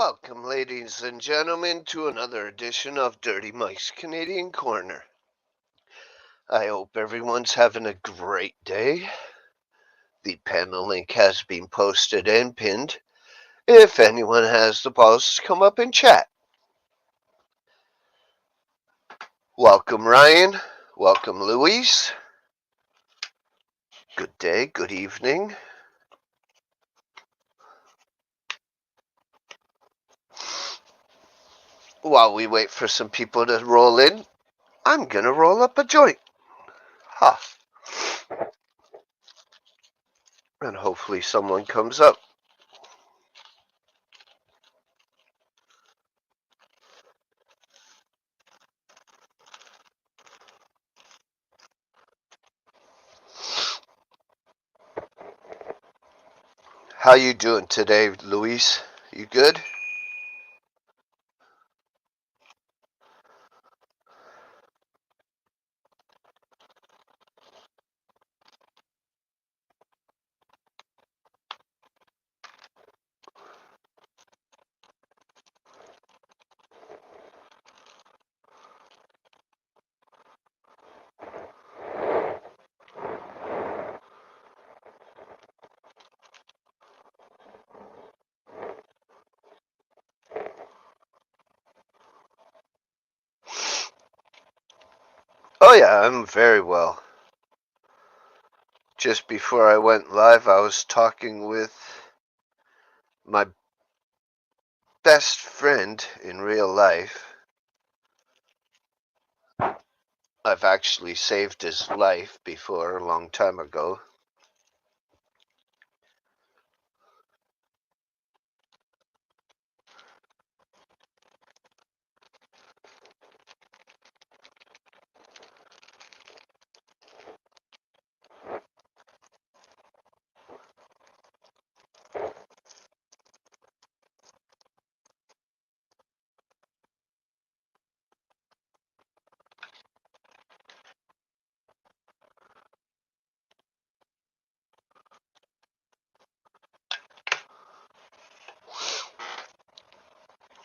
Welcome, ladies and gentlemen, to another edition of Dirty Mike's Canadian Corner. I hope everyone's having a great day. The panel link has been posted and pinned. If anyone has the balls to come up and chat. Welcome, Ryan. Welcome, Louise. Good day, good evening. While we wait for some people to roll in, I'm gonna roll up a joint. Ha. And hopefully someone comes up. How you doing today, Luis? You good? Oh yeah, I'm very well. Just before I went live, I was talking with my best friend in real life. I've actually saved his life before a long time ago.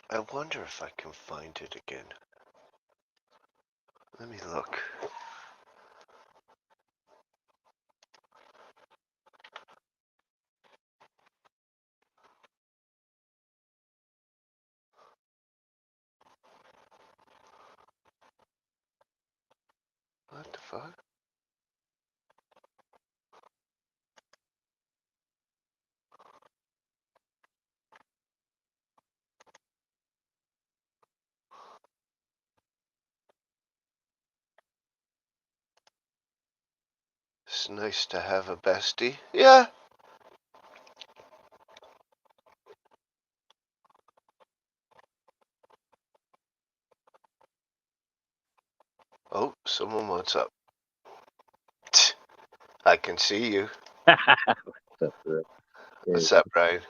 I wonder if I can find it again. Let me look. What the fuck? It's nice to have a bestie. Yeah. Oh, someone wants up. I can see you. What's up, Brian?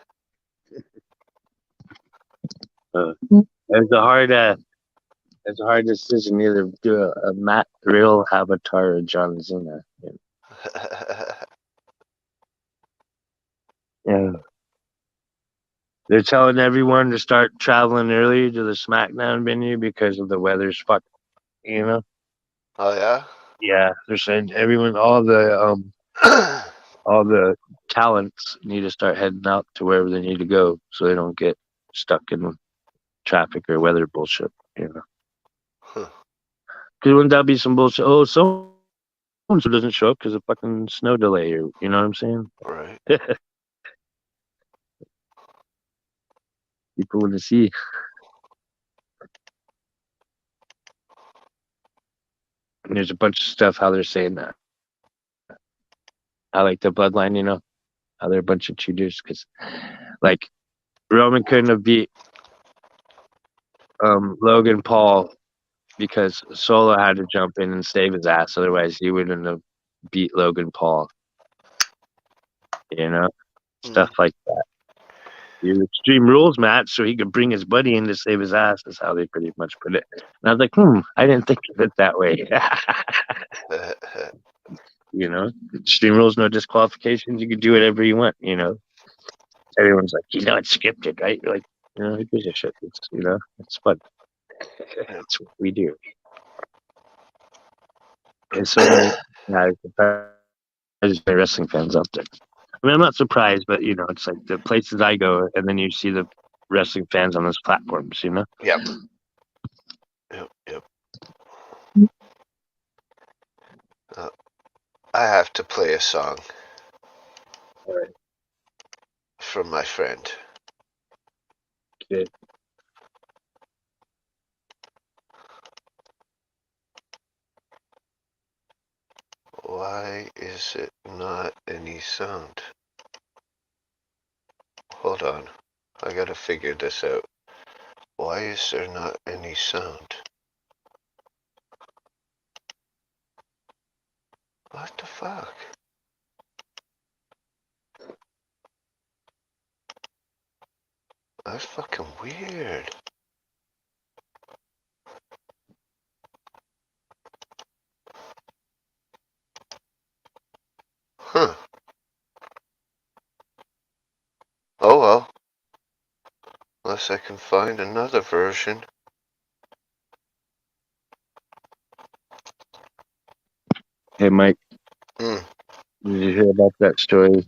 It's a hard decision either do a Matt Riddle avatar or John Cena. Yeah. They're telling everyone to start traveling early to the SmackDown venue because of the weather's fucked. You know. Oh yeah. Yeah, they're saying everyone, all the talents need to start heading out to wherever they need to go, so they don't get stuck in traffic or weather bullshit. You know. Huh. Because wouldn't that be some bullshit? Oh, so doesn't show up because of fucking snow delay, or you know what I'm saying? Right. People want to see. And there's a bunch of stuff how they're saying that. I like the bloodline, you know, how they're a bunch of cheaters because, like, Roman couldn't have beat Logan Paul because Solo had to jump in and save his ass. Otherwise, he wouldn't have beat Logan Paul. You know, stuff like that. The Extreme Rules match, so he could bring his buddy in to save his ass. Is how they pretty much put it. And I was like, I didn't think of it that way. You know, Extreme Rules, no disqualifications. You can do whatever you want. You know, everyone's like, it's scripted, right? You're like, You know, who gives a shit? It's, you know, it's fun. It's what we do. There's so many wrestling fans out there. I mean, I'm not surprised, but you know, it's like the places I go, and then you see the wrestling fans on those platforms. You know. Yep. Yep. I have to play a song from my friend. Okay. Why is it not any sound? Hold on. I gotta figure this out. Why is there not any sound? What the fuck? That's fucking weird. Huh. Oh well. Unless I can find another version. Hey, Mike. Mm. Did you hear about that story?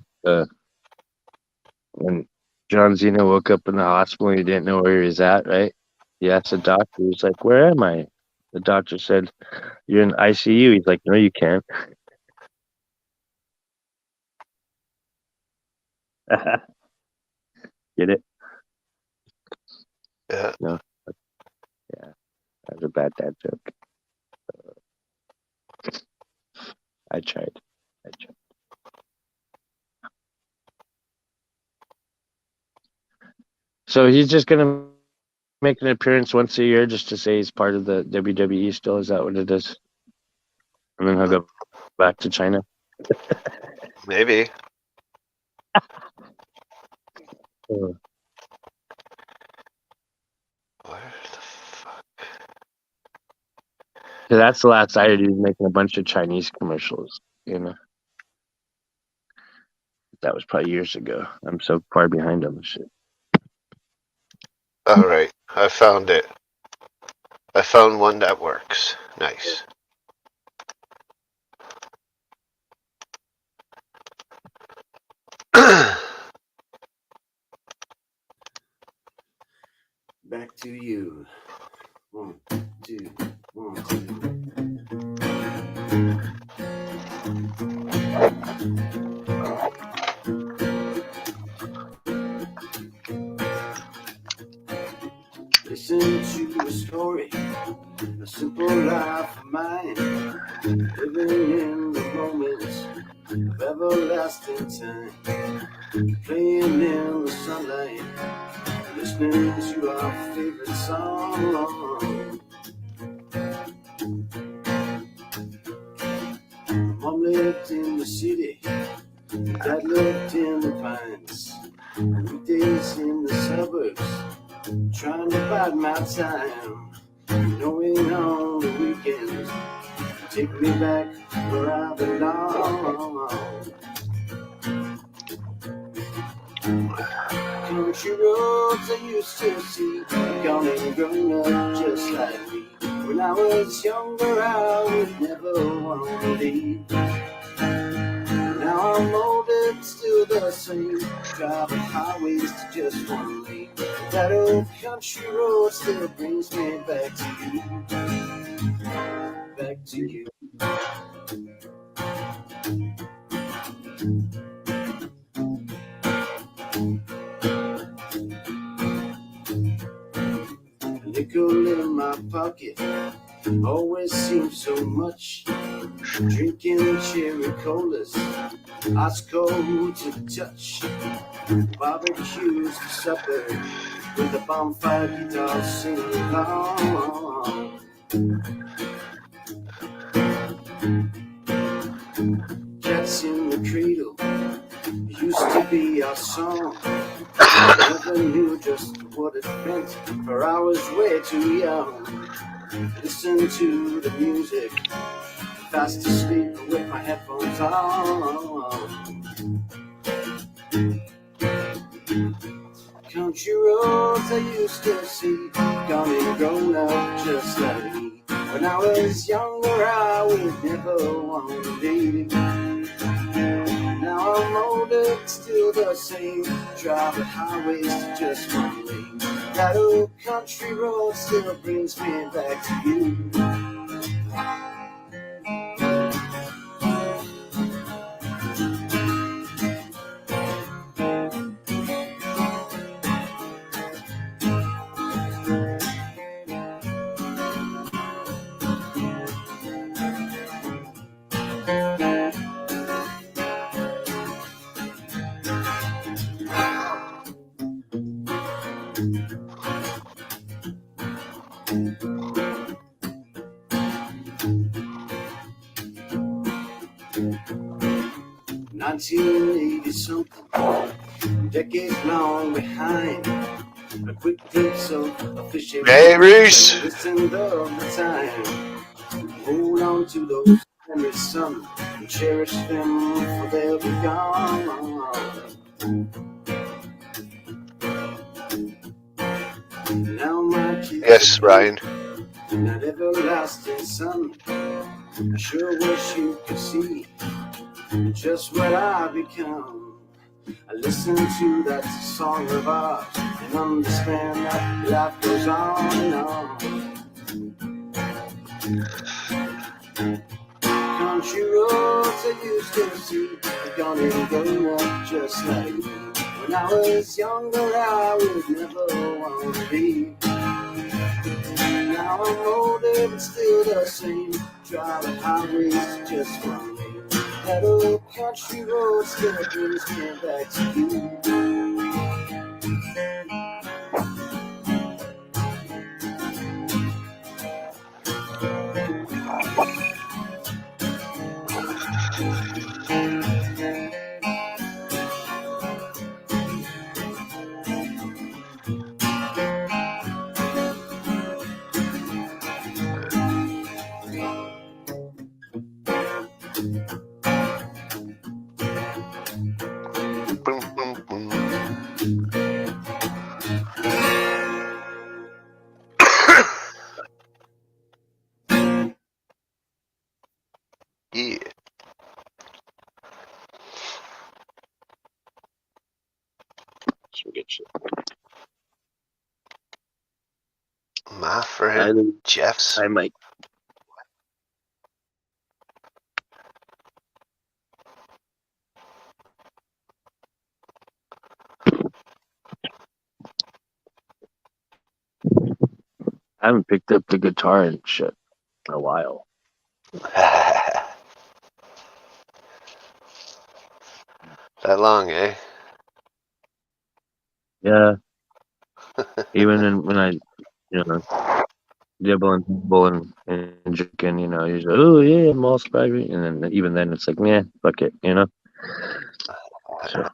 When John Cena woke up in the hospital and he didn't know where he was at, right? He asked the doctor, he was like, "Where am I?" The doctor said, "You're in ICU." He's like, "No, you can't." Get it? Yeah. No. Yeah, that was a bad dad joke. I tried. So he's just gonna make an appearance once a year just to say he's part of the WWE still. Is that what it is? And then he'll go back to China. Maybe. Oh. Where the fuck? So that's the last I heard. He was making a bunch of Chinese commercials. You know, that was probably years ago. I'm so far behind on the shit. Alright. I found it. I found one that works. Nice. Back to you. 1, 2, 1, 2. Listen to a story, a simple life of mine, living in the moments of everlasting time, playing in the sunlight, listening to our favorite song. Mom lived in the city, Dad lived in the pines, weekdays in the suburbs, trying to bide my time, knowing on the weekends, take me back where I belong. Country roads I used to see, gone and grown up just like me. When I was younger, I would never want to leave. Now I'm older, but still the same, driving highways to just one lane. That old country road still brings me back to you. Back to you. A nickel in my pocket always seems so much. Drinking cherry colas, ice cold to the touch. Barbecues for supper with a bonfire guitar singing along. Cats in the cradle used to be our song. I never knew just what it meant, for I was way too young. Listen to the music, fast asleep with my headphones on. country roads I used to see, gone and grown up just like me. When I was younger, I would never want to be. Now I'm older, but still the same. Drive the highways to just one lane. That old country road still brings me back to you. 1980 something, decades long behind. A quick glimpse of a fishing Hey, Reese. listened of the time. Hold on to those memories, son, and cherish them, for they'll be gone. Now my kids Yes, Ryan. that everlasting sun. I sure wish you could see just what I've become. I listen to that song of ours and understand that life goes on and on. Country roads I used to see have gone and grown up just like me. When I was younger, I would never want to be. Now I'm older, but still the same. Driving highways just one lane. That old country road still brings me back to you. Boom, boom, boom. Yeah. Some good shit. My friend Jeff's. I might. I haven't picked up the guitar and shit in a while. That long, eh? Yeah. Even when I, dibbling and drinking, he's like, oh yeah, I'm all spraggy, and then even then it's like, yeah, fuck it, So,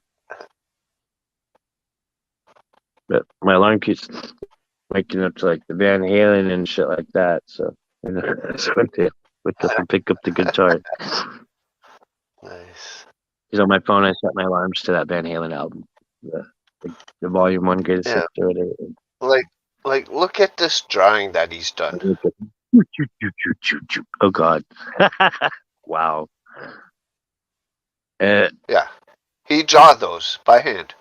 but my alarm keeps waking up to like the Van Halen and shit like that. So so I wake up and pick up the guitar. Nice. Because on my phone I set my alarms to that Van Halen album, the Volume 1 Greatest Yeah. Hits or whatever. Like, look at this drawing that he's done. Oh God! Wow. Yeah, he draw those by hand.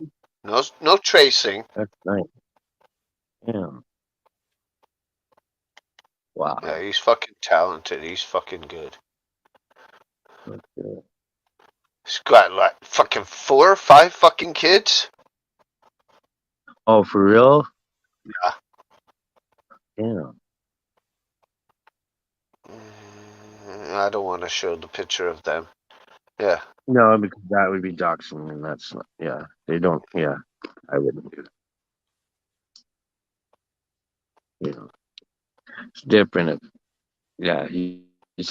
No tracing. That's nice. Yeah. Wow. Yeah, he's fucking talented. He's fucking good. That's good. He's got like fucking 4 or 5 fucking kids. Oh, for real? Yeah. Yeah. I don't want to show the picture of them. Yeah. No, because that would be doxing, and that's not. Yeah, they don't. Yeah, I wouldn't do that. It's different. Yeah, he's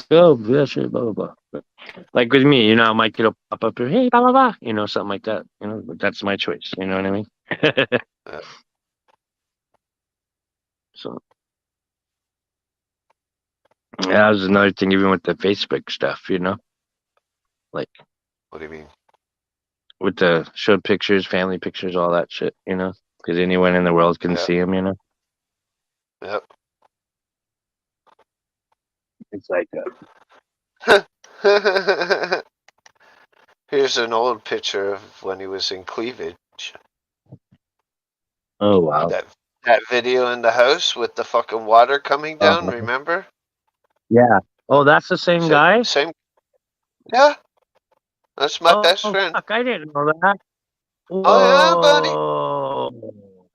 yeah, sure, blah blah blah. But, like with me, my kid will pop up here, hey, blah blah blah, something like that. But that's my choice. You know what I mean? Yeah. So yeah, that was another thing, even with the Facebook stuff. Like What do you mean? with the showed pictures, family pictures, all that shit. because anyone in the world can Yeah. see him. You know, Yep. it's like a, Here's an old picture of when he was in cleavage. oh wow, That video in the house with the fucking water coming down. uh, Remember? yeah. Oh, that's the same guy. Same. Yeah. That's my best Oh friend. fuck, I didn't know that. Oh yeah, buddy. Whoa,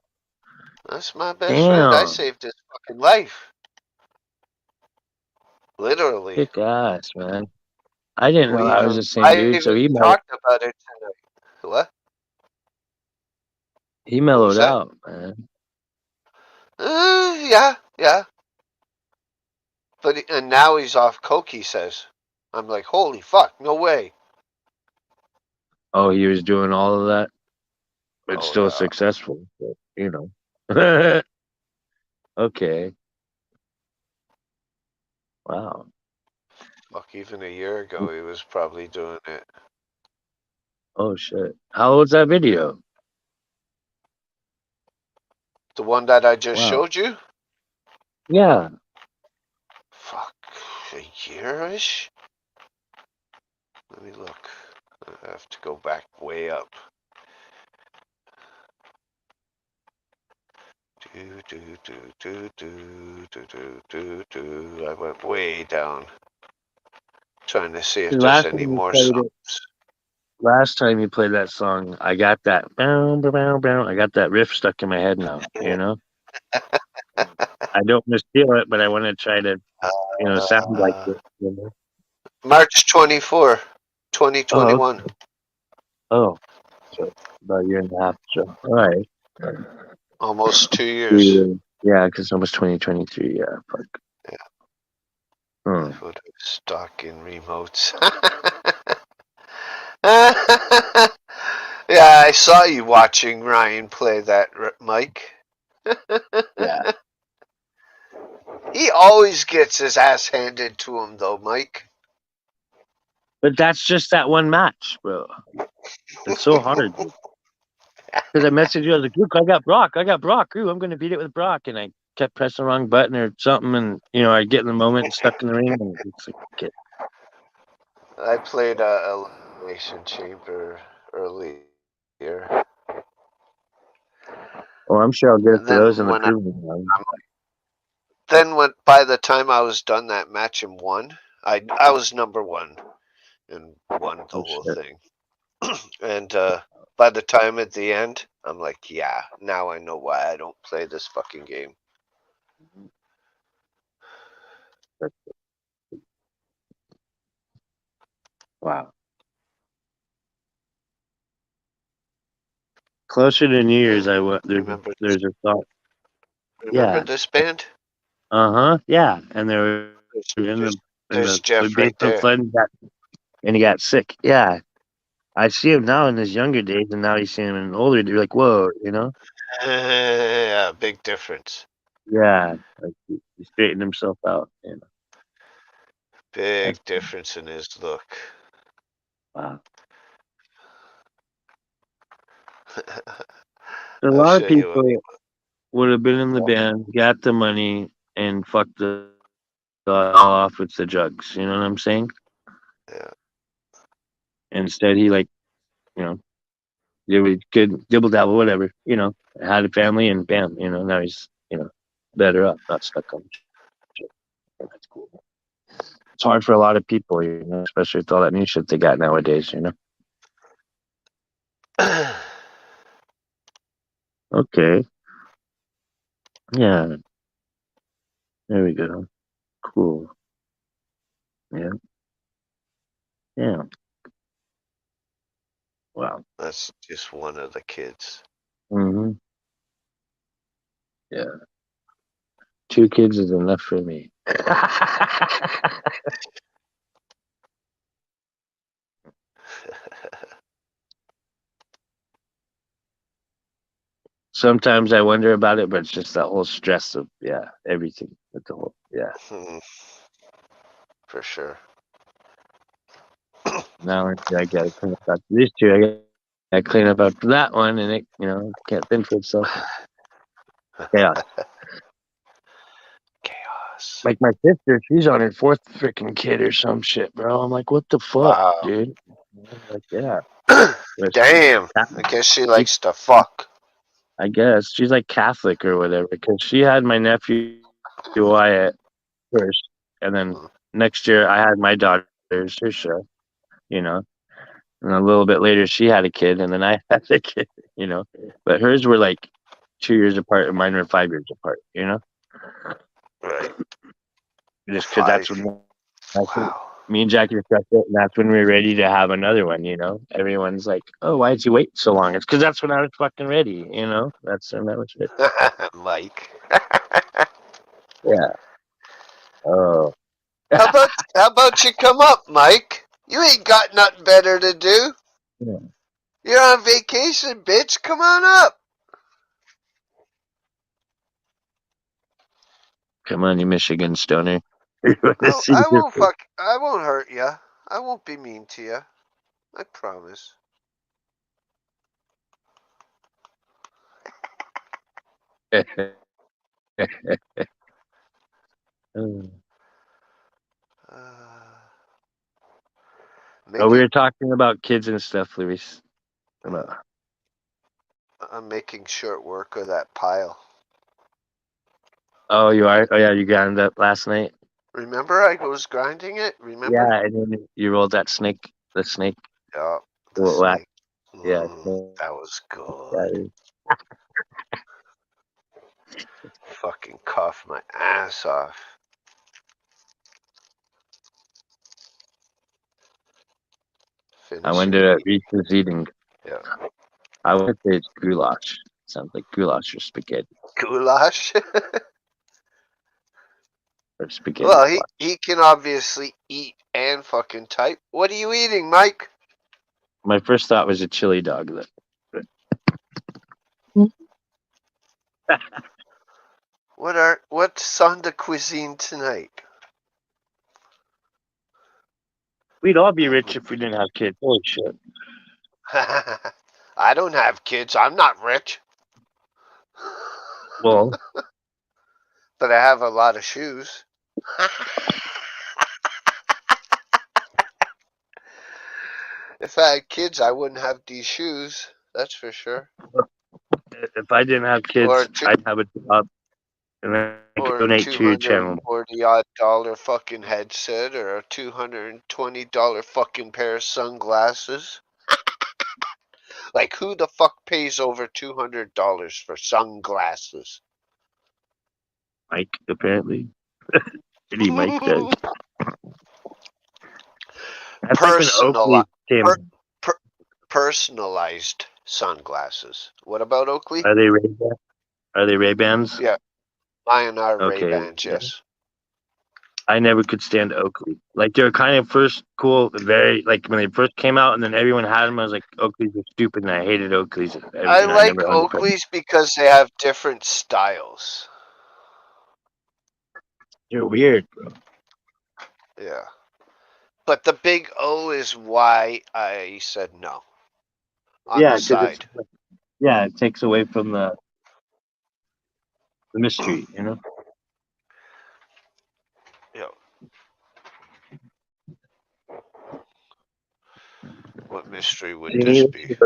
That's my best friend. I damn, saved his fucking life. Literally. kick ass, man. I didn't know We that was the same I dude. So even he talked about it tonight. What? What was mellowed that? out, man. Yeah, yeah. But and now he's off coke. He says. I'm like, holy fuck, no way. Oh, he was doing all of that, but Oh still yeah. successful. But, you know. Okay. Wow. Fuck, even a year ago he was probably doing it. Oh shit. How old's that video? The one that I just Wow. showed you? Yeah. Fuck, a year-ish? Let me look. I have to go back way up. I went way down. Trying to see if there's Last any time you more played it, songs. last time you played that song, I got that bow, bow, bow, bow. I got that riff stuck in my head now, you know? I don't want to steal it, but I want to try to, sound like Uh, it, you know? March 24, Oh, 2021. oh. So about a year and a half. So all right. Almost 2 years. Yeah, because almost 2023. Yeah, fuck. Yeah. Hmm. Put stock in remotes. Yeah, I saw you watching Ryan play that mic. Yeah. He always gets his ass handed to him, though, Mike. But that's just that one match, bro. It's so hard. Because I messaged you, I was like, look, I got Brock. Ooh, I'm going to beat it with Brock. And I kept pressing the wrong button or something. And, I get in the moment and stuck in the ring. And it's like, okay. I played a Elimination Chamber earlier. Oh, I'm sure I'll get it And for those then in the proving round. by the time I was done that match and won, I was number one and won the Oh, whole shit. thing. And by the time at the end, I'm like, yeah, now I know why I don't play this fucking game. Wow. Closer to New Year's, Remember there's a thought. remember Yeah. this band? Uh-huh. Yeah. And they were in There's the Jeff right basement there. flood and he got sick. Yeah. I see him now in his younger days, and now you see him in older. You're like, whoa, you know? Yeah, big difference. Yeah, like he straightened himself out. Big That's difference in his look. wow. A I'll lot of show you what people would have been in the band, got the money, and fucked it all off with the drugs. You know what I'm saying? yeah. Instead, he good dibble dabble, whatever. Had a family, and bam, now he's better up, not stuck on shit. That's cool. It's hard for a lot of people, especially with all that new shit they got nowadays. Okay. Yeah. There we go. Cool. Yeah. Yeah. Wow. That's just one of the kids. Mm-hmm. Yeah. 2 kids is enough for me. Sometimes I wonder about it, but it's just that whole stress of everything with the whole For sure. Now I gotta come back to these 2. I clean up after that one, and it, can't fend for itself. Yeah. Chaos. Like my sister, she's on her fourth freaking kid or some shit, bro. I'm like, what the fuck, Wow. dude? I'm like, yeah. Damn. I guess she likes to fuck. I guess she's like Catholic or whatever, because she had my nephew Wyatt first, and then next year I had my daughter Trisha, and a little bit later she had a kid, and then I had a kid, but hers were like 2 years apart, and mine were 5 years apart, Right. just because that's when Wow. me and Jackie discussed it, and that's when we were ready to have another one. Everyone's like, "Oh, why did you wait so long?" It's because that's when I was fucking ready. That's when that was it. Mike. Yeah. Oh. How about you come up, Mike? You ain't got nothing better to do. Yeah. You're on vacation, bitch. Come on up. Come on, you Michigan stoner. I won't hurt you. I won't be mean to you. I promise. We were talking about kids and stuff, Luis. I'm making short work of that pile. Oh, you are? Oh, yeah, you ground up last night? Remember I was grinding it? Remember? Yeah, and then you rolled the snake. Yeah, the snake. Yeah. That was good. Fucking cough my ass off. I wonder at Reese's eating. Yeah. I would say it's goulash. Sounds like goulash or spaghetti. Goulash? Or spaghetti. Well, he can obviously eat and fucking type. What are you eating, Mike? My first thought was a chili dog. What's on the cuisine tonight? We'd all be rich if we didn't have kids. Holy shit. I don't have kids. I'm not rich. Well. But I have a lot of shoes. If I had kids, I wouldn't have these shoes. That's for sure. If I didn't have kids, I'd have a job. And then I could donate to your channel. $240 fucking headset or a $220 fucking pair of sunglasses. Like, who the fuck pays over $200 for sunglasses? Mike, apparently. Pretty Mike does. Personalized sunglasses. What about Oakley? Are they Ray-Bans? Yeah. Mine are Ray-Bans, yes. I never could stand Oakley. Like, they were kind of first cool, very, like, when they first came out, and then everyone had them, I was like, Oakleys are stupid, and I hated Oakleys. I like Oakleys because they have different styles. You're weird, bro. Yeah. But the big O is why I said no. On the side. It takes away from the mystery, Yeah. What mystery would this be?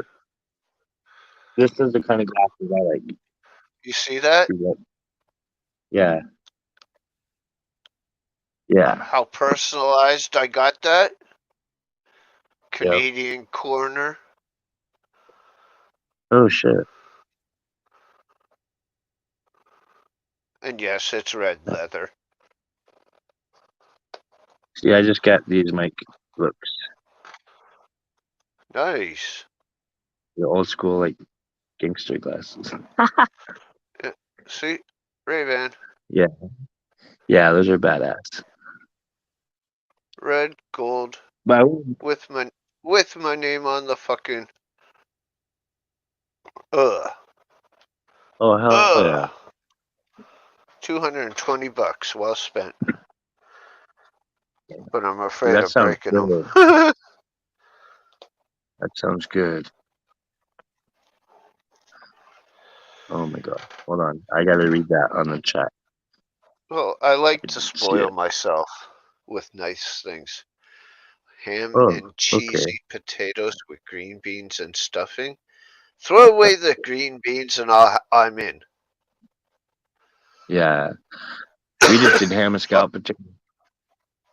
This is the kind of glasses I like. You see that? Yeah. Yeah. How personalized I got that? Canadian Corner. Oh, shit. And yes, it's red leather. See, I just got these Mike looks. Nice. The old school, like, gangster glasses. Yeah. See? Ray-Ban. Yeah. Yeah, those are badass. Red, gold. But with my name on the fucking. Oh, hell yeah. $220, well spent. But I'm afraid of breaking them. That sounds good. Oh my god. Hold on. I gotta read that on the chat. Well, I like I to didn't see spoil it. myself with nice things. Ham Oh, and okay. cheesy potatoes with green beans and stuffing. Throw away the green beans and I'm in. Yeah. We just did ham and scallop potato.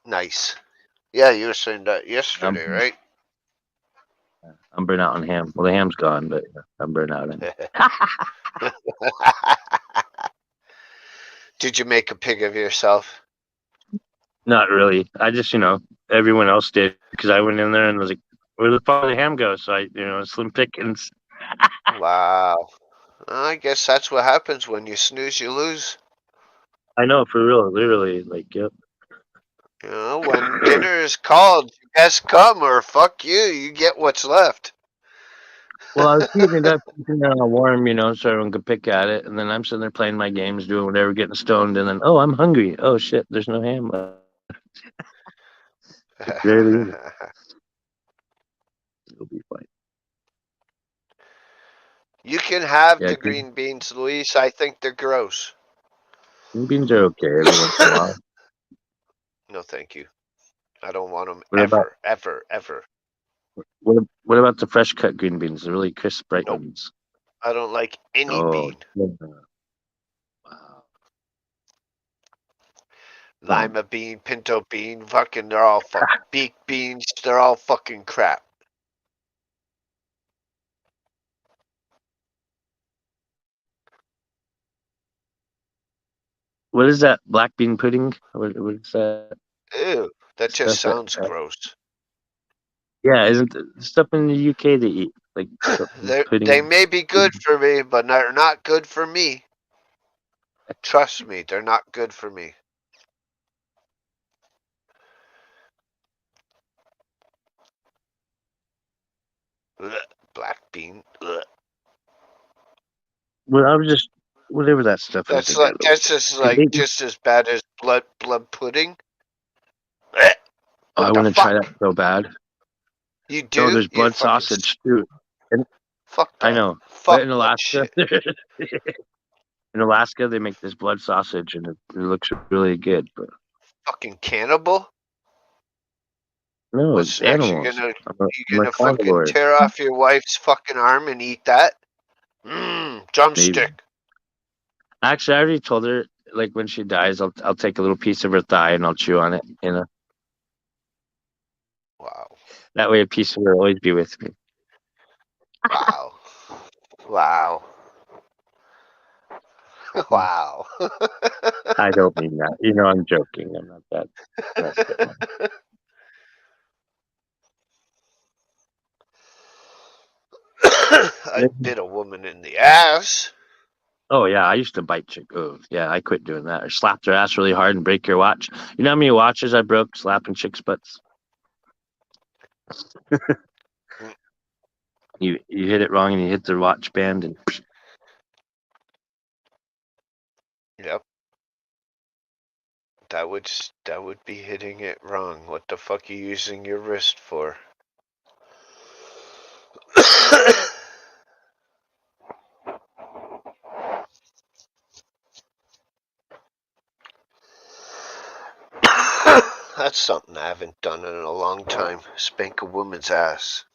Nice. Yeah, you were saying that I'm, yesterday, right? I'm burnt out on ham. Well, the ham's gone, but I'm burnt out on it. Did you make a pig of yourself? Not really. I just, everyone else did because I went in there and was like, where the fuck did the ham go? So slim pickings. Wow. I guess that's what happens when you snooze, you lose. I know, for real. Literally. Like, yep. You know, when dinner is called, you best come or fuck you. You get what's left. Well, I was heating it up, keeping it on warm, so everyone could pick at it. And then I'm sitting there playing my games, doing whatever, getting stoned. And then, oh, I'm hungry. Oh, shit, there's no ham left. There it is. It'll be fine. You can have Yeah, the green beans, Luis. I think they're gross. green beans are okay every once in a while. No, thank you. I don't want them What about ever. what about the fresh cut green beans? The really crisp, bright Nope. ones. I don't like any Oh, bean. yeah. Wow. Lima bean, pinto bean, fucking, they're all beak beans. They're all fucking crap. What is that? Black bean pudding? What is that Ew, that just stuff? sounds gross. Yeah, isn't the stuff in the UK they eat like something They pudding? may be good for me, but they're not good for me. Trust me, they're not good for me. Ugh, black bean. Ugh. Well, I was just whatever that stuff is. That's like just as bad as blood pudding. Ugh. I What the want to try that fuck? so bad. You No, do? there's You blood fucking sausage too. And fuck I that. know, but Fuck in that Alaska, shit. in Alaska they make this blood sausage, and it looks really good. But Fucking cannibal. no, What's it's next? You're animals. gonna I'm a fucking carnivore, tear off your wife's fucking arm and eat that? maybe. Drumstick. Actually, I already told her like when she dies, I'll take a little piece of her thigh and I'll chew on it. Wow. That way a piece of her will always be with me. Wow. Wow. Wow. I don't mean that. I'm joking. I'm not that messed up. I bit a woman in the ass. Oh yeah, I used to bite chick. Oh yeah, I quit doing that. Or slap their ass really hard and break your watch. You know how many watches I broke slapping chicks' butts? You hit it wrong and you hit the watch band and Yep. That would be hitting it wrong. What the fuck are you using your wrist for? That's something I haven't done in a long time. Spank a woman's ass.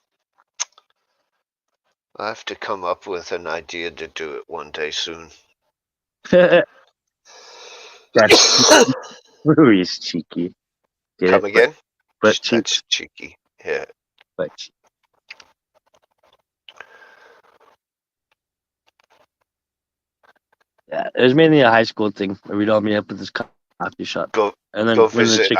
I have to come up with an idea to do it one day soon. that's Louis cheeky. Get Come it? again? But That's cheeks. cheeky. Yeah. But cheeks. Yeah, it was mainly a high school thing where we'd all meet up at this coffee shop. Go And then go when the visit chick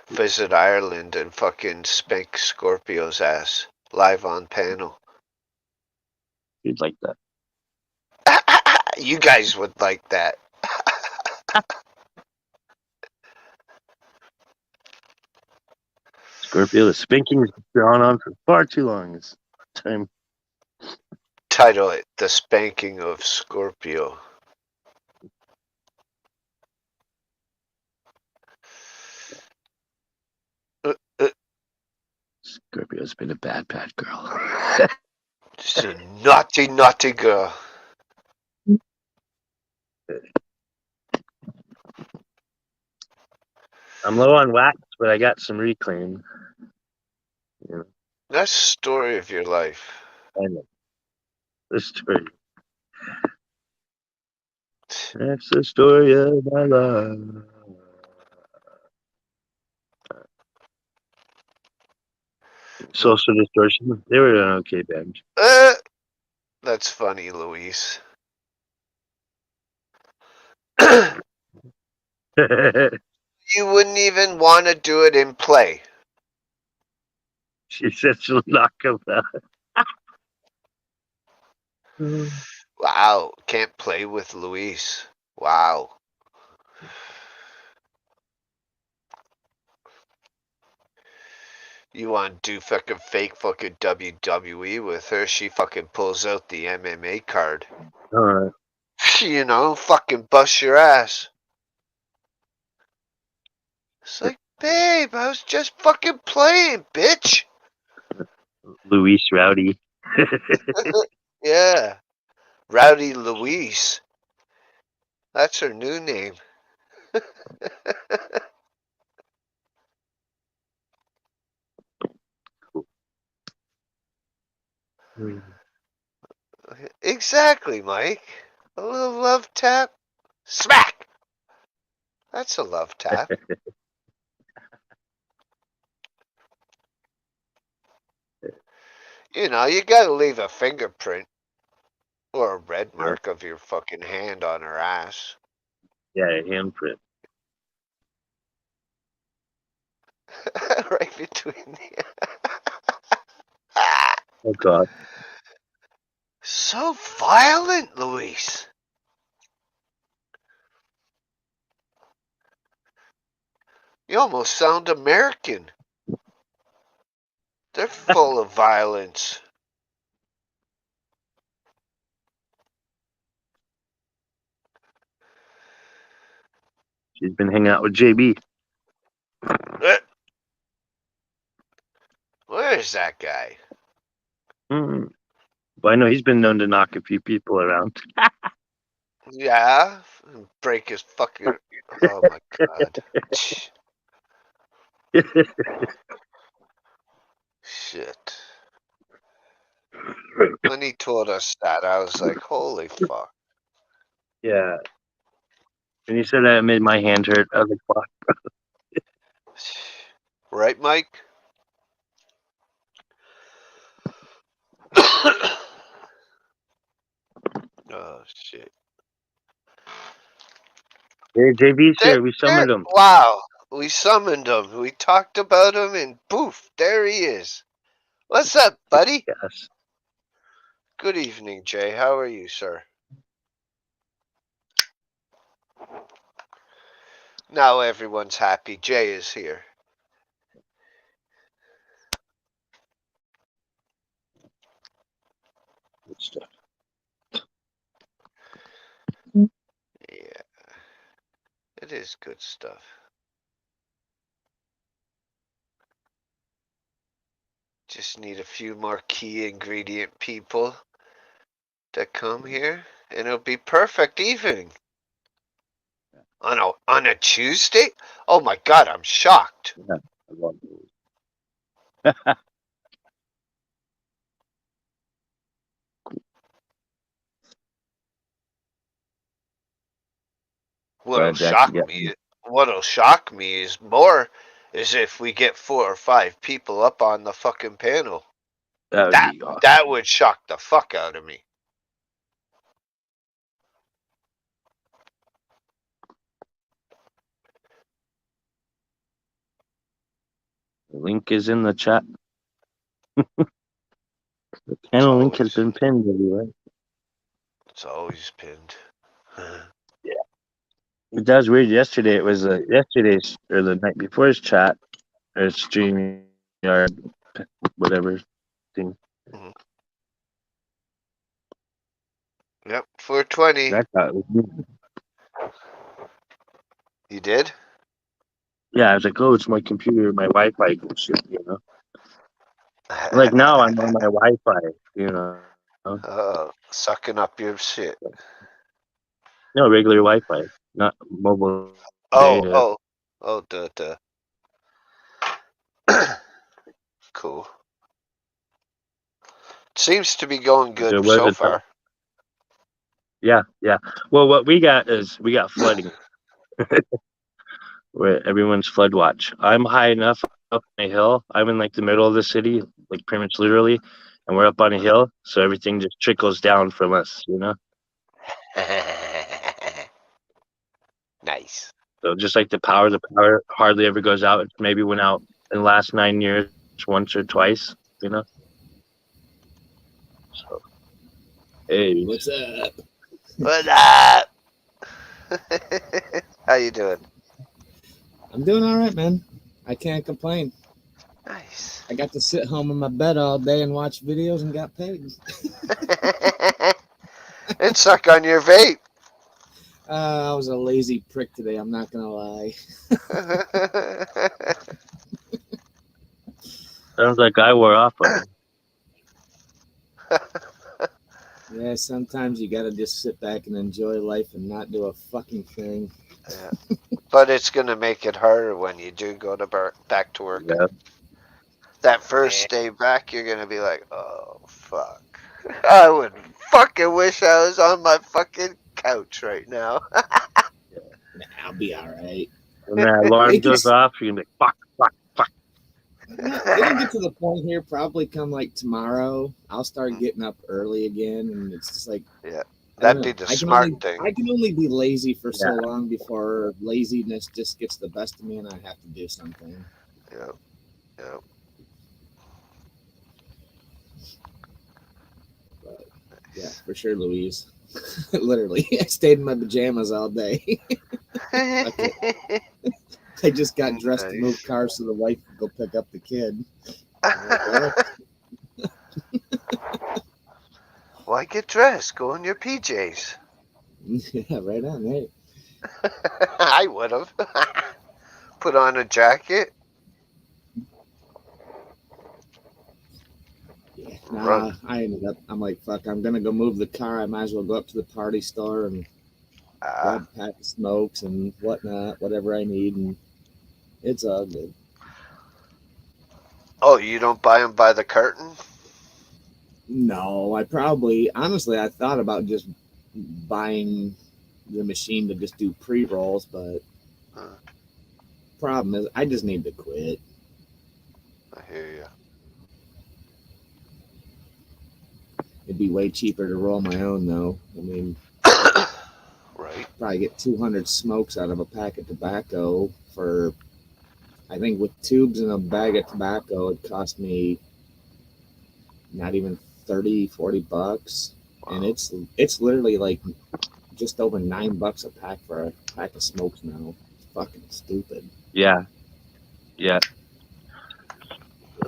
visit Ireland and fucking spank Scorpio's ass live on panel. you'd like that. You guys would like that. Scorpio, the spanking has gone on for far too long. It's time. Title it The Spanking of Scorpio. Scorpio's been a bad, bad girl. She's a naughty, naughty girl. I'm low on wax, but I got some reclaim. You know, That's the story of your life. I know. The story. That's the story of my life. Social Distortion. They were an okay band. That's funny, Luis. You wouldn't even want to do it in play. She said she'll knock him out. Wow, can't play with Luis. Wow. You want to do fucking fake fucking WWE with her? She fucking pulls out the MMA card. Alright. You know, fucking bust your ass. It's like, babe, I was just fucking playing, bitch. Luis Rowdy. Yeah. Rowdy Louise. That's her new name. Exactly, Mike. A little love tap. Smack! That's a love tap. You know, you gotta leave a fingerprint or a red mark of your fucking hand on her ass. Yeah, handprint. Right between the. Oh god. So violent, Luis. You almost sound American. They're full of violence. She's been hanging out with JB. Where's that guy? But I know he's been known to knock a few people around. Yeah, break his fucking. Oh my god. Shit. When he told us that, I was like, holy fuck. Yeah. When you said that, it made my hand hurt. I was like, fuck. Right, Mike? Oh, shit. Hey, JB's here. We summoned him. Wow. We summoned him. We talked about him, and poof, there he is. What's up, buddy? Yes. Good evening, Jay. How are you, sir? Now everyone's happy. Jay is here. Good stuff. Yeah. It is good stuff. Just need a few more key ingredient people to come here, and it'll be perfect evening. On a Tuesday? Oh my god, I'm shocked. Yeah, I love those. What'll Glad Jack shock me is more is if we get 4 or 5 people up on the fucking panel. That would be awesome. That would shock the fuck out of me. The link is in the chat. The panel link has been pinned everywhere. It's always pinned. Yeah. That was weird. Yesterday, it was yesterday's or the night before's chat or stream yard, whatever thing. Mm-hmm. Yep, 420. That got me. You did? Yeah, I was like, oh, it's my computer, my Wi-Fi shit, you know. Like now, I'm on my Wi-Fi, you know. Oh, sucking up your shit. No, regular Wi-Fi, not mobile Oh, data. oh, oh, duh. Cool. Seems to be going So good what so it's far. Yeah. Well, what we got is we got flooding. Where everyone's flood watch. I'm high enough up on a hill. I'm in like the middle of the city, like pretty much literally, and we're up on a hill, so everything just trickles down from us, you know. Nice. So just like the power hardly ever goes out. It maybe went out in the last 9 years once or twice, you know. So hey, What's up? What up? How you doing? I'm doing all right, man. I can't complain. Nice. I got to sit home in my bed all day and watch videos and got paid. And suck on your vape. I was a lazy prick today. I'm not gonna lie. sounds like I wore off on it. Yeah, sometimes you gotta just sit back and enjoy life and not do a fucking thing. Yeah. But it's gonna make it harder when you do go to back to work. Yeah. That first day back, you're gonna be like, oh fuck. I would fucking wish I was on my fucking couch right now. Nah, I'll be all right. When that alarm It goes gets- off, you're gonna be like, fuck. It'll get to the point here probably come like tomorrow. I'll start getting up early again, and it's just like Yeah, I that'd don't be know. the I can smart only- thing. I can only be lazy for so Yeah. long before laziness just gets the best of me, and I have to do something. Yeah. But yeah, for sure, Louise. Literally, I stayed in my pajamas all day. I just got dressed to move Nice. cars so the wife could go pick up the kid. Why get dressed? Go in your PJs. Yeah, right on, right? I would have. Put on a jacket. Yeah. Run. Nah, I ended up. I'm like, fuck. I'm gonna go move the car. I might as well go up to the party store and grab a pack of smokes and whatnot, whatever I need, and it's all good. Oh, you don't buy them by the carton? No, honestly, I thought about just buying the machine to just do pre rolls, but problem is, I just need to quit. I hear you. It'd be way cheaper to roll my own, though. I mean, Right. probably get 200 smokes out of a pack of tobacco for, I think with tubes and a bag of tobacco, it cost me not even 30, 40 bucks. And it's literally like just over $9 a pack for a pack of smokes now. It's fucking stupid. Yeah.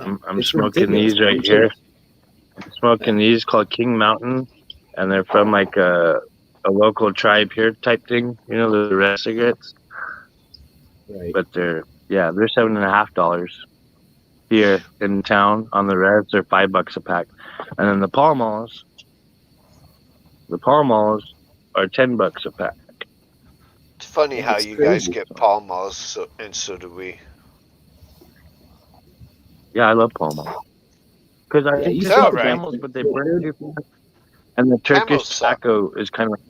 I'm It's smoking ridiculous. these right here. I'm smoking these called King Mountain, and they're from like a local tribe here type thing. You know, the red cigarettes, Right. but they're $7.50 here in town on the reds. They're $5 a pack, and then the Pall Malls are $10 a pack. It's funny how It's you guys crazy. get Pall Malls, and so do we. Yeah, I love Pall Malls because I Yeah, think you they're suck, like right? camels, but they burn too fast. And the Turkish Camels suck. tobacco is kind of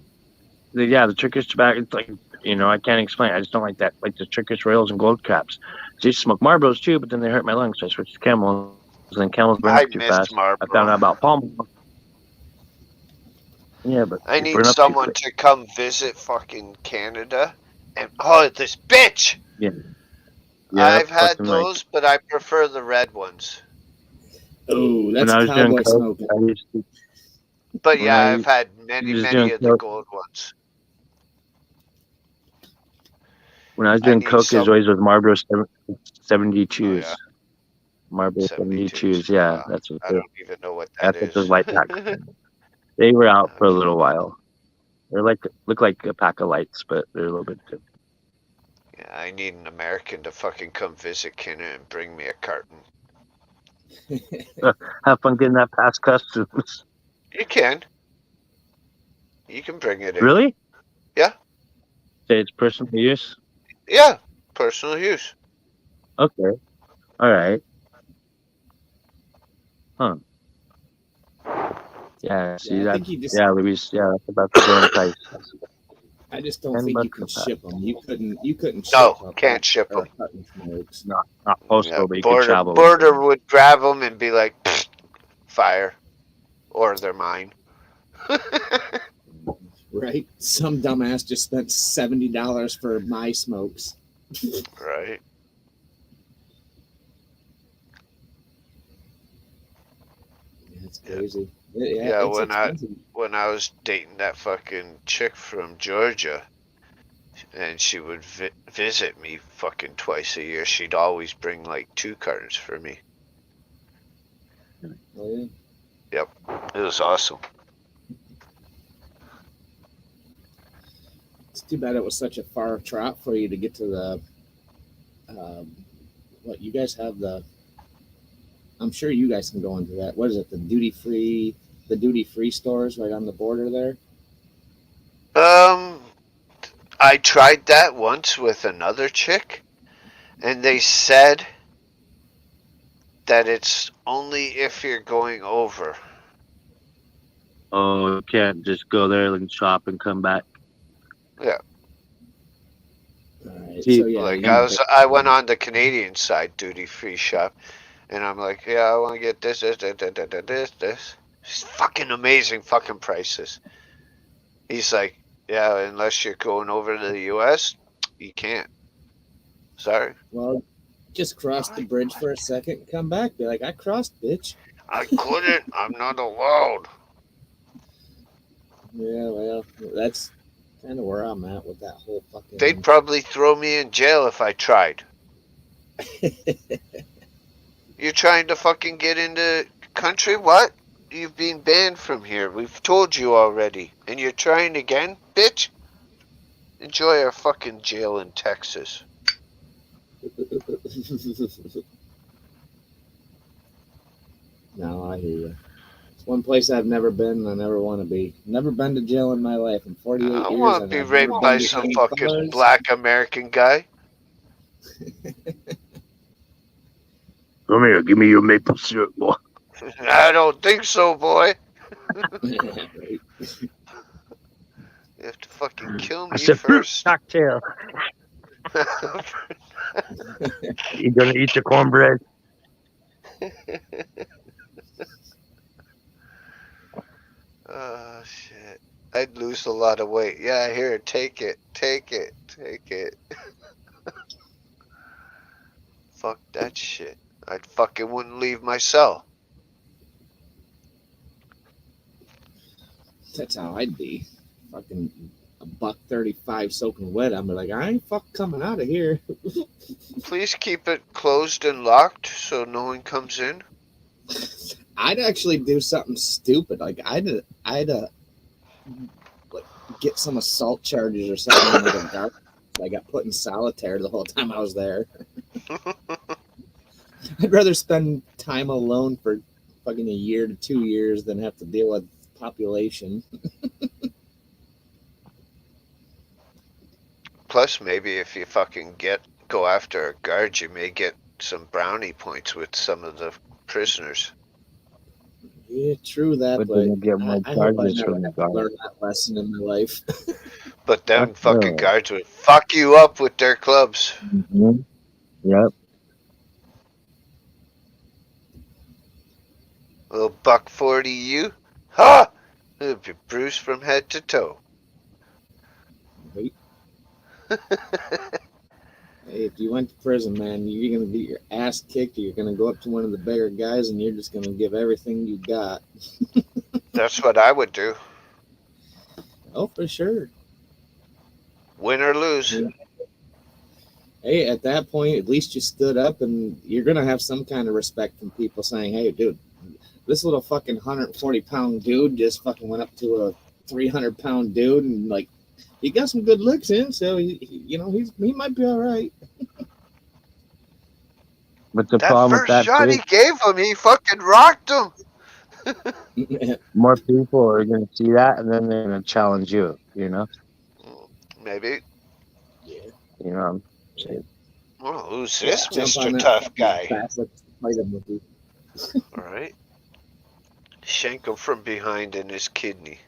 the Turkish tobacco. It's like, I can't explain. I just don't like that. Like the Turkish Royals and Gold Caps. I used to smoke Marlboros too, but then they hurt my lungs, so I switched to Camels. And then Camels burn I up too missed fast. I found out Marlboro. about Pall Malls. Yeah, but I they need burn up too someone quick. to come visit fucking Canada. And this bitch! Yeah, I've had fucking those, but I prefer the red ones. Oh, when that's I was doing cowboy coke, smoking. I used to, But When yeah, I I've had many was of doing the coke- gold ones. when I was I doing need coke, it was some- always with Marlboro 72s. Oh, yeah. Marlboro 72s. Yeah, that's what I they're. don't even know what that That's what is. those light packs. They were out for a little while. They're look like a pack of lights, but they're a little bit different. Yeah, I need an American to fucking come visit Canada and bring me a carton. Have fun getting that past customs. You can. You can bring it in. Really? Yeah. Say it's personal use? Yeah, personal use. Okay. Alright. Huh. Yeah, see Yeah, I that? think you just. Yeah, Luis. Yeah, that's about the going price. I just don't 10 think you bucks a can pack. ship them. You couldn't ship No, a can't pack ship or them. a carton of smokes. Not Yeah, postal, but you could travel with border them. would grab them and be like, fire, or they're mine. Right? Some dumbass just spent $70 for my smokes. Right. It's Yeah. crazy. Yeah, Yeah, it's expensive. when I was dating that fucking chick from Georgia, and she would visit me fucking twice a year, she'd always bring like 2 cartons for me. Oh, yeah. Yep, it was awesome. It's too bad it was such a far trot for you to get to the. What you guys have the. I'm sure you guys can go into that. What is it? The duty free stores right on the border there. I tried that once with another chick, and they said that it's only if you're going over. Oh, you can't just go there and shop and come back. Yeah, All right. See, So yeah, like you. I went on the Canadian side duty free shop, and I'm like, yeah, I want to get this. It's fucking amazing fucking prices. He's like, yeah, unless you're going over to the U.S., you can't. Sorry. Well, just cross the bridge for a second and come back. Be like, I crossed, bitch. I couldn't. I'm not allowed. Yeah, well, that's kind of where I'm at with that whole fucking. They'd probably throw me in jail if I tried. You're trying to fucking get into country? What? You've been banned from here. We've told you already. And you're trying again, bitch? Enjoy our fucking jail in Texas. No, I hear you. It's one place I've never been and I never want to be. Never been to jail in my life in 48 I years. want to and be I've raped never by been to some any fucking bars. black American guy. come here, give me your maple syrup, boy. I don't think so, boy. Right. You have to fucking kill I me said fruit first. cocktail. You gonna eat the cornbread? Oh, shit. I'd lose a lot of weight. Yeah, here, take it. Take it. Take it. Fuck that shit. I fucking wouldn't leave my cell. That's how I'd be. Fucking $1.35 soaking wet. I'm like, I ain't fuck coming out of here. Please keep it closed and locked so no one comes in. I'd actually do something stupid. Like I'd like get some assault charges or something. Like a guard. I got put in solitaire the whole time I was there. I'd rather spend time alone for fucking a year to 2 years than have to deal with population. Plus, maybe if you fucking go after a guard, you may get some brownie points with some of the prisoners. Yeah, true that, But but then you get more I hope I charges never from the have to guard. learn that lesson in my life. But them Fuck fucking no. guards would fuck you up with their clubs. Mm-hmm. Yep. Little $1.40 you? Ha! It'll be bruised from head to toe. Right? Hey, if you went to prison, man, you're gonna get your ass kicked. Or you're gonna go up to one of the bigger guys, and you're just gonna give everything you got. That's what I would do. Oh, for sure. Win or lose. Yeah. Hey, at that point, at least you stood up, and you're gonna have some kind of respect from people saying, "Hey, dude, this little fucking 140-pound dude just fucking went up to a 300-pound dude, and like, he got some good looks in, so he might be all right." But the That problem with first that shot too, he gave him, he fucking rocked him. more people are gonna see that, and then they're gonna challenge you. You know. maybe. Yeah. You know what I'm saying? Well, who's this Jump on Mr. that Tough fucking guy? fast, let's fight him with you. All right. Shank him from behind in his kidney.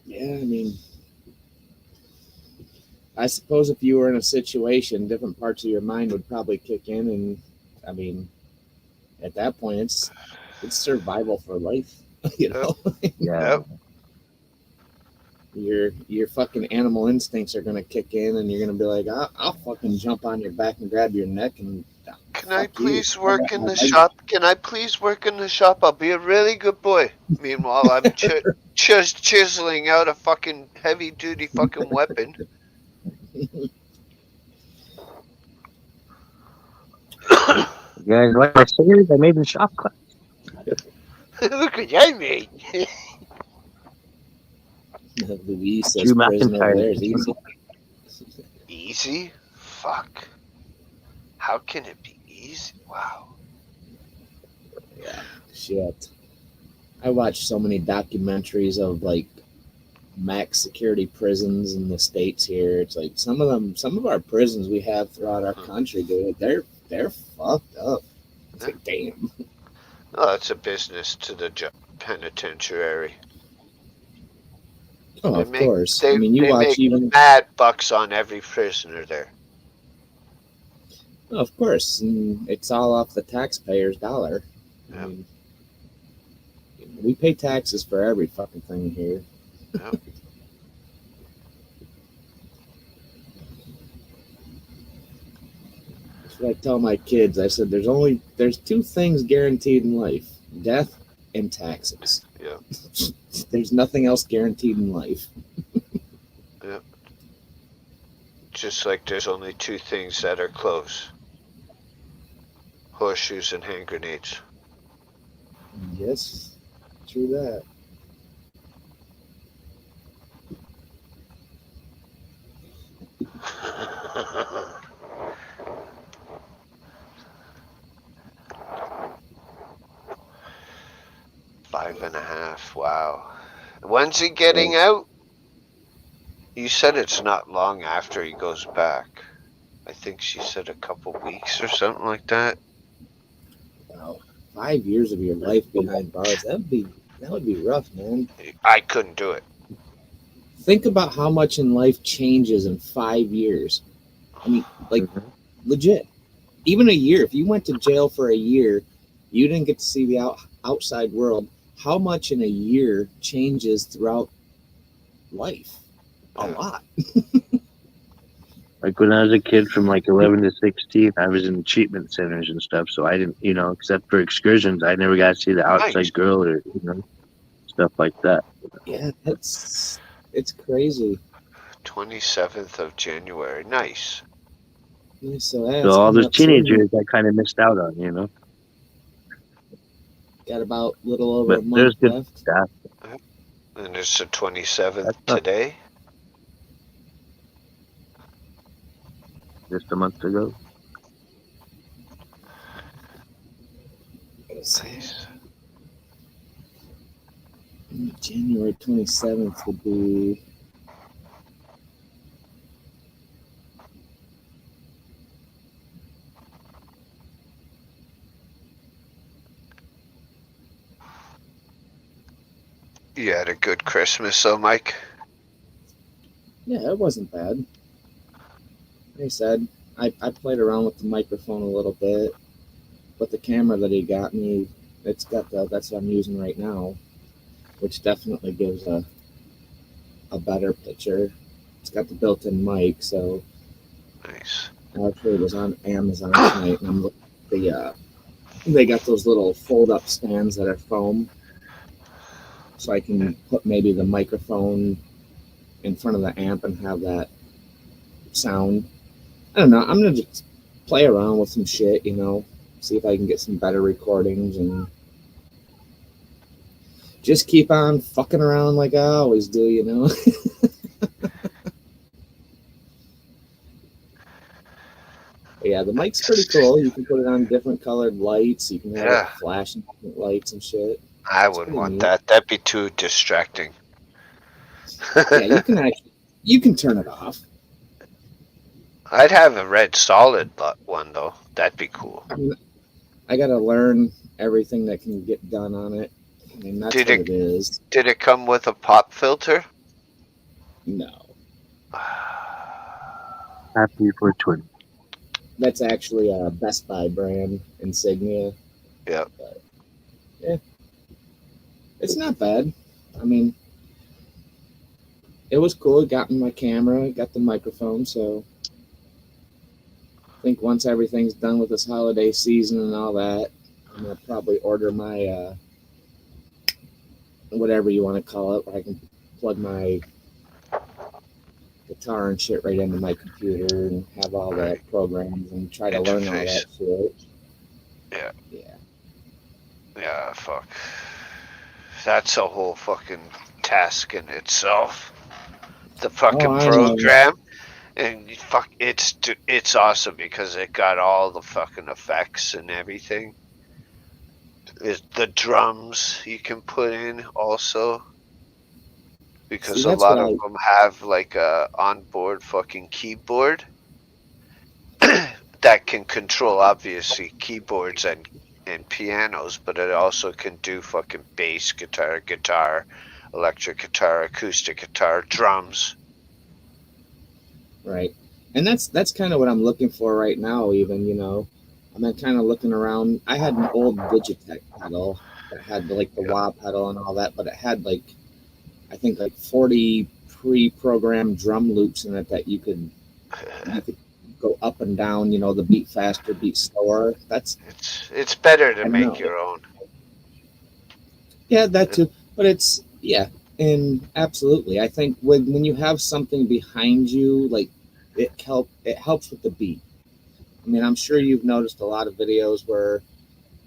Yeah, I mean, I suppose if you were in a situation, different parts of your mind would probably kick in, and I mean, at that point, it's survival for life. You know, Yeah. Yep. your fucking animal instincts are gonna kick in, and you're gonna be like, I'll fucking jump on your back and grab your neck and Can I fuck you. please I work got in my the legs. shop? Can I please work in the shop? I'll be a really good boy. Meanwhile, I'm just chiseling out a fucking heavy duty fucking weapon. You guys like my fingers? I made in shop class. Look what I made. Louise says Drew prison over McIntyre. there is easy. Easy? Fuck. How can it be easy? Wow. Yeah, shit. I watched so many documentaries of like max security prisons in the states here. It's like some of our prisons we have throughout our country, dude, they're fucked up. It's like, damn. Oh, it's a business to the penitentiary. Oh, They of make- course. I mean, you They watch make even. mad bucks on every prisoner there. Oh, of course, and it's all off the taxpayer's dollar. I Yep. mean, we pay taxes for every fucking thing here. Yep. That's what I tell my kids. I said, there's two things guaranteed in life: death and taxes. Yeah. There's nothing else guaranteed in life. Just like there's only two things that are close. Horseshoes and hand grenades. Yes, true that. Five and a half. Wow. When's he getting out? You said it's not long after he goes back. I think she said a couple weeks or something like that. Wow, 5 years of your life behind bars. That would be rough, man. I couldn't do it. Think about how much in life changes in 5 years. I mean, like, legit. Even a year. If you went to jail for a year, you didn't get to see the outside world. How much in a year changes throughout life? A lot. Like when I was a kid from like 11 to 16, I was in treatment centers and stuff. So I didn't, except for excursions, I never got to see the outside Nice. girl or, stuff like that. Yeah, it's crazy. 27th of January. Nice. So, yeah, So it's all coming those up soon. teenagers I kind of missed out on, Got about a little over But a there's month good left. stuff. And it's the 27th That's not- today. Just a month ago. Nice. January 27th would be. You had a good Christmas, though, Mike. Yeah, it wasn't bad. Like I said, I played around with the microphone a little bit, but the camera that he got me, that's what I'm using right now, which definitely gives a better picture. It's got the built-in mic, so Nice. actually it was on Amazon tonight, and I'm looking at they got those little fold-up stands that are foam, so I can put maybe the microphone in front of the amp and have that sound. I don't know. I'm gonna just play around with some shit, see if I can get some better recordings and just keep on fucking around like I always do, yeah, the mic's pretty cool. You can put it on different colored lights. You can have Yeah. it flashing different lights and shit. I It's wouldn't pretty want neat. that. That'd be too distracting. Yeah, you can turn it off. I'd have a red solid one though. That'd be cool. I mean, I gotta learn everything that can get done on it. I mean, that's Did what it it is. did it come with a pop filter? No, Happy for twin. that's actually a Best Buy brand insignia. Yeah. But, yeah, it's not bad. I mean, it was cool. It got me my camera, it got the microphone. So I think once everything's done with this holiday season and all that, I'm gonna probably order my whatever you want to call it, where I can plug my guitar and shit right into my computer and have all the programs and try to learn all that shit. Yeah. Yeah. Yeah, fuck. That's a whole fucking task in itself. The fucking Oh, I know. program. And fuck, it's awesome because it got all the fucking effects and everything. The drums you can put in also, because See, a that's lot what of them have like a onboard fucking keyboard that can control obviously keyboards and pianos, but it also can do fucking bass guitar, electric guitar, acoustic guitar, drums. Right. And that's kind of what I'm looking for right now, even, you know. I'm kind of looking around. I had an old Digitech pedal that had like the wah pedal and all that, but it had like, I think like 40 pre-programmed drum loops in it that you could go up and down, you know, the beat faster, beat slower. It's better I to don't make know. your own. Yeah, that too. But it's, yeah, and absolutely. I think when you have something behind you, like it helps with the beat. I mean, I'm sure you've noticed a lot of videos where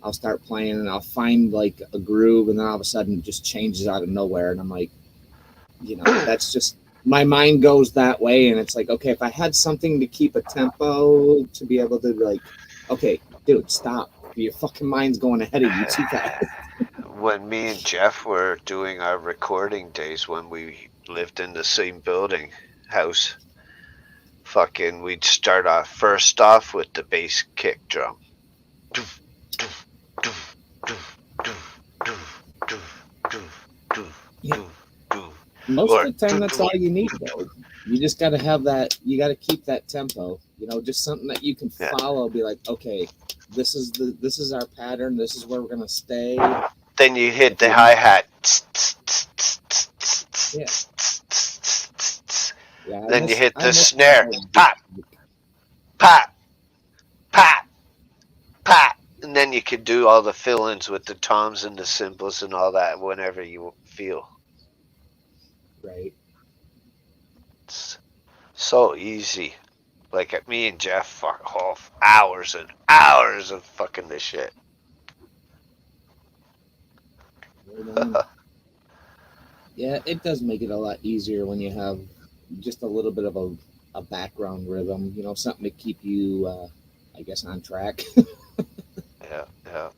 I'll start playing and I'll find like a groove and then all of a sudden it just changes out of nowhere. And I'm like, you know, that's just my mind goes that way. And it's like, okay, if I had something to keep a tempo to be able to be like, okay, dude, stop. Your fucking mind's going ahead of you too fast. When me and Jeff were doing our recording days when we lived in the same building house, fucking we'd start off first off with the bass kick drum. Doof, doof, doof, doof, doof, doof, doof, doof, doof, doof. Most of the time, that's all you need, though. You just got to have that. You got to keep that tempo. You know, just something that you can follow. Be like, okay, this is our pattern. This is where we're gonna stay. Then you hit the hi hat. Yeah. Then you hit the snare. Pop, pop, pop, pop, and then you can do all the fill-ins with the toms and the cymbals and all that whenever you feel. Right. It's so easy. Like me and Jeff, fuck off hours and hours of fucking this shit. Yeah, it does make it a lot easier when you have just a little bit of a background rhythm. You know, something to keep you, I guess, on track. Yeah.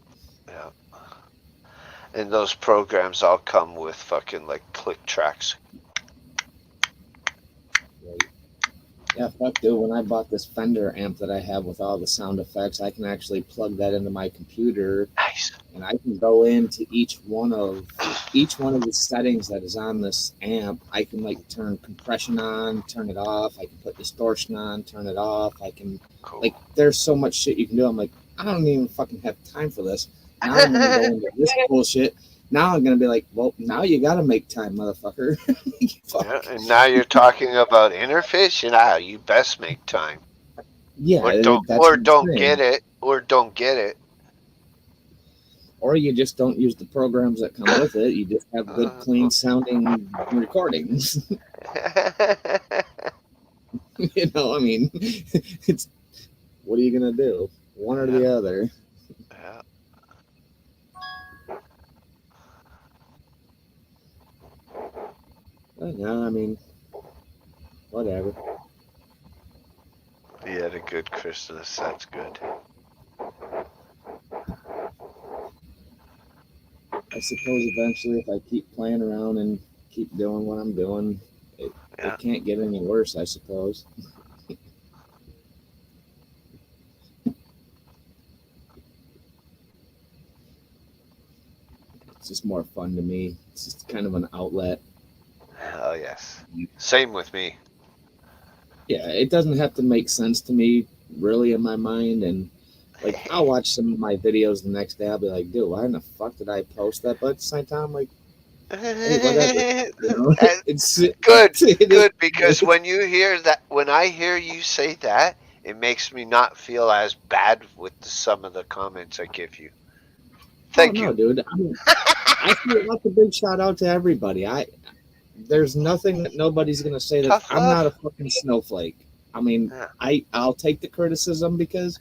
And those programs all come with fucking like click tracks. Right. Yeah, fuck, dude. When I bought this Fender amp that I have with all the sound effects, I can actually plug that into my computer. Nice. And I can go into each one of the settings that is on this amp. I can like turn compression on, turn it off. I can put distortion on, turn it off. I can like, there's so much shit you can do. I'm like, I don't even fucking have time for this. Now I'm gonna go into this bullshit. Now I'm gonna be like, well, now you gotta make time, motherfucker. Yeah, and now you're talking about interface. You best make time. Yeah, or don't get it. Or you just don't use the programs that come with it. You just have good, clean sounding recordings. You know, I mean, it's what are you gonna do? One or the other. Yeah. No, I mean, whatever. You had a good Christmas. That's good. I suppose eventually, if I keep playing around and keep doing what I'm doing, Yeah. it can't get any worse, I suppose. It's just more fun to me. It's just kind of an outlet. Oh yes. Same with me. Yeah, it doesn't have to make sense to me really in my mind. And like, I'll watch some of my videos the next day. I'll be like, dude, why in the fuck did I post that? But at the same time, I'm like, hey, whatever. You know, And it's good, it is- good, because when I hear you say that, it makes me not feel as bad with some of the comments I give you. Thank oh, no, you. dude. I mean, I feel that's a big shout out to everybody. There's nothing that nobody's gonna say that Tough I'm not a love. fucking snowflake. I mean, Yeah. I'll take the criticism because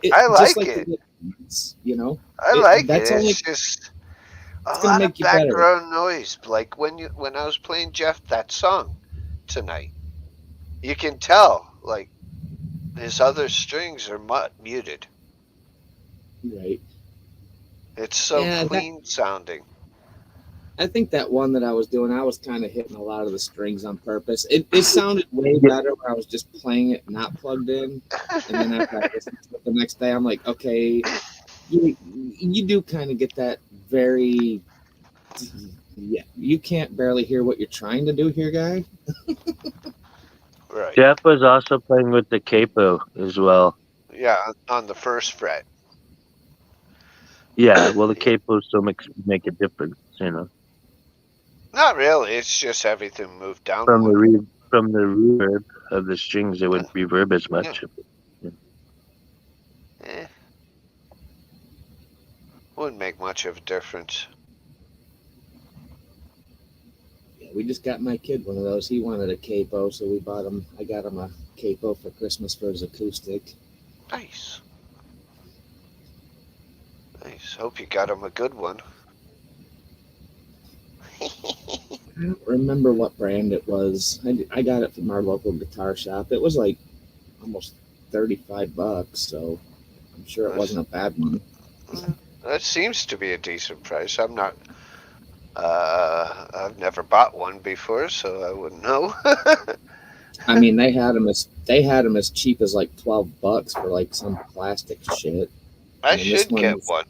I just like like it. you know, I like it. that's only It's just a it's gonna lot of make you better. background noise. Like when I was playing Jeff that song tonight, you can tell like his other strings are muted. Right. It's so Yeah, clean sounding. I think that one that I was doing, I was kind of hitting a lot of the strings on purpose. It sounded way better when I was just playing it not plugged in. And then after I listened to it the next day, I'm like, okay, you do kind of get that very, yeah, you can't barely hear what you're trying to do here, guy. Right. Jeff was also playing with the capo as well. Yeah, on the first fret. Yeah, well, the capo still make a difference, you know, Not really. It's just everything moved down from the one. from the reverb of the strings. It wouldn't reverb as much. Wouldn't make much of a difference. Yeah, we just got my kid one of those. He wanted a capo, so we bought him. I got him a capo for Christmas for his acoustic. Nice. Nice. Hope you got him a good one. I don't remember what brand it was. I got it from our local guitar shop. It was like almost $35, so I'm sure it wasn't a bad one. That seems to be a decent price. I'm not. I've never bought one before, so I wouldn't know. I mean, they had them as cheap as like $12 for like some plastic shit. I mean, this should get one's- one.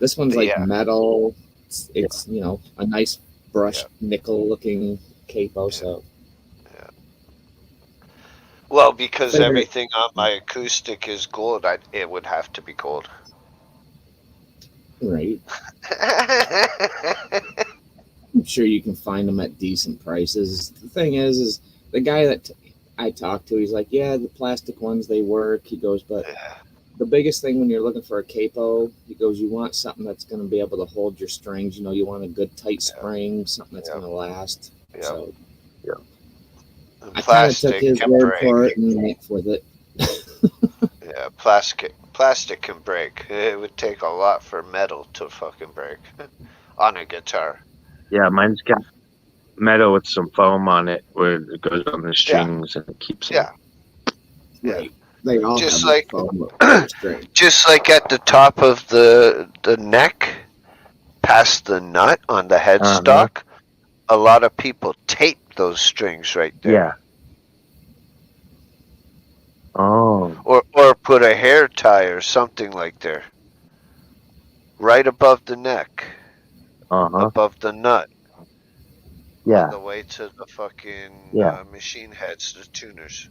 This one's like Yeah. metal. It's you know, a nice brushed nickel looking capo. Yeah. So Well, because Favorite- everything on my acoustic is gold, it would have to be gold. right, I'm sure you can find them at decent prices. The thing is the guy that I talked to, he's like, yeah, the plastic ones they work. He goes, but the biggest thing when you're looking for a capo, he goes, you want something that's going to be able to hold your strings. You know, you want a good tight spring, something that's going to last. Yeah. So And I kind of took plastic his can word break. for it and went with it. Yeah, plastic can break. It would take a lot for metal to fucking break on a guitar. Yeah, mine's got metal with some foam on it where it goes on the strings and it keeps Yeah. Right. They all Just have like- that foam on their string. Just like at the top of the neck, past the nut on the headstock, a lot of people tape those strings right there. Yeah. Oh. Or put a hair tie or something like there. Right above the neck, above the nut, on Yeah. the way to the fucking Yeah. machine heads, the tuners.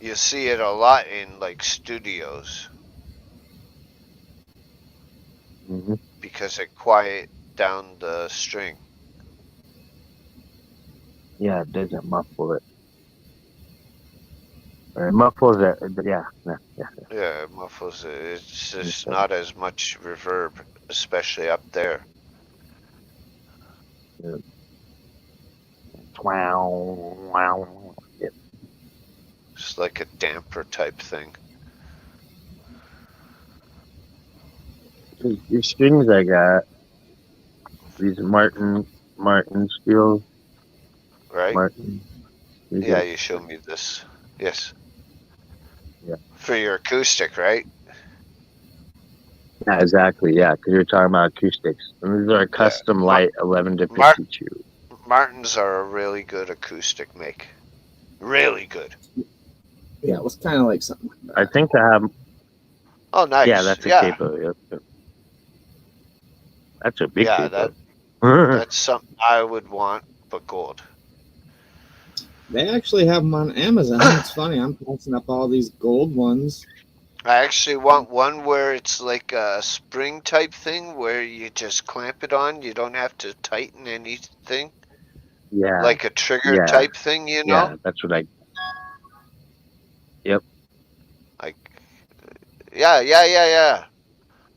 You see it a lot in like studios hmm because it quiet down the string. Yeah, it doesn't muffle it. Or it muffles it. Yeah. Yeah, it muffles it. It's just Okay. not as much reverb, especially up there. Wow. Wow. Yeah. It's like a damper type thing. These strings I got, these Martin Martin Steel. right? Martin. Yeah, you showed me this. Yes. Yeah. For your acoustic, right? Yeah, exactly. Yeah, because you're talking about acoustics. And these are Yeah. custom light 11 to Mar 52. Martins are a really good acoustic make. Really good. Yeah, it was kind of like something like I that. think I have. Oh, Yeah, nice. that's a Yeah. capo. Yep. That's a big Yeah, capo. that's something I would want, but gold. They actually have them on Amazon. It's funny. I'm passing up all these gold ones. I actually want one where it's like a spring type thing where you just clamp it on. You don't have to tighten anything. Yeah, Like a trigger yeah, type thing, you know? yeah. That's what I. Yep. Like, yeah.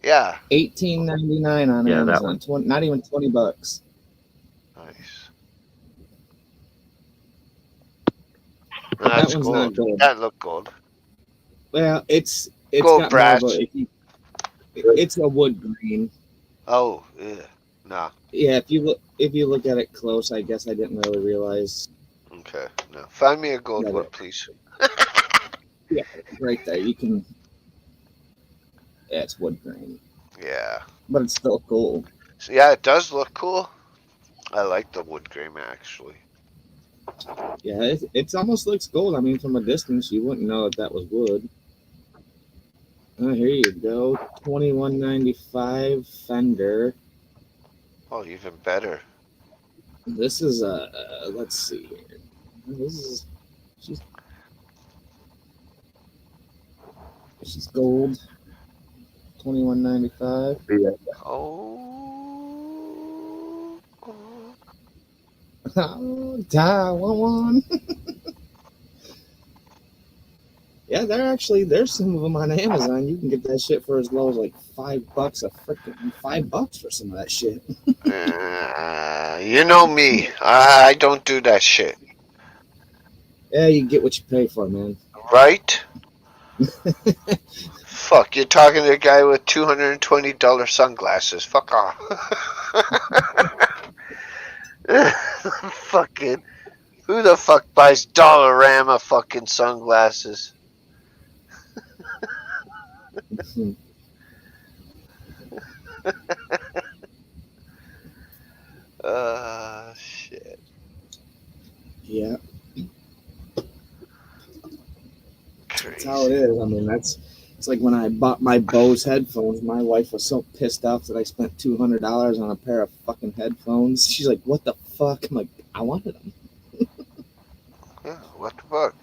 Yeah. $18.99 on Yeah, that one. Amazon. Not even $20. Nice. That That's one's not gold. gold. That look gold. Well, it's Gold got more of brass. a. It's a wood grain. Oh, yeah. Nah. Yeah, if you look at it close, I guess I didn't really realize Okay. No. Find me a gold that one, it. please. Yeah, right there. You can. Yeah, it's wood grain, Yeah. but it's still gold. So, yeah, it does look cool. I like the wood grain actually. Yeah, it's almost looks gold. I mean, from a distance, you wouldn't know if that was wood. Oh, here you go. 21.95 Fender. Oh, even better. This is let's see here. This is she's gold. 21.95. Yeah. Oh. Taiwan. Yeah, there's some of them on Amazon. You can get that shit for as low as like $5 a freaking $5 for some of that shit. You know me. I don't do that shit. Yeah, you get what you pay for, man. Right? Fuck, you're talking to a guy with $220 sunglasses. Fuck off. Fucking. Who the fuck buys Dollarama fucking sunglasses? Shit. Yeah, that's how it Crazy. is. I mean, it's like when I bought my Bose headphones. My wife was so pissed off that I spent $200 on a pair of fucking headphones. She's like, "What the fuck?" I'm like, "I wanted them." Yeah, what the fuck?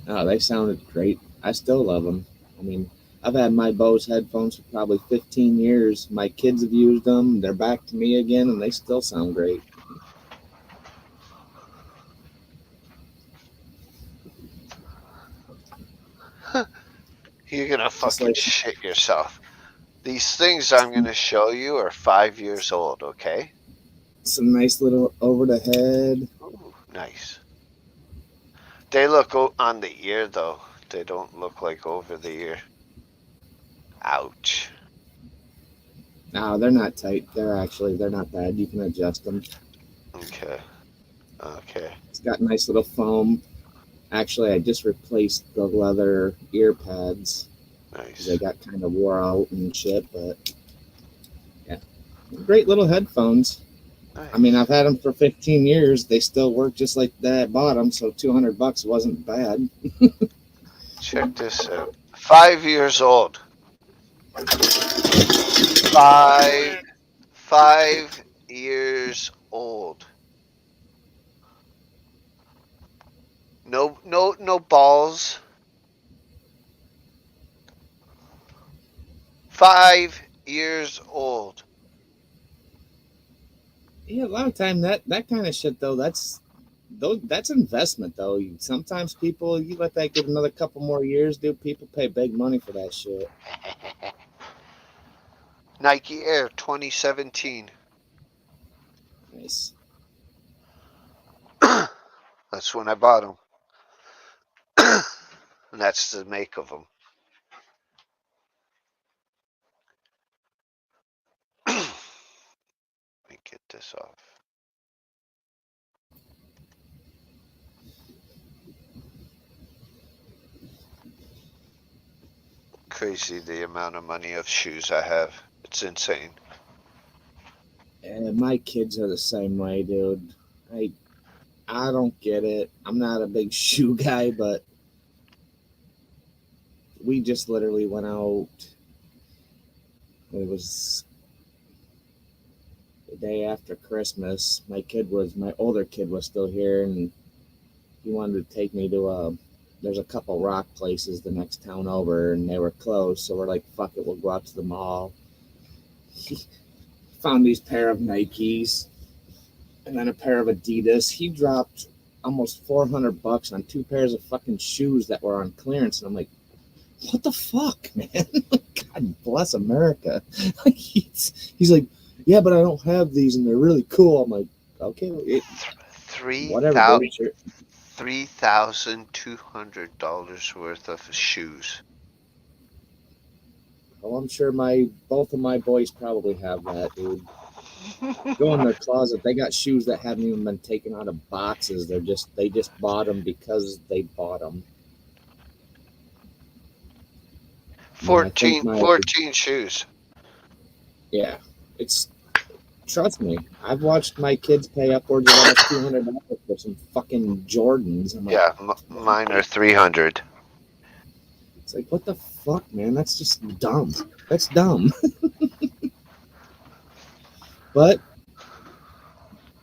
Oh, they sounded great. I still love them. I mean, I've had my Bose headphones for probably 15 years. My kids have used them. They're back to me again, and they still sound great. You're gonna Just fucking like shit yourself. These things I'm gonna show you are 5 years old, okay? some nice little over the head. Ooh, nice. They look on the ear though. They don't look like over the ear. Ouch. No, they're not tight. They're not bad. You can adjust them. Okay. Okay. It's got nice little foam. Actually, I just replaced the leather ear pads because they Nice. got kind of wore out and shit. But yeah, great little headphones. I mean, Nice. I've had them for 15 years. They still work just like that I bought them. So $200 wasn't bad. Check this out. 5 years old. 5 years old. No balls. 5 years old. Yeah, a lot of time that kind of shit though. That's investment though. Sometimes people you let that get another couple more years, dude. People pay big money for that shit. Nike Air 2017. Nice. That's when I bought them. And that's the make of them. crazy the amount of money of shoes I have. It's insane. And my kids are the same way, dude. I don't get it. I'm not a big shoe guy, but we just literally went out. It was the day after Christmas. My older kid was still here, and he wanted to take me to there's a couple rock places the next town over, and they were closed. So we're like, fuck it, we'll go out to the mall. He found these pair of Nikes and then a pair of Adidas. He dropped almost $400 on 2 pairs of fucking shoes that were on clearance, and I'm like, what the fuck, man? God bless America. He's like, yeah, but I don't have these, and they're really cool. I'm like, okay, whatever, dude, sure. $3,200 worth of shoes. Well, I'm sure both of my boys probably have that, dude. Go in their closet. They got shoes that haven't even been taken out of boxes. They just bought them because they bought them. 14 shoes. Yeah, trust me. I've watched my kids pay upwards of almost $200 for some fucking Jordans. I'm like, Yeah, mine are 300. It's like, what the fuck, man? That's just dumb. That's dumb. But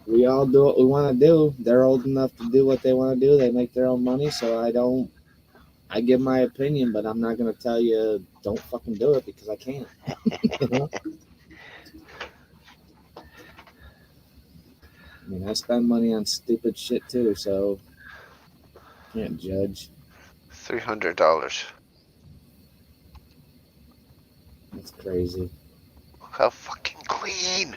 we all do what we want to do. They're old enough to do what they want to do. They make their own money, so I give my opinion, but I'm not going to tell you don't fucking do it because I can't. You know? I mean, I spend money on stupid shit too, so can't judge. $300. That's crazy. Look how fucking clean.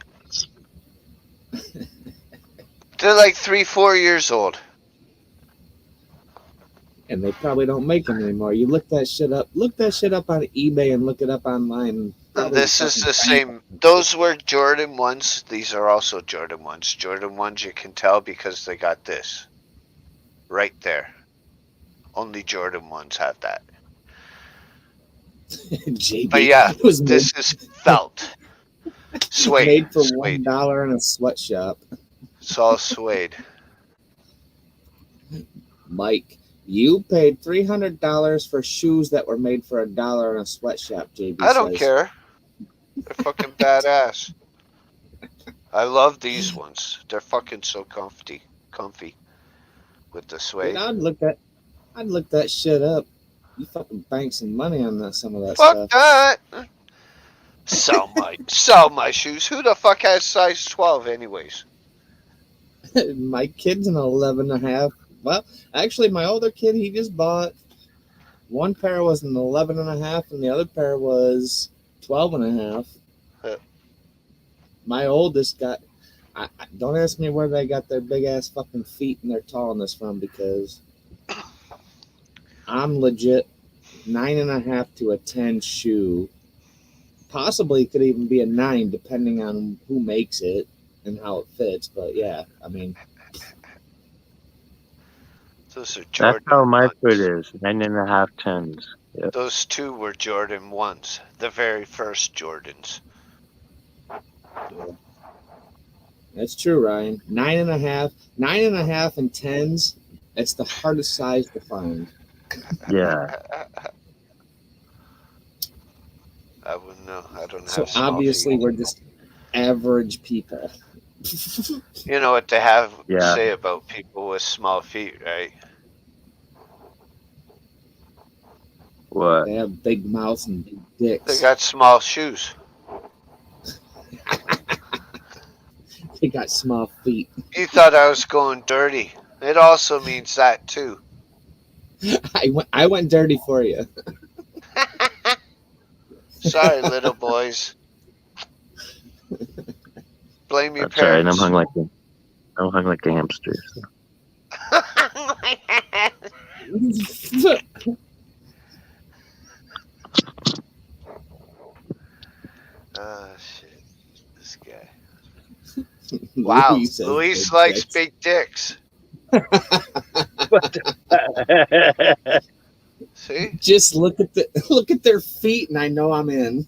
They're like 3-4 years old. And they probably don't make them anymore. You look that shit up on eBay and look it up online. And this is the same. Those were Jordan 1s. These are also Jordan 1s. Jordan 1s you can tell because they got this. Right there. Only Jordan 1s have that. JB, But yeah, this is felt. Suede. Made for suede. $1 in a sweatshop. It's all suede. Mike, you paid $300 for shoes that were made for $1 in a sweatshop, JB I don't says. care. They're fucking badass. I love these ones. They're fucking so comfy with the suede. Dude, I'd look that shit up. You fucking bank some money on some of that Fuck stuff. that. Sell my shoes. Who the fuck has size 12 anyways? My kid's an 11 and a half. Well, actually, my older kid, he just bought one pair was an 11 and a half, and the other pair was 12 and a half. My oldest got. Don't ask me where they got their big ass fucking feet and their tallness from, because I'm legit 9.5 to a 10 shoe. Possibly it could even be a 9 depending on who makes it and how it fits. But yeah, I mean, Those are Jordan. That's how my 1s. foot is. 9.5 tens. Yep. Those two were Jordan 1s. The very first Jordans. that's true, Ryan. 9.5 and 10s. It's the hardest size to find. Yeah. I wouldn't know. I don't have So small obviously feet. we're just average people. You know what they have Yeah. say about people with small feet, right? What? They have big mouths and big dicks. They got small shoes. They got small feet. You thought I was going dirty. It also means that too. I went dirty for you. Sorry, little boys. Blame your That's all right. parents. I'm hung like a hamster. So. Oh shit! This guy. Wow, Luis likes big dicks. See? Just look at their feet, and I know I'm in.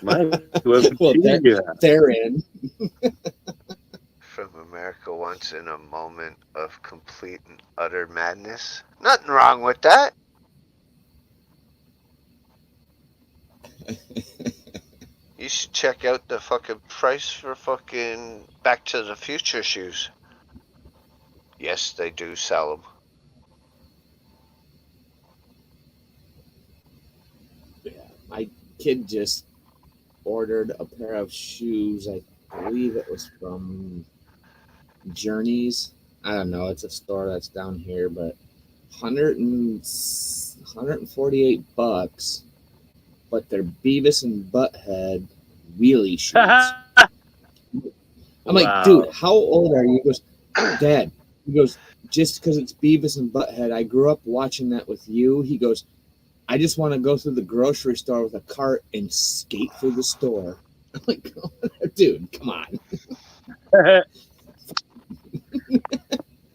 Mike, what would Well, you do that? they're in. From America once in a moment of complete and utter madness. Nothing wrong with that. You should check out the fucking price for fucking Back to the Future shoes. Yes, they do sell them. Yeah, my kid just ordered a pair of shoes. I believe it was from Journeys. I don't know. It's a store that's down here, but 148 bucks. But they're Beavis and Butthead wheelie shoes. I'm like, dude, how old are you? He goes, Dad. He goes, just because it's Beavis and Butthead. I grew up watching that with you. He goes, I just want to go through the grocery store with a cart and skate through the store. I'm like, dude, come on.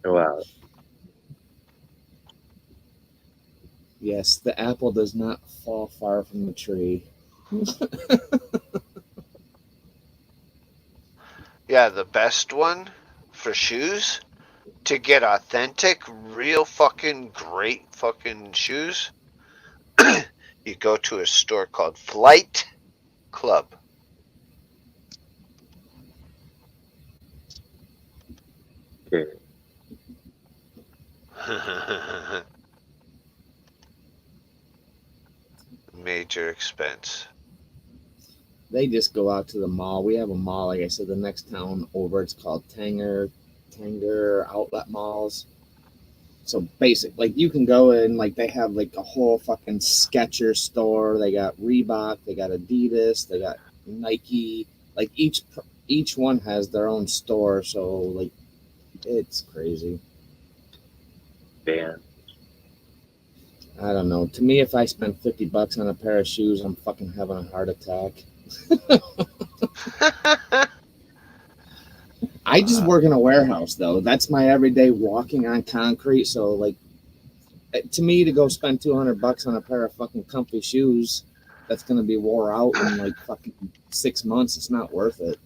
Wow. Yes, the apple does not fall far from the tree. Yeah, the best one for shoes to get authentic, real fucking great fucking shoes. You go to a store called Flight Club. Okay. Major expense. They just go out to the mall. We have a mall, like I said, the next town over. It's called Tanger Outlet Malls. So basic, like you can go in, like they have like a whole fucking Skechers store. They got Reebok, they got Adidas, they got Nike. Like each one has their own store. So like, it's crazy. Man. I don't know. To me, if I spend $50 on a pair of shoes, I'm fucking having a heart attack. I just work in a warehouse, though. That's my everyday walking on concrete. So, like, to me, to go spend $200 on a pair of fucking comfy shoes that's gonna be wore out in like fucking 6 months, it's not worth it.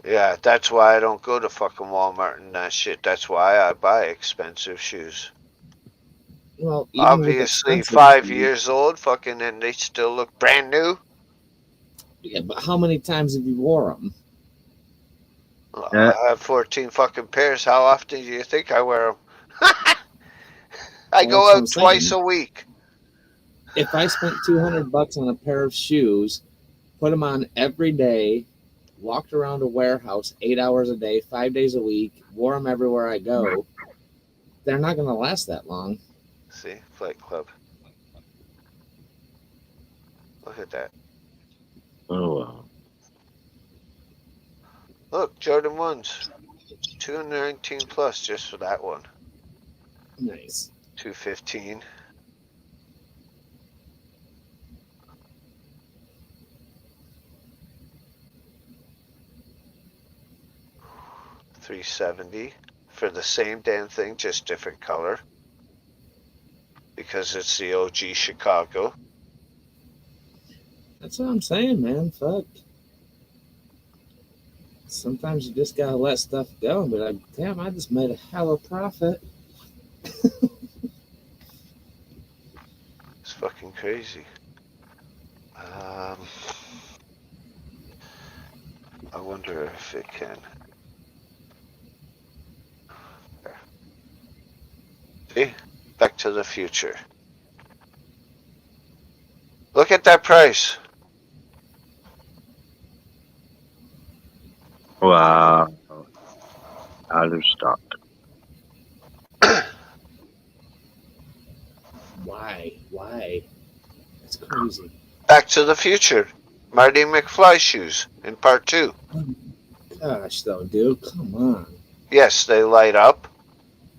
Yeah, that's why I don't go to fucking Walmart and that shit. That's why I buy expensive shoes. Well, even with Obviously, expensive 5 shoes- years old, fucking, and they still look brand new. Yeah, but how many times have you wore them? Yeah. I have 14 fucking pairs. How often do you think I wear them? I Well, go that's what I'm out twice saying. a week. If I spent $200 on a pair of shoes, put them on every day, walked around a warehouse 8 hours a day, 5 days a week, wore them everywhere I go, they're not going to last that long. See, Flight Club. Look at that. Oh, wow. Look, Jordan 1s. 219 plus just for that one. Nice. 215. $370 for the same damn thing, just different color. Because it's the OG Chicago. That's what I'm saying, man. Fuck. Sometimes you just gotta let stuff go and be like, damn, I just made a hell of a profit. It's fucking crazy. I wonder if it can. There. See? Back to the Future. Look at that price. Wow. Out of stock. Why? That's crazy. Back to the Future. Marty McFly shoes in part 2. Gosh, though, dude, come on. Yes, they light up.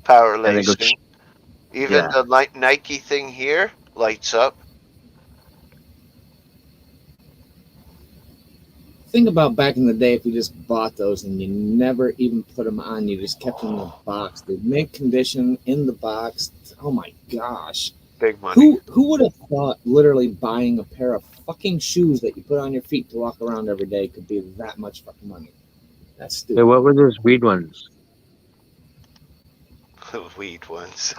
Power And they go lacing. Even yeah. the Nike thing here lights up. Think about back in the day if you just bought those and you never even put them on, you just kept them in the box. The mint condition in the box. Oh my gosh. Big money. Who would have thought literally buying a pair of fucking shoes that you put on your feet to walk around every day could be that much fucking money? That's Hey, stupid. what were those weed ones? Weed ones.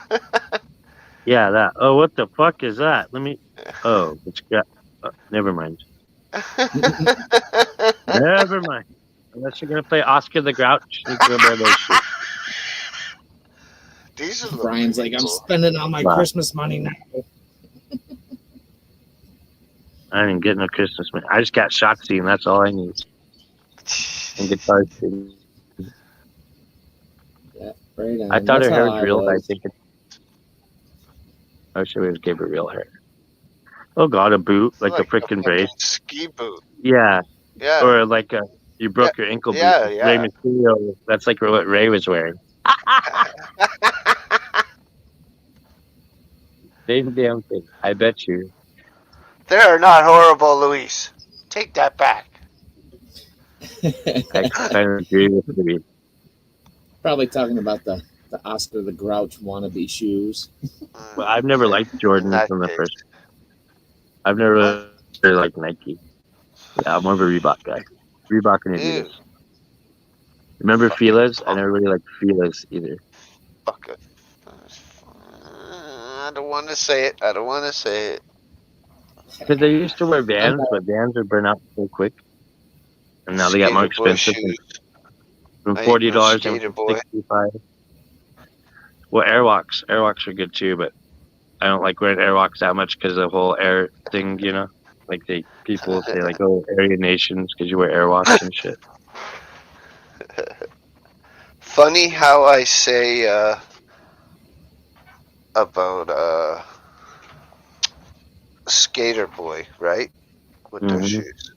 Yeah, that. Oh, what the fuck is that? Let me. Oh, it's got. Never mind. Never mind. Unless you're gonna play Oscar the Grouch, you can wear those shit. These are Brian's like, I'm cool. spending all my Wow. Christmas money now. I didn't get no Christmas money. I just got Shotzi, and that's all I need. And Guitar City. Right on. I thought That's her hair how was real. I was. think it. I should have gave her real hair. Oh God, a boot like a freaking fucking brace. ski boot. Yeah, Yeah. or like a you broke your ankle yeah, boot. yeah. Ray Mysterio. That's like what Ray was wearing. Same damn thing. I bet you. They are not horrible, Luis. Take that back. I kind of agree with you. Probably talking about the Oscar the Grouch wannabe shoes. Well, I've never liked Jordans in the case. first. I've never really liked Nike. Yeah, I'm more of a Reebok guy. Reebok and Adidas. Ew. Remember Fila's? I never really liked Fila's either. Fuck it. I don't want to say it. I don't want to say it. Because they used to wear Vans, but Vans would burn out so quick. And now they got more Skater boy expensive. shoes. From I ain't no $40 skater to boy. $65. Well, Airwalks. Airwalks are good too, but I don't like wearing Airwalks that much because of the whole air thing, you know? Like people say like, oh, Aryan Nations because you wear Airwalks and shit. Funny how I say about skater boy, right? With their Mhm. shoes.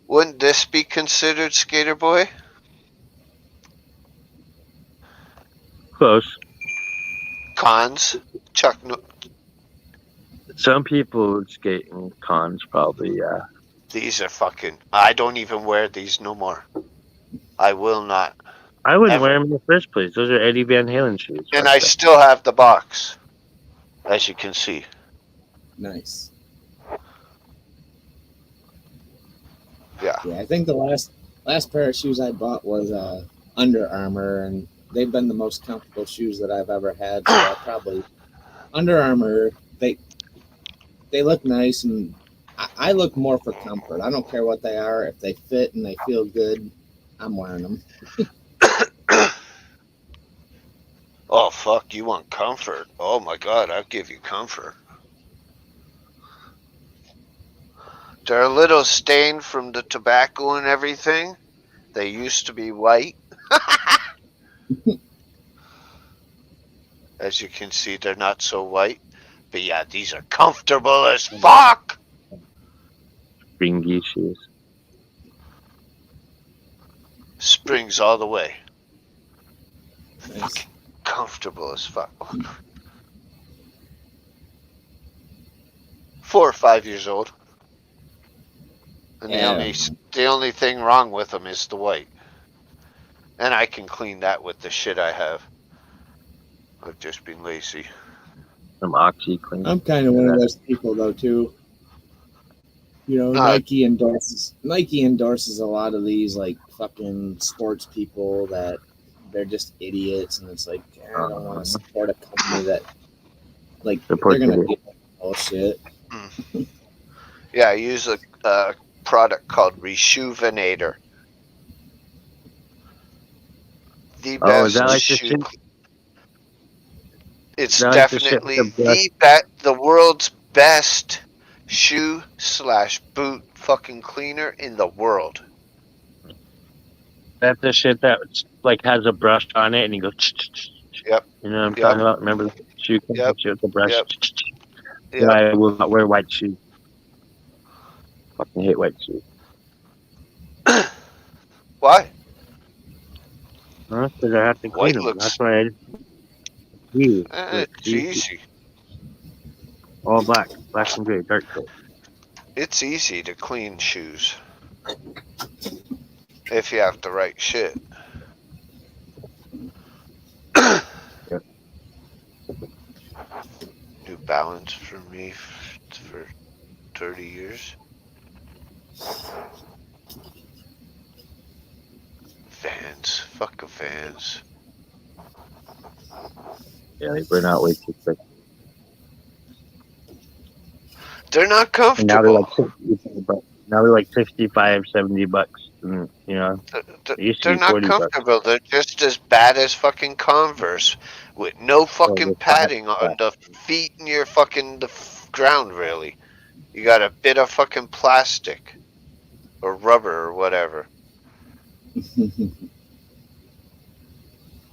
Wouldn't this be considered skater boy? Close. Cons? Chuck Some people would skate in cons probably, yeah. These are fucking. I don't even wear these no more. I will not. I wouldn't Ever. wear them in the first place. Those are Eddie Van Halen shoes. And Fuck I that. still have the box, as you can see. Nice. Yeah. Yeah, I think the last pair of shoes I bought was Under Armour, and they've been the most comfortable shoes that I've ever had. So I probably Under Armour. They look nice, and I look more for comfort. I don't care what they are. If they fit and they feel good, I'm wearing them. Oh, fuck, you want comfort? Oh, my God, I'll give you comfort. They're a little stained from the tobacco and everything. They used to be white. As you can see, they're not so white. But yeah, these are comfortable as fuck. Springy shoes. Springs all the way. Nice. Comfortable as fuck. 4 or 5 years old. And Yeah. the only thing wrong with them is the white. And I can clean that with the shit I have. I've just been lazy. Some OxyClean. I'm kind of one of those people though too. You know, Nike endorses a lot of these like fucking sports people that they're just idiots, and it's like I don't want to support a company that like Support they're gonna idiots. do bullshit. Yeah, I use a product called Reshoevnator. The best Oh, is that like the shoe. shit? It's that like the shit definitely with the the world's best shoe/boot fucking cleaner in the world. That's the shit that like has a brush on it and you go. Yep. You know what I'm Yep. talking about? Remember the shoe Yep. with the brush? Yep. Yeah, Yep. I will not wear white shoes. Fucking hate white shoes. Why? Because I have to White clean them. looks- That's why I. It's easy. All black and gray, dark gray. It's easy to clean shoes if you have the right shit. New Balance for me for 30 years. Vans. Fuck a Vans. Yeah, they burn out way too quick. They're not And now they're like comfortable. 65 bucks. Now they're like 65, 70 bucks. And, you know, it used to They're be not 40 bucks. comfortable. They're just as bad as fucking Converse with no So fucking they're flat. padding on the feet and your fucking ground, really. You got a bit of fucking plastic or rubber or whatever.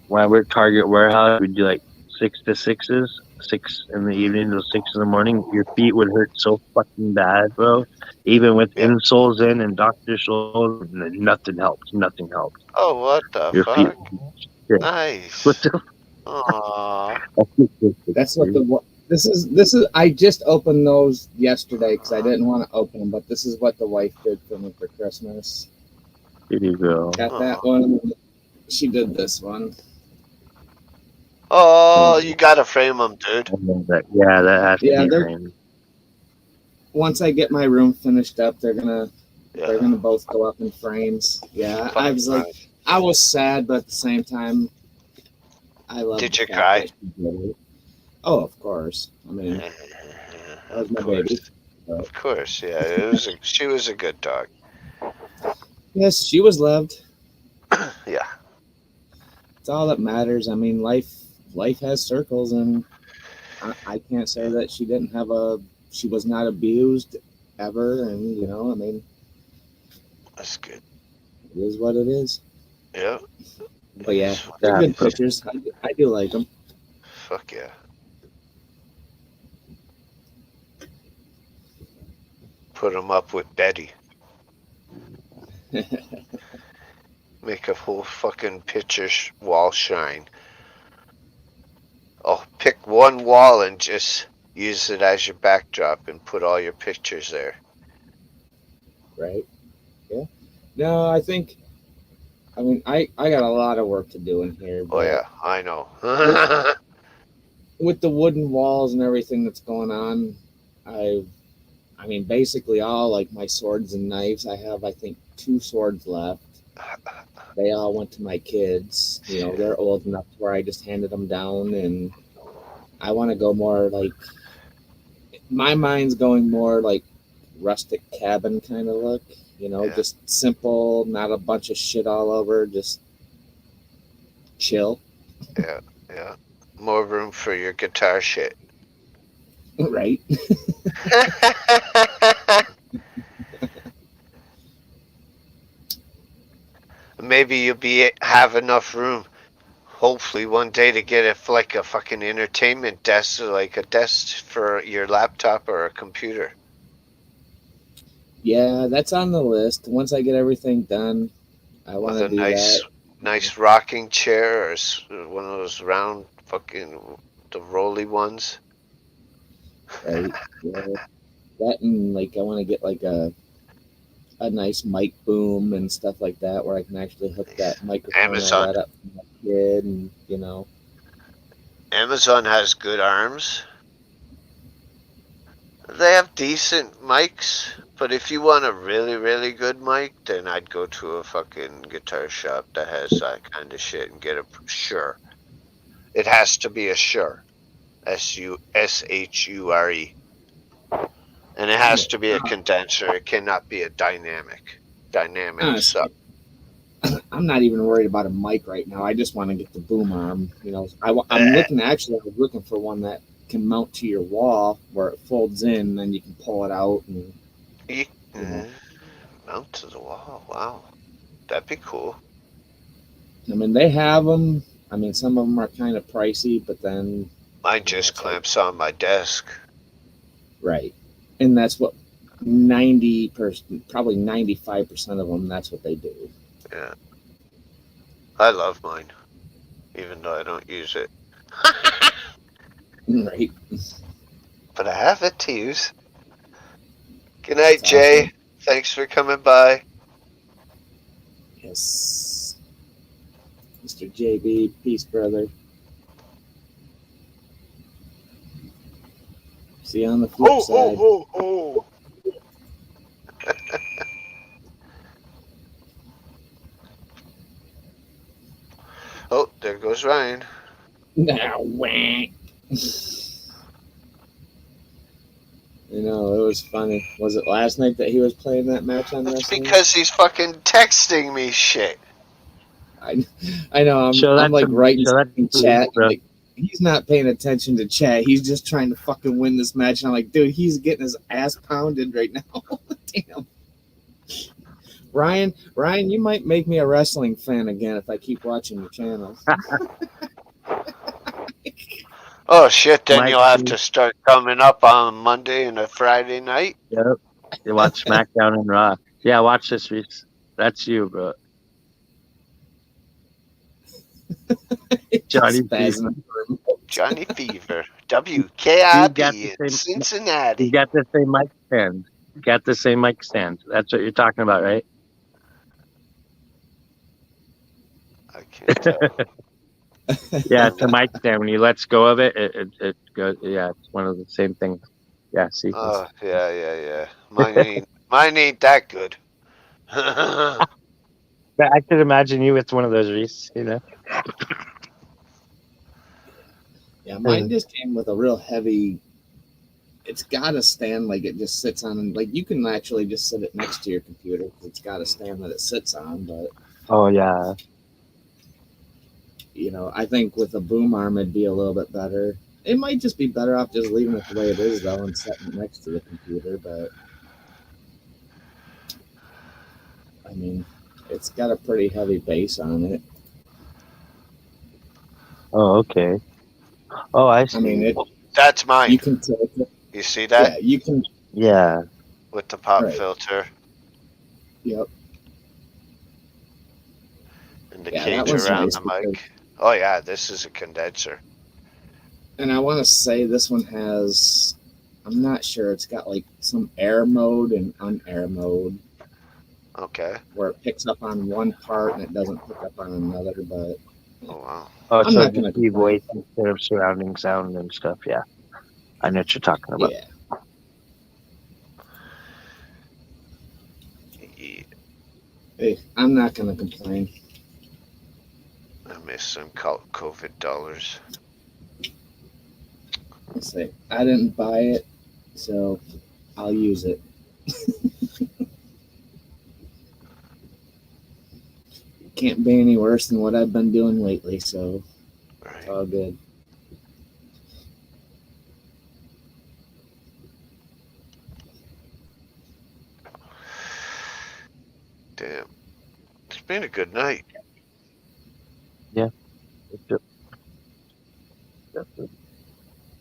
When I worked Target warehouse, we'd do like 6 to 6s, 6 in the evening to 6 in the morning. Your feet would hurt so fucking bad, bro. Even with Yeah. insoles in and doctor soles, nothing helped. Nothing helped. Oh, what the Your feet. fuck? Shit. What Nice. the Aww. That's what the this is. I just opened those yesterday because I didn't want to open them, but this is what the wife did for me for Christmas. Here you go. Got that one. She did this one. Oh, you gotta frame them, dude. Yeah, that has Yeah, to be they're- framed. Once I get my room finished up, they're gonna Yeah. both go up in frames. Yeah, Fucking I was like, nice. I was sad, but at the same time, I love. Did the you fact cry? that she did it. Oh, of course. I mean, that was Of my course. baby. Of course, yeah. It was. She was a good dog. Yes, she was loved. Yeah. It's all that matters. I mean, life has circles, and I can't say that she didn't have she was not abused ever, and I mean, That's good. it is what it is. Yeah. But yeah, It's- they're Yeah, good but- pictures. I do like them. Fuck yeah. Put them up with Betty. Make a whole fucking picture wall shine. Oh, pick one wall and just use it as your backdrop and put all your pictures there. Right? Yeah. No, I think. I mean, I got a lot of work to do in here. Oh But yeah, I know. with the wooden walls and everything that's going on, I mean, basically all like my swords and knives. I have, I think, 2 swords left. They all went to my kids. They're old enough where I just handed them down, and I want to go more like. My mind's going more like rustic cabin kind of look. Yeah. Just simple, not a bunch of shit all over, just chill. Yeah. More room for your guitar shit. Right? Maybe you'll have enough room. Hopefully one day to get like a fucking entertainment desk, like a desk for your laptop or a computer. Yeah, that's on the list. Once I get everything done, I want With to a do that. nice rocking chair or one of those round fucking the rolly ones. Right? Yeah. That and like I want to get like a nice mic boom and stuff like that, where I can actually hook that microphone and all Amazon. that up for my kid, and Amazon has good arms. They have decent mics, but if you want a really, really good mic, then I'd go to a fucking guitar shop that has that kind of shit and get a Shure. It has to be a Shure. SHURE. And it has to be a condenser. It cannot be a dynamic. Dynamic Honestly, suck. I'm not even worried about a mic right now. I just want to get the boom arm. I'm looking. Actually, I was looking for one that can mount to your wall where it folds in, and then you can pull it out. And Mount to the wall. Wow. That'd be cool. I mean, they have them. I mean, some of them are kind of pricey, but then Mine just clamps on my desk. right, and that's what 90%, probably 95% of them. That's what they do. Yeah. I love mine. Even though I don't use it. Right. But I have it to use. Good night, That's Jay. awesome. Thanks for coming by. Yes. Mr. JB, peace, brother. See you on the flip side. Ho. Oh, there goes Ryan. Now, whack. You know, it was funny. Was it last night that he was playing that match on That's wrestling? because he's fucking texting me shit. I know. Show I'm that like to- writing show that in to chat. bro. Like, he's not paying attention to chat. He's just trying to fucking win this match. And I'm like, dude, he's getting his ass pounded right now. Damn. Ryan, you might make me a wrestling fan again if I keep watching your channel. Oh shit, then Mike, you'll have to start coming up on Monday and a Friday night. Yep. You watch SmackDown and Raw. Yeah, watch this, Reese. That's you, bro. Johnny Spasm. Johnny Fever. You got WKIP the in same- Cincinnati. You got the same mic stand. You got the same mic stand. That's what you're talking about, right? I can't tell. Yeah, it's a mic stand. When you let go of it, it goes. Yeah, it's one of the same things. Yeah, see. Oh, yeah. Mine ain't that good. I could imagine you with one of those, Reese. You know. Yeah, mine just came with a real heavy. It's got a stand like it just sits on, and like you can actually just sit it next to your computer. It's got a stand that it sits on, but Oh yeah. you know, I think with a boom arm it'd be a little bit better. It might just be better off just leaving it the way it is though and setting it next to the computer, but I mean, it's got a pretty heavy base on it. Oh okay. Oh, I see. I mean, That's mine. you can tilt it. You see that? Yeah, you can. Yeah. With the pop Right. filter Yep. and the Yeah, that cage one's around nice the mic. Oh yeah, this is a condenser. And I want to say this one has, I'm not sure, it's got like some air mode and unair mode Okay. where it picks up on one part and it doesn't pick up on another, but Oh wow. Oh, I'm so not just gonna the complain. voice instead of surrounding sound and stuff. Yeah, I know what you're talking about. yeah. Yeah, Hey, I'm not going to complain. I miss some COVID dollars. I say, I didn't buy it, so I'll use it. Can't be any worse than what I've been doing lately, so Right. it's all good. Damn. It's been a good night.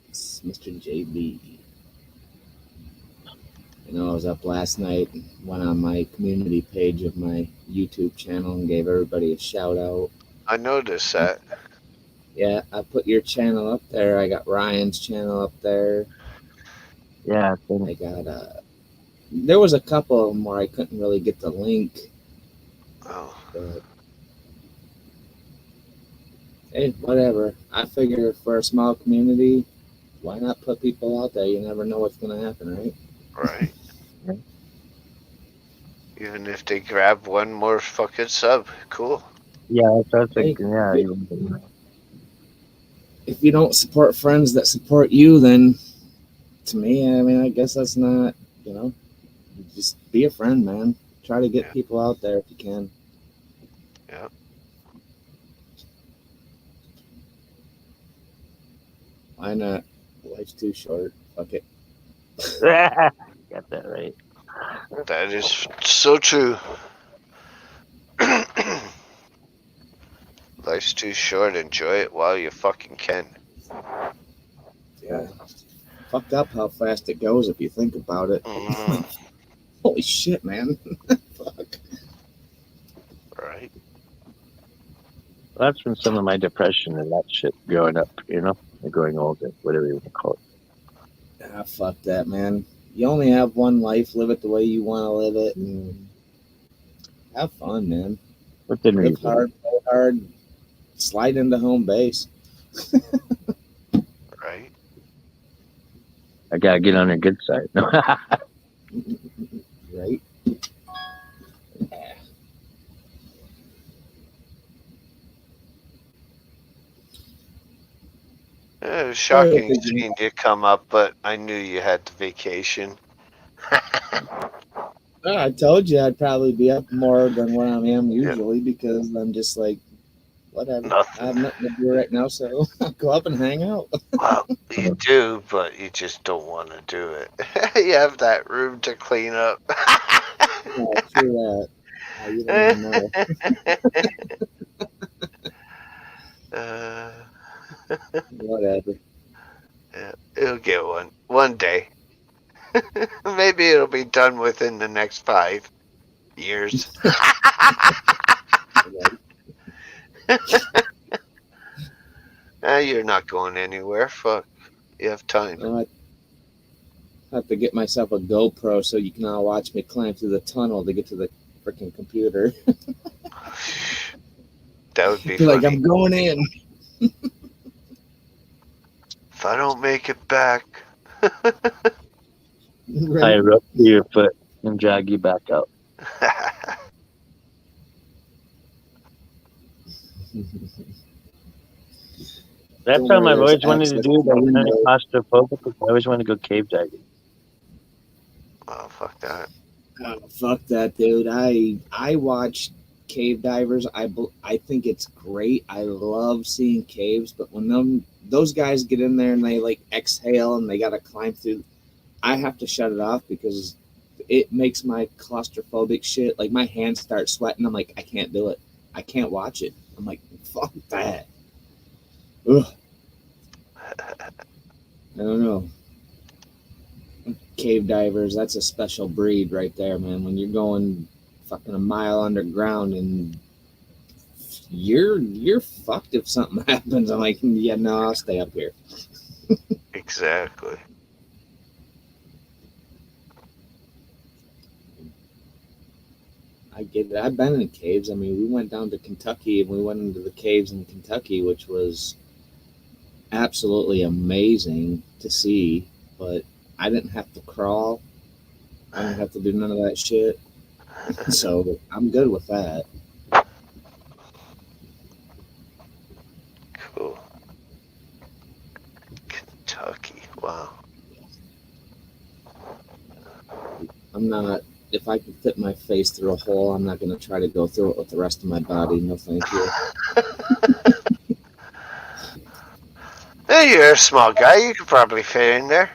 It's Mr. JB. You know, I was up last night and went on my community page of my YouTube channel and gave everybody a shout out. I noticed that. Yeah, I put your channel up there. I got Ryan's channel up there. Yeah, I got there was a couple of them where I couldn't really get the link, Oh. but hey, whatever. I figure for a small community, why not put people out there? You never know what's gonna happen, right? Right. Yeah. Even if they grab one more fucking sub, cool. yeah, that's what I was Hey, thinking. Yeah, if you don't support friends that support you, then to me, I mean, I guess that's not, you know, just be a friend, man. Try to get Yeah. people out there if you can. Yeah. Why not? Life's too short. Fuck it. got that right. That is so true. Life's too short. Enjoy it while you fucking can. Yeah. Fucked up how fast it goes if you think about it. Mm, Holy shit, man. Fuck. right. Well, that's been some of my depression and that shit growing up. You know, or growing older, whatever you want to call it. Ah, fuck that, man. You only have one life. Live it the way you want to live it, and have fun, man. Within Live reason. hard, play hard, slide into home base. Right? I gotta get on their good side. No. Right? It was shocking think- seeing you come up, but I knew you had the vacation. I told you I'd probably be up more than what I am usually because I'm just like, whatever. I Nothing. have nothing to do right now, so I'll go up and hang out. Well, you do, but you just don't want to do it. You have that room to clean up. Oh, true that. You don't even know. Whatever. Yeah, it'll get one. One day. Maybe it'll be done within the next 5 years. You're not going anywhere. Fuck. You have time. I have to get myself a GoPro so you can all watch me climb through the tunnel to get to the freaking computer. That would be Be like, funny. I'm going in. If I don't make it back. Right. Tie a rope to your foot and drag you back out. That's Don't something worry, I've always there's wanted to access do, to but I'm the kind of window. claustrophobic. I always want to go cave diving. Oh, fuck that. Oh, fuck that, dude. I watch cave divers. I think it's great. I love seeing caves, but when those guys get in there and they like exhale and they gotta climb through, I have to shut it off because it makes my claustrophobic shit. Like my hands start sweating. I'm like, I can't do it. I can't watch it. I'm like, fuck that. Ugh. I don't know. Cave divers, that's a special breed right there, man. When you're going fucking a mile underground and you're fucked if something happens. I'm like, yeah, no, I'll stay up here. Exactly. I get it. I've been in caves. I mean, we went down to Kentucky and we went into the caves in Kentucky, which was absolutely amazing to see, but I didn't have to crawl. I didn't have to do none of that shit. So I'm good with that. Cool. Kentucky. Wow. I'm not, if I can fit my face through a hole, I'm not going to try to go through it with the rest of my body. No, thank you. Hey, you're a small guy. You could probably fit in there.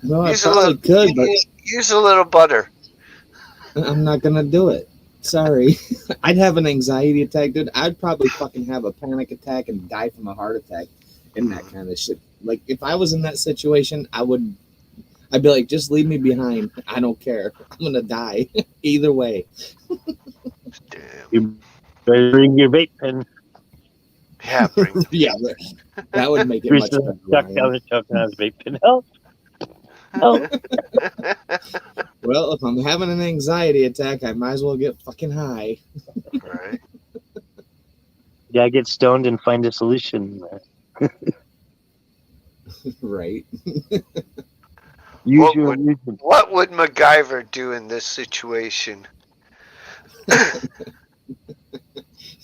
No, I Use a probably little- could, but Use a little butter. I'm not going to do it. Sorry. I'd have an anxiety attack, dude. I'd probably fucking have a panic attack and die from a heart attack and that kind of shit. Like, if I was in that situation, I'd be like, just leave me behind. I don't care. I'm going to die. Either way. Damn. You better bring your vape pen. Yeah, bring Yeah, that would make it Bruce much is better. stuck Ryan. down the choke and has a vape pen. Help! Help! Well, if I'm having an anxiety attack, I might as well get fucking high. Right. Yeah, get stoned and find a solution. Right. Use What your would- illusion. What would MacGyver do in this situation?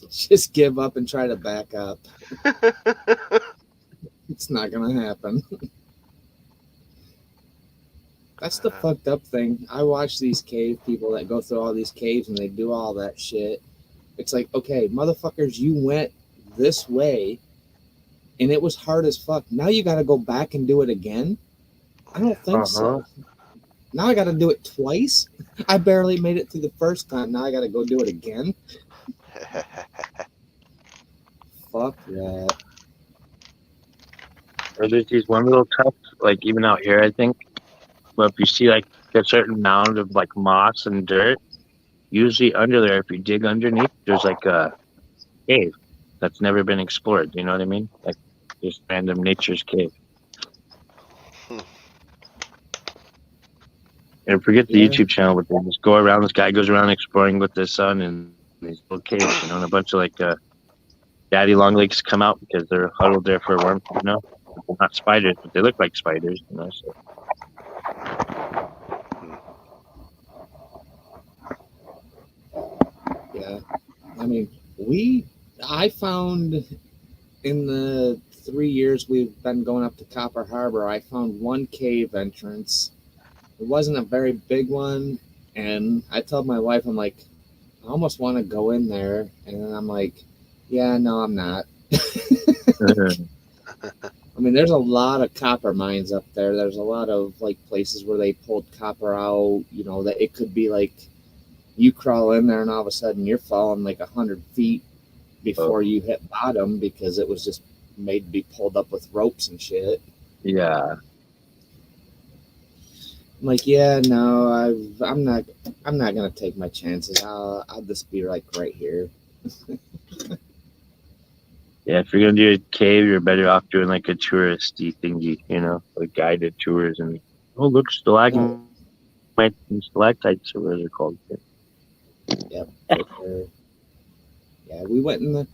Just give up and try to back up. It's not going to happen. That's the fucked up thing. I watch these cave people that go through all these caves and they do all that shit. It's like, okay, motherfuckers, you went this way and it was hard as fuck. Now you got to go back and do it again? I don't think so. Now I got to do it twice? I barely made it through the first time. Now I got to go do it again? Fuck that. Or there's these one little cups, like even out here, I think. But if you see like a certain mound of like moss and dirt, usually under there, if you dig underneath, there's like a cave that's never been explored. You know what I mean? Like just random nature's cave. And forget the Yeah. YouTube channel, but they just go around. This guy goes around exploring with his son in these little caves, and a bunch of daddy long legs come out because they're huddled there for warmth. They're not spiders, but they look like spiders. So. Yeah. I mean, I found in the 3 years we've been going up to Copper Harbor, I found one cave entrance. It wasn't a very big one. And I told my wife, I'm like, I almost want to go in there. And then I'm like, yeah, no, I'm not. I mean, there's a lot of copper mines up there. There's a lot of places where they pulled copper out, that it could be like you crawl in there and all of a sudden you're falling 100 feet before you hit bottom because it was just made to be pulled up with ropes and shit. Yeah. I'm like, yeah, no, I'm not gonna take my chances. I'll just be right here. Yeah, if you're gonna do a cave, you're better off doing a touristy thingy, guided tours and look, stalagmites and stalactites or whatever they're called. Yep, for sure. Yeah, we went in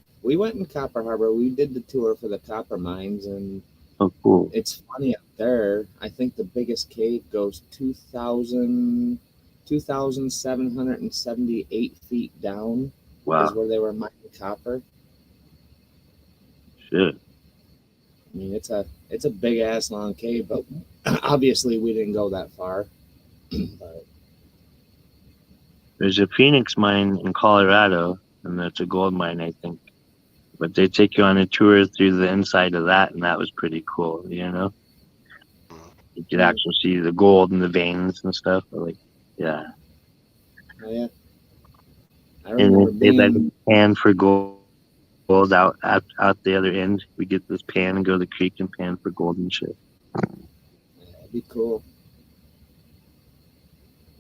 Copper Harbor. We did the tour for the copper mines, and oh, cool. It's funny up there. I think the biggest cave goes 2,778 feet down. Wow. Is where they were mining copper. Shit. I mean, it's a big ass long cave, but obviously we didn't go that far. But there's a Phoenix mine in Colorado, and that's a gold mine, I think. But they take you on a tour through the inside of that, and that was pretty cool, You could actually see the gold and the veins and stuff. Yeah. Oh, yeah. I remember And they let us pan for gold out the other end. We get this pan and go to the creek and pan for gold and shit. Yeah, that'd be cool.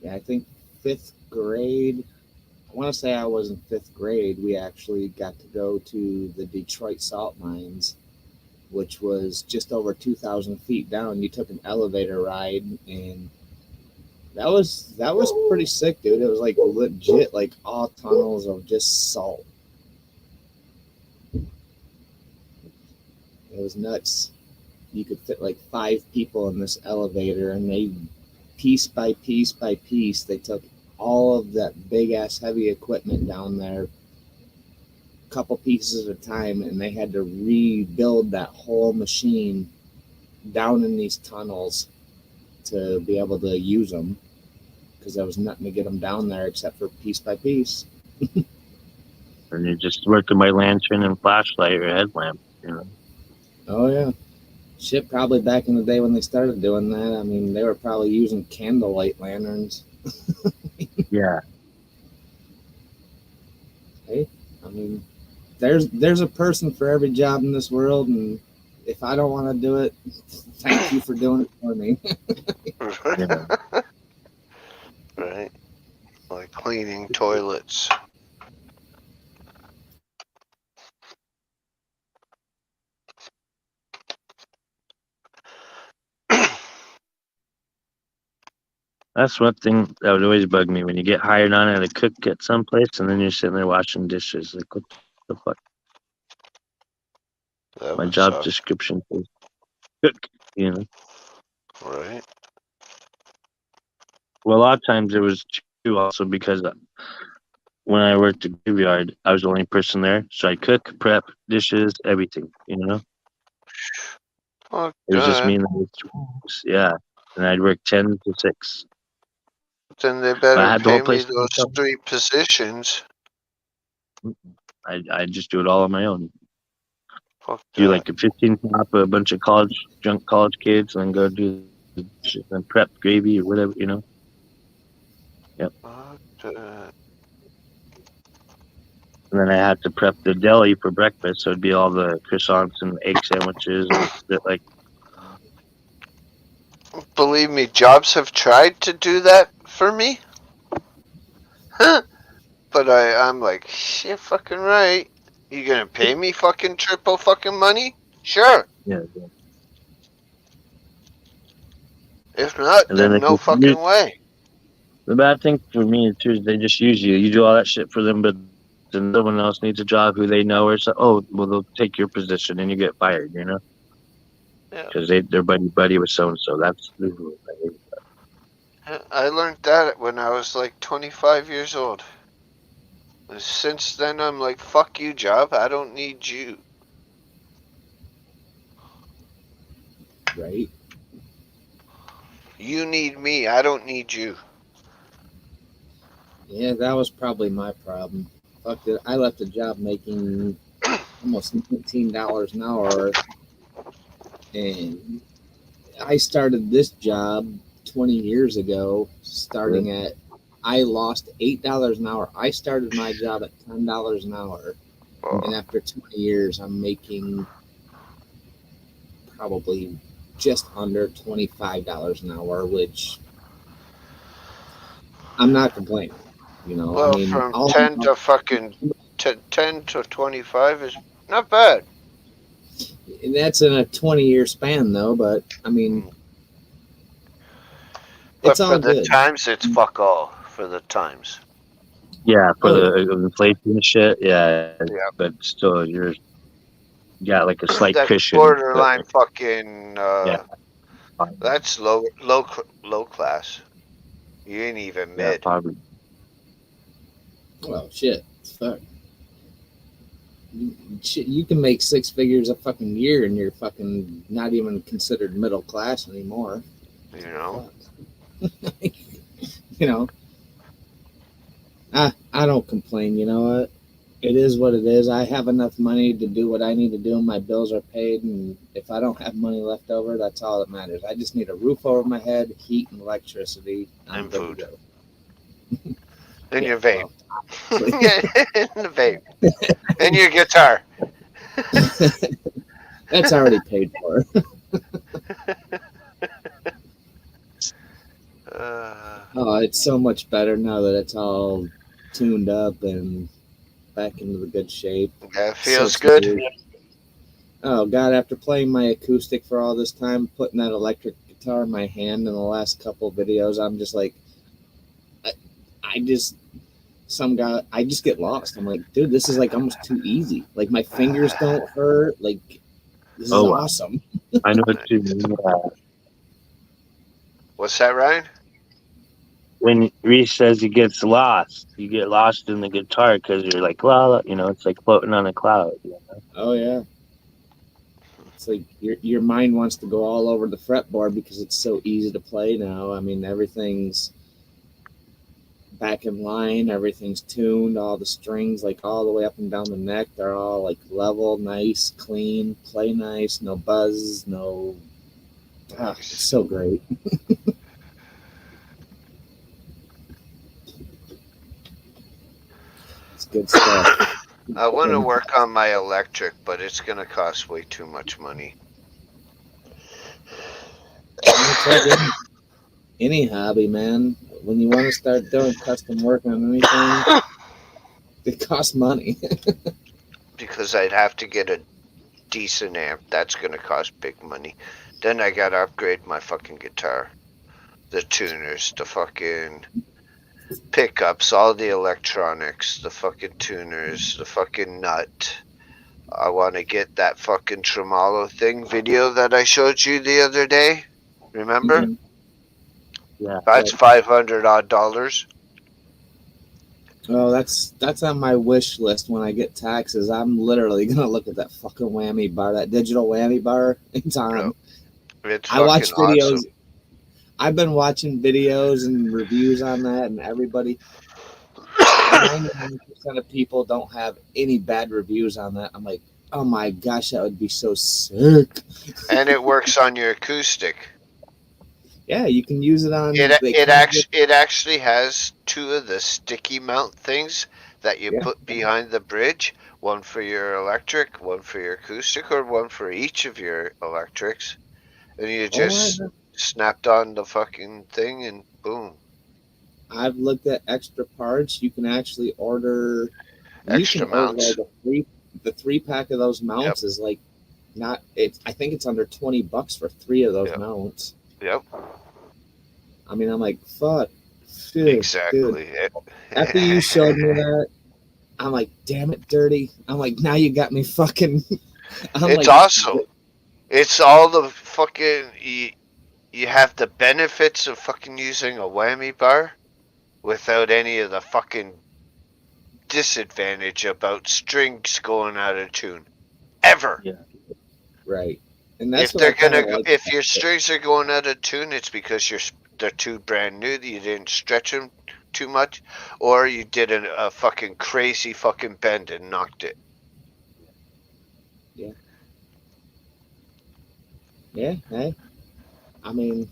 Yeah, I think 5th grade. I want to say I was in 5th grade. We actually got to go to the Detroit salt mines, which was just over 2,000 feet down. You took an elevator ride, and that was pretty sick, dude. It was legit, all tunnels of just salt. It was nuts. You could fit 5 people in this elevator, and they piece by piece by piece, they took all of that big ass heavy equipment down there, a couple pieces at a time, and they had to rebuild that whole machine down in these tunnels to be able to use them, because there was nothing to get them down there except for piece by piece. And you're just working by lantern and flashlight or headlamp, Oh yeah. Shit, probably back in the day when they started doing that, I mean, they were probably using candlelight lanterns. Yeah. Hey, I mean, there's a person for every job in this world, and if I don't want to do it, thank you for doing it for me. Yeah. Right. Like cleaning toilets. That's one thing that would always bug me when you get hired on at a cook at some place and then you're sitting there washing dishes. What the fuck? That My would job suck. description is cook, Right. Well, a lot of times it was too also because when I worked at graveyard, I was the only person there. So I cook, prep, dishes, everything, Fuck It was just that. me and the tools, yeah. And I'd work 10 to 6. Then they But I better had the whole pay me place to those myself. 3 positions. I just do it all on my own. Fuck Do that. a 15 top, a bunch of drunk college kids, and then go do the shit and prep gravy or whatever, Yep. Fuck that. And then I had to prep the deli for breakfast, so it'd be all the croissants and egg sandwiches and shit Believe me, jobs have tried to do that for me. But I'm like, shit, fucking right. You gonna pay me fucking triple fucking money? Sure. Yeah. If not, And then then no fucking way. The bad thing for me too is they just use you. You do all that shit for them, but then someone else needs a job who they know, or so, oh, well, they'll take your position and you get fired. You know, Yeah. because they're buddy with so and so. That's I learned that when I was like 25 years old. Since then, I'm like, fuck you, job. I don't need you. Right? You need me. I don't need you. Yeah, that was probably my problem. Fuck it. I left a job making almost $19 an hour, and I started this job 20 years ago, starting at, I lost $8 an hour. I started my job at $10 an hour, and Oh, after 20 years, I'm making probably just under $25 an hour, which I'm not complaining. You know, I well, mean, from 10 to fucking 10 to 25 is not bad. and that's in a 20-year span, though. But I mean, Mm. But it's for all the good. times, it's fuck all for the times. yeah for Oh, the inflation and shit. Yeah, Yeah. but still, you got like a slight That's cushion. But borderline fucking. yeah, That's low class. You ain't even yeah, mid. probably. well, shit. Fuck. Shit, you can make six figures a fucking year, and you're fucking not even considered middle class anymore. You know. Fuck. You know, I don't complain. You know what? It is what it is. I have enough money to do what I need to do. My bills are paid, and if I don't have money left over, that's all that matters. I just need a roof over my head, heat and electricity, I'm And good food. to go. And Yeah, your vape. well, And the vape. And your guitar. that's already paid for. Oh, it's so much better now that it's all tuned up and back into the good shape. That So feels good. smooth. Oh God! After playing my acoustic for all this time, putting that electric guitar in my hand in the last couple videos, I'm just like, I just I just get lost. I'm like, dude, this is like almost too easy. Like my fingers don't hurt. Like this is Oh, wow. awesome. I know what you mean. What's that, Ryan? When Reese says he gets lost, you get lost in the guitar because you're like, la, you know, it's like floating on a cloud. You know? Oh yeah. It's like your mind wants to go all over the fretboard because it's so easy to play now. I mean, everything's back in line, everything's tuned, all the strings like all the way up and down the neck, they're all like level, nice, clean, play nice, no buzz, no. It's so great. It's good stuff. I want to work on my electric, but it's going to cost way too much money. It's like any hobby, man. When you want to start doing custom work on anything, it costs money. Because I'd have to get a decent amp. That's going to cost big money. Then I got to upgrade my fucking guitar. The tuners, the fucking pickups, all the electronics, the fucking tuners, the fucking nut. I want to get that fucking tremolo thing video that I showed you the other day. Remember? Mhm. Yeah. That's $500 odd. Oh, that's on my wish list when I get taxes. I'm literally gonna look at that fucking whammy bar, that digital whammy bar. It's on. Yep. It's I watch fucking videos. awesome. I've been watching videos and reviews on that, and everybody, 99% of people don't have any bad reviews on that. I'm like, oh my gosh, that would be so sick. And it works on your acoustic. Yeah, you can use it on. It actually has two of the sticky mount things that you Yeah. put behind the bridge. One for your electric, one for your acoustic, or one for each of your electrics. And you just snapped on the fucking thing and boom. I've looked at extra parts. You can actually order. Extra you can order mounts. like the three pack of those mounts is like not. It's I think it's under $20 for 3 of those Yep. mounts. Yep. I mean, I'm like, fuck Phew, dude. Exactly. After you showed me that, I'm like, damn it, Dirty. I'm like, now you got me fucking. I'm It's like, awesome. It's all the fucking you have the benefits of fucking using a whammy bar without any of the fucking disadvantage about strings going out of tune. Ever. Yeah. right. And that's what I kind of like. If your strings are going out of tune, it's because they're too brand new that you didn't stretch them too much, or you did a fucking crazy fucking bend and knocked it. Yeah, hey. I mean,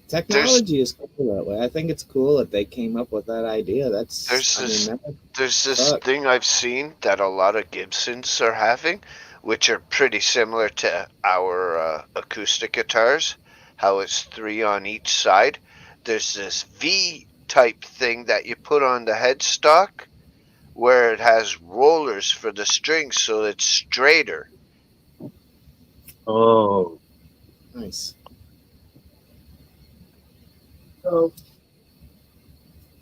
technology is cool that way. I think it's cool that they came up with that idea. There's this thing I've seen that a lot of Gibsons are having, which are pretty similar to our acoustic guitars, how it's 3 on each side. There's this V type thing that you put on the headstock where it has rollers for the strings so it's straighter. Oh. nice. Oh.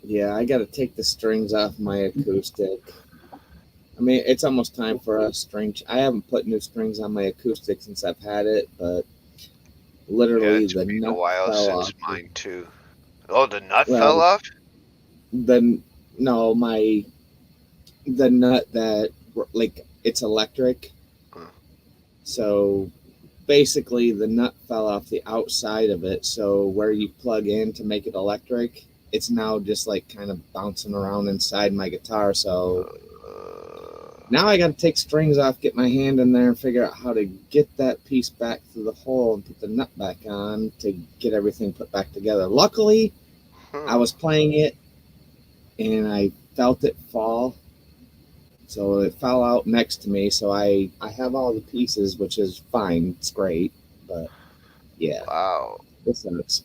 Yeah, I got to take the strings off my acoustic. I mean, it's almost time for a string. I haven't put new strings on my acoustic since I've had it, but literally It's the been a nut while fell since off. mine too. Oh, the nut Well, fell off? The nut that like it's electric. Hmm. So basically the nut fell off the outside of it, so where you plug in to make it electric, it's now just like kind of bouncing around inside my guitar. So now I got to take strings off, get my hand in there and figure out how to get that piece back through the hole and put the nut back on to get everything put back together. Luckily, I was playing it and I felt it fall. So it fell out next to me. So I have all the pieces, which is fine. It's great. But yeah, Wow, it sucks.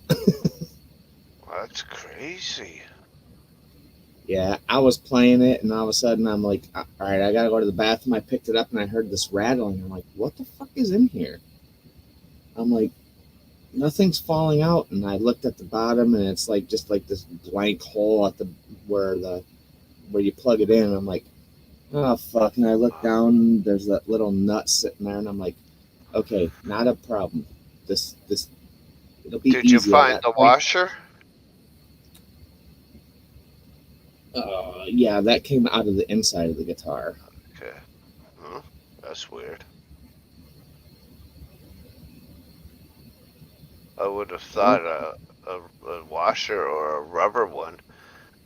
that's crazy. Yeah, I was playing it and all of a sudden I'm like, all right, I got to go to the bathroom. I picked it up and I heard this rattling. I'm like, what the fuck is in here? I'm like, nothing's falling out. And I looked at the bottom and it's like just like this blank hole at the where you plug it in. And I'm like, oh fuck. And I look down, there's that little nut sitting there and I'm like, okay, not a problem. This it'll be Did easy. you find the washer? Yeah, that came out of the inside of the guitar. Okay. Huh? That's weird. I would have thought a washer or a rubber one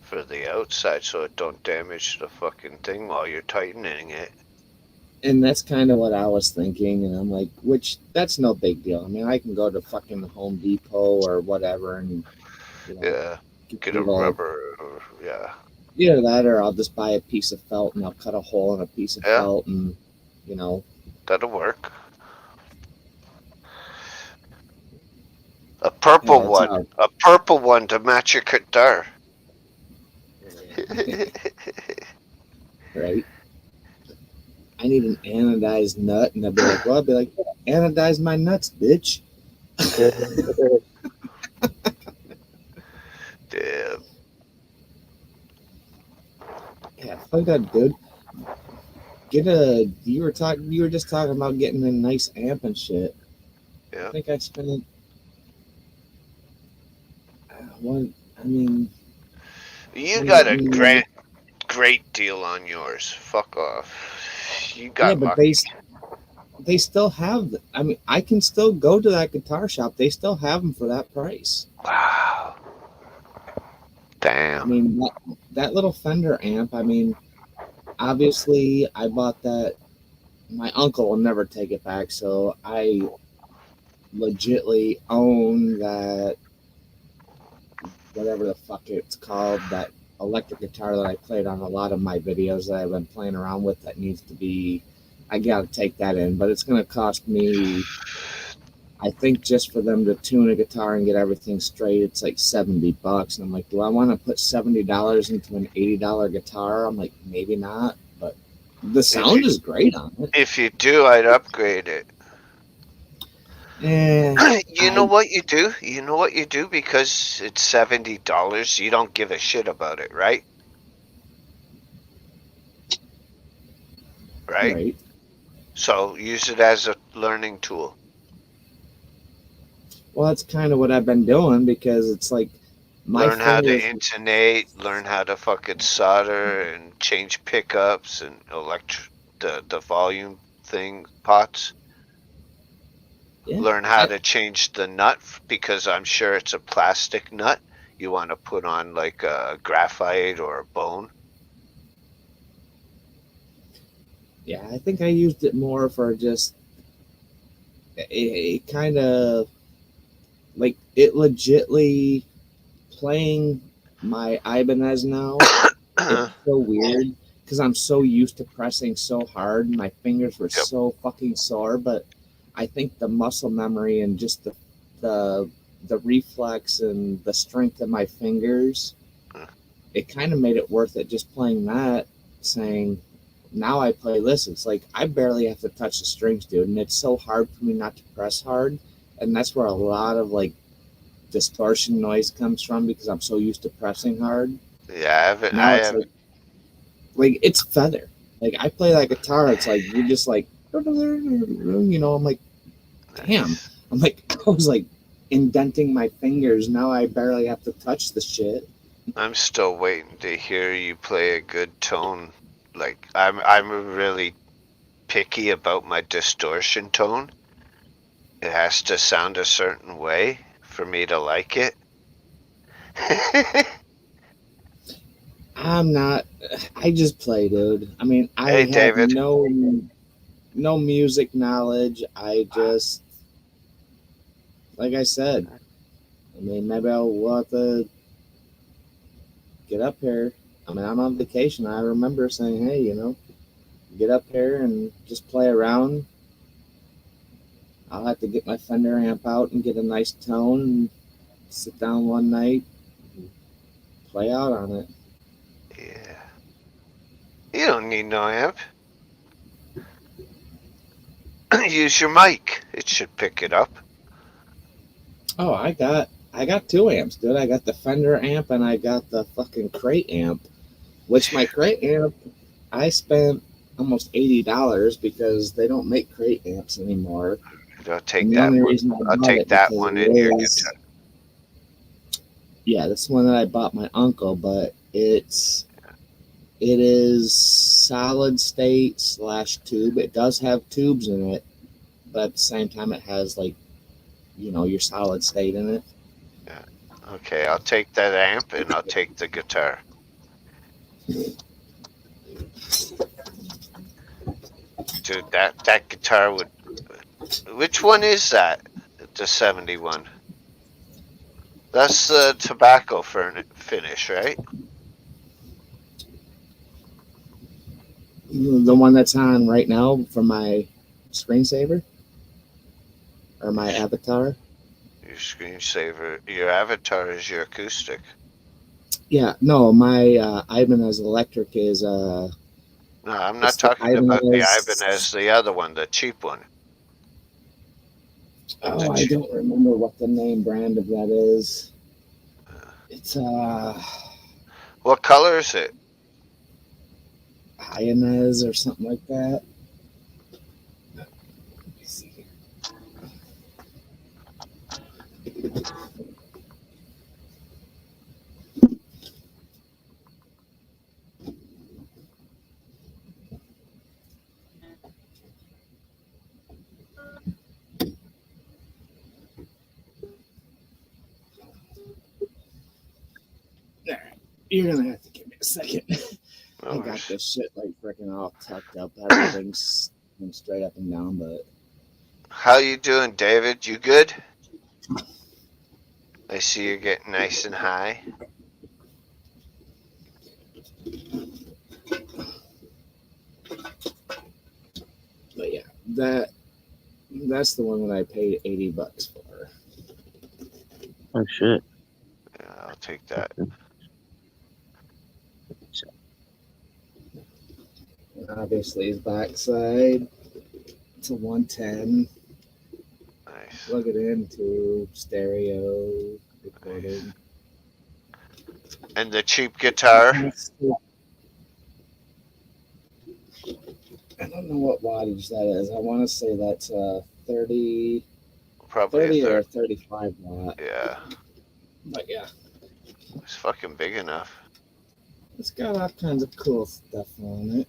for the outside so it don't damage the fucking thing while you're tightening it. And that's kind of what I was thinking, and I'm like, which that's no big deal. I mean, I can go to fucking Home Depot or whatever, and Yeah, get a rubber. Yeah. Either that, or I'll just buy a piece of felt and I'll cut a hole in a piece of felt, and that'll work. A purple one to match your guitar. Right. I need an anodized nut, and I'll be like, well, I'll be like, anodize my nuts, bitch. Damn. Yeah, fuck that, dude. You were just talking about getting a nice amp and shit. Yeah. I think I spent you got a great deal on yours. Fuck off. You got but they still have. I mean, I can still go to that guitar shop. They still have them for that price. Wow. Damn. I mean, that little Fender amp. I mean, obviously, I bought that. My uncle will never take it back, so I legitly own that. Whatever the fuck it's called, that electric guitar that I played on a lot of my videos that I've been playing around with. That needs to be. I gotta take that in, but it's gonna cost me. I think just for them to tune a guitar and get everything straight, it's like $70. And I'm like, do I want to put $70 into an $80 guitar? I'm like, maybe not, but the sound is great on it. If you do, I'd upgrade it. You know what you do? You know what you do because it's $70. You don't give a shit about it, right? Right? Right. So use it as a learning tool. Well, that's kind of what I've been doing because it's like my Learn how to fingers. intonate, learn how to fucking solder and change pickups and the volume thing pots. Yeah. Learn how to change the nut because I'm sure it's a plastic nut. You want to put on like a graphite or a bone. Yeah, I think I used it more for just a kind of like it legitly playing my Ibanez now. It's so weird because I'm so used to pressing so hard. My fingers were Yep. so fucking sore, but I think the muscle memory and just the the reflex and the strength of my fingers, it kind of made it worth it just playing that. Saying, now I play this, it's like I barely have to touch the strings, dude, and it's so hard for me not to press hard, and that's where a lot of like distortion noise comes from because I'm so used to pressing hard. Yeah, Now it's like it's feather. Like I play that guitar, it's like you're just like, you know. I'm like, damn. I'm like, I was like indenting my fingers. Now I barely have to touch the shit. I'm still waiting to hear you play a good tone. Like I'm really picky about my distortion tone. It has to sound a certain way for me to like it. I'm not. I just play, dude. I mean, I Hey, have David. no music knowledge. I just, like I said, I mean, maybe we'll have to get up here. I mean, I'm on vacation. I remember saying, hey, you know, get up here and just play around. I'll have to get my Fender amp out and get a nice tone and sit down one night and play out on it. Yeah. You don't need no amp. Use your mic. It should pick it up. Oh, I got two amps, dude. I got the Fender amp and I got the fucking Crate amp. Which my Crate amp, I spent almost $80 because they don't make Crate amps anymore. I'll take And the that only one. reason I I'll bought take it that because one it in your is, guitar. yeah, that's one that I bought my uncle, but it is solid state / tube. It does have tubes in it, but at the same time, it has like, you know, your solid state in it. Yeah. Okay, I'll take that amp and I'll take the guitar. Dude, that guitar would. Which one is that? The 71. That's the tobacco finish, right? The one that's on right now for my screensaver or my avatar. Your screensaver. Your avatar is your acoustic. Yeah, no, my Ibanez Electric is No, I'm not it's the talking about the Ibanez, Ibanez. the other one, the cheap one. The Oh, I cheap. don't remember what the name brand of that is. It's What color is it? Ibanez or something like that. Let me see here. There. You're gonna have to give me a second. No I got worries. this shit like freaking all tucked up. Everything's straight up and down, but How you doing, David? You good? I see you're getting nice and high. yeah, that's the one that I paid $80 for. Oh shit. Yeah, I'll take that. And obviously his backside, it's a 110. Nice. Nice. plug it into stereo recording. And the cheap guitar? I don't know what wattage that is. I want to say that's 30, Probably 30 a or 30. 35 watt. Yeah. But yeah, It's fucking big enough. it's got all kinds of cool stuff on it.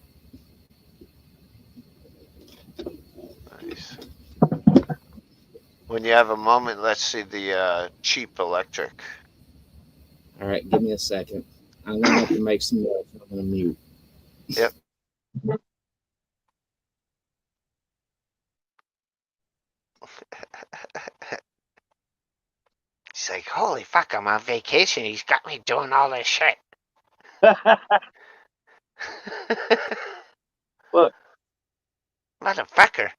Nice. When you have a moment, let's see the cheap electric. All right, give me a second. I want it to make some noise. I'm going to mute. Yep. He's like, holy fuck, I'm on vacation. He's got me doing all this shit. Look. Motherfucker.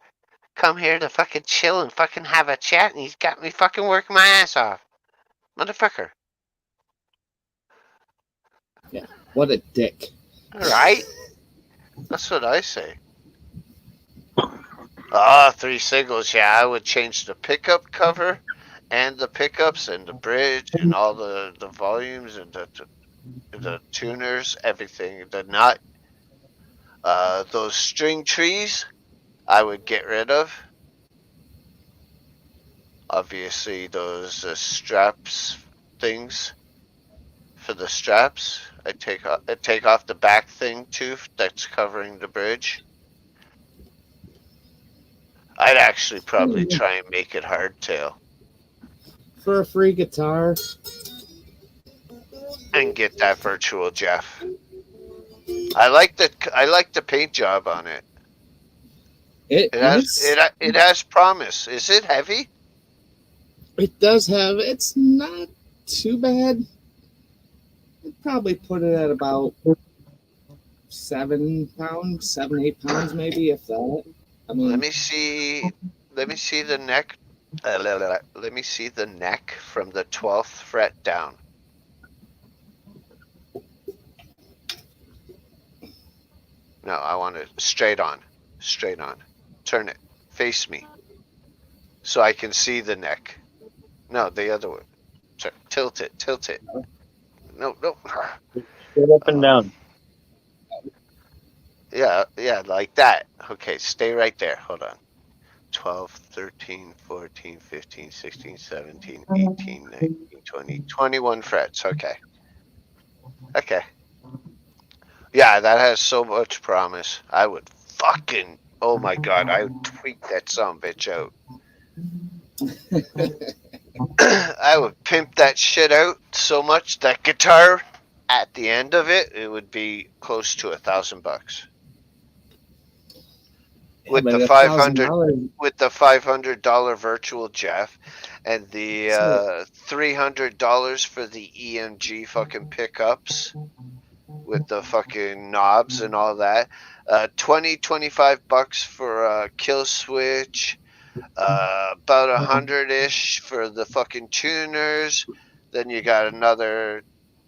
Come here to fucking chill and fucking have a chat, and he's got me fucking working my ass off. Motherfucker. Yeah, what a dick. Alright? That's what I say. Ah, 3 singles. Yeah, I would change the pickup cover and the pickups and the bridge and all the volumes and the tuners, everything. The nut. Those string trees, I would get rid of. Obviously, those straps things for the straps. I take off the back thing too that's covering the bridge. I'd actually probably try and make it hardtail For a free guitar, and get that virtual Jeff. I like the paint job on it. it has promise. Is it heavy? It does have. It's not too bad. I'd probably put it at about 7 pounds, 7-8 pounds, maybe, if that. I mean, Let me see the neck. Let me see the neck from the 12th fret down. No, I want it straight on. Straight on. Turn it. Face me. So I can see the neck. No, the other way. Tilt it. Tilt it. No. Straight up and down. Yeah, like that. Okay, stay right there. Hold on. 12, 13, 14, 15, 16, 17, 18, 19, 20, 21 frets. Okay. Yeah, that has so much promise. I would fucking, oh my god, I would tweak that sumbitch out. I would pimp that shit out so much. That guitar, at the end of it, it would be close to $1,000. With the $500 virtual Jeff, and the $300 for the EMG fucking pickups with the fucking knobs and all that. $25 for a kill switch. About 100-ish for the fucking tuners. Then you got another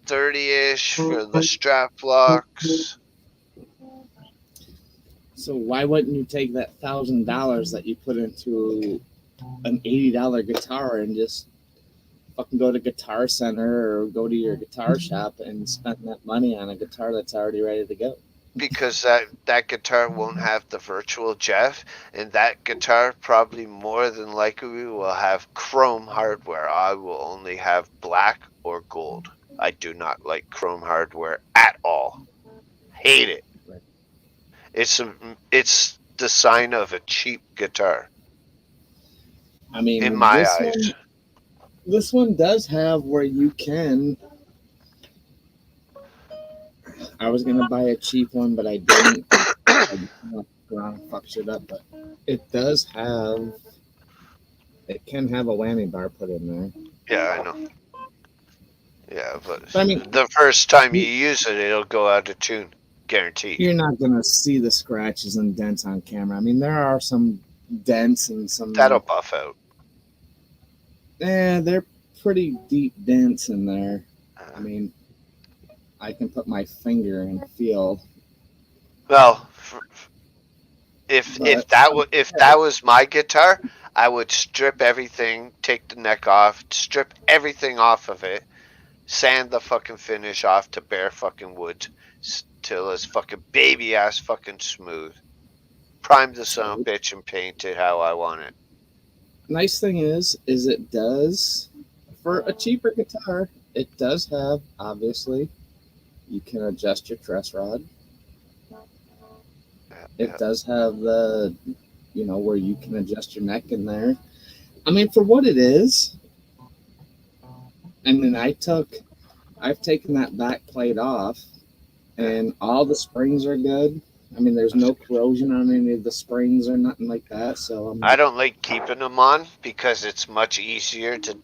30-ish for the strap locks. so why wouldn't you take that $1,000 that you put into an $80 guitar and just fucking go to Guitar Center or go to your guitar shop and spend that money on a guitar that's already ready to go? Because that guitar won't have the virtual Jeff, and that guitar probably more than likely will have chrome hardware. I will only have black or gold. I do not like chrome hardware at all. Hate it. Right. It's the sign of a cheap guitar. I mean, in my eyes. This one does have where you can. I was gonna buy a cheap one, but I didn't. I just go around and fuck shit up. But it does have. It can have a whammy bar put in there. Yeah, I know. Yeah, but I mean, the first time you use it, it'll go out of tune, guaranteed. You're not gonna see the scratches and dents on camera. I mean, there are some dents and some. That'll buff out. They're pretty deep dents in there. I mean, I can put my finger and feel. Well, If But that was my guitar, I would strip everything, take the neck off, strip everything off of it, sand the fucking finish off to bare fucking wood till it's fucking baby ass fucking smooth. Prime the son of a bitch and paint it how I want it. nice thing is it does, for a cheaper guitar, it does have, obviously, you can adjust your truss rod. It does have the, where you can adjust your neck in there. I mean, for what it is, I mean, I've taken that back plate off, and all the springs are good. I mean, there's no corrosion on any of the springs or nothing like that. So I don't like keeping them on because it's much easier to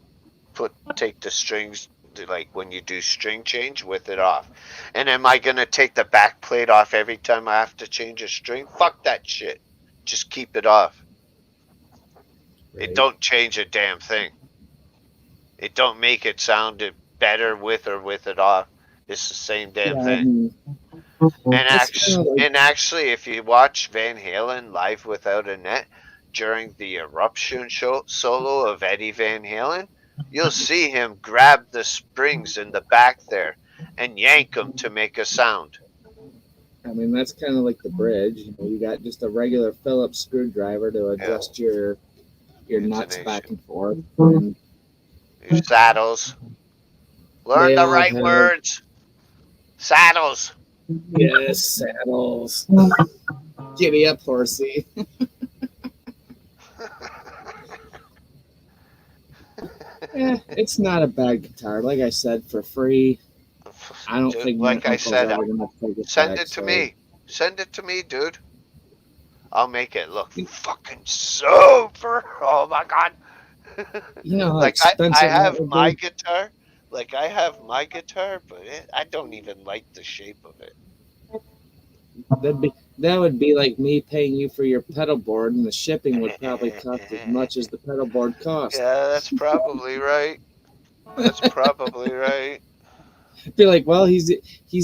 take the strings, like when you do string change, with it off. And am I gonna take the back plate off every time I have to change a string? Fuck that shit. Just keep it off. It don't change a damn thing. It don't make it sound better with or with it off. It's the same damn thing. And actually, if you watch Van Halen live without a net during the Eruption solo of Eddie Van Halen, you'll see him grab the springs in the back there and yank them to make a sound. I mean, that's kind of like the bridge. You got just a regular Phillips screwdriver to adjust your nuts back and forth. And your saddles. Learn the right words. Saddles. Yes, saddles. Giddy up, horsey. Yeah, it's not a bad guitar. Like I said, for free. I don't think. Like I said, send it to me. Send it to me, dude. I'll make it look fucking super. Oh my god. Like I have my guitar. Like I have my guitar, but I don't even like the shape of it. That would be like me paying you for your pedal board, and the shipping would probably cost as much as the pedal board cost. Yeah, that's probably right. That's probably right. Be like, well, he's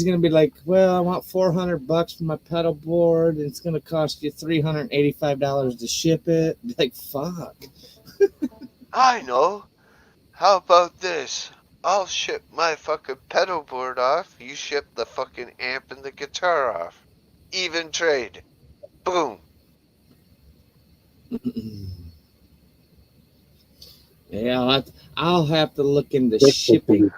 gonna be like, well, I want $400 for my pedal board, and it's gonna cost you $385 to ship it. Be like, fuck. I know. How about this? I'll ship my fucking pedal board off. You ship the fucking amp and the guitar off. Even trade. Boom. Yeah, I'll have to look into shipping.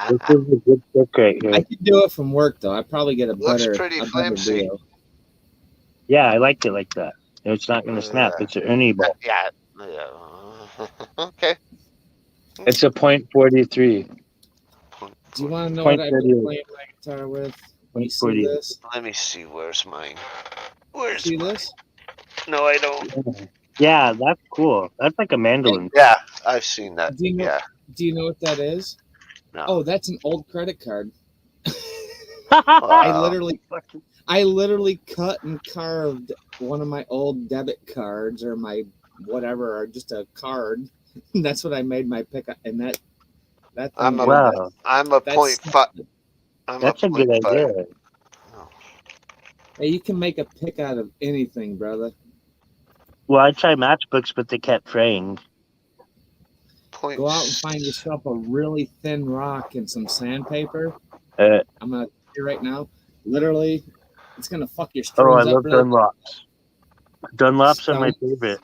This is a good pick right here. I could do it from work though. I probably get a Looks better, pretty a better flimsy. deal. Yeah, I liked it like that. It's not going to snap. It's an Ernie ball. Yeah. Okay. It's a .43. Do you want to know what I've been playing my guitar with? You see this? Let me see. Where's mine? Where's See mine? this? No, I don't. Yeah, that's cool. That's like a mandolin. Yeah, I've seen that. Do you know, Yeah. Do you know what that is? No. Oh, that's an old credit card. Wow. I literally cut and carved one of my old debit cards or my whatever, or just a card. That's what I made my pickup, and that I'm a Wow. I'm a That's- point five. That's a good idea. Hey, you can make a pick out of anything, brother. Well, I tried matchbooks, but they kept fraying. Point Go out and find yourself a really thin rock and some sandpaper. Uh, I'm gonna tell you right now, literally, it's gonna fuck your Oh, I strings love up. Really. Dunlops. Dunlops are my favorite.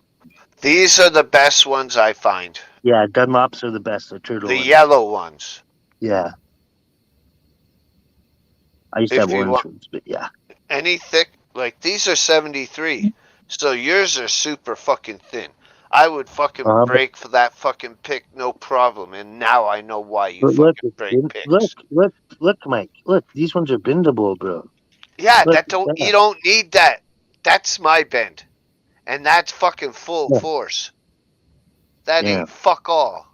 These are the best ones I find. Yeah, Dunlops are the best. The turtle The ones. yellow ones. Yeah. I used to If have you orange want- ones, but yeah. Any thick, like these are 73. So yours are super fucking thin. I would fucking Uh-huh. break for that fucking pick, no problem. And now I know why you But look, fucking break picks. look, Mike. Look, these ones are bendable, bro. Yeah, look, you don't need that. That's my bend. And that's fucking full Yeah. force. That Yeah. ain't fuck all.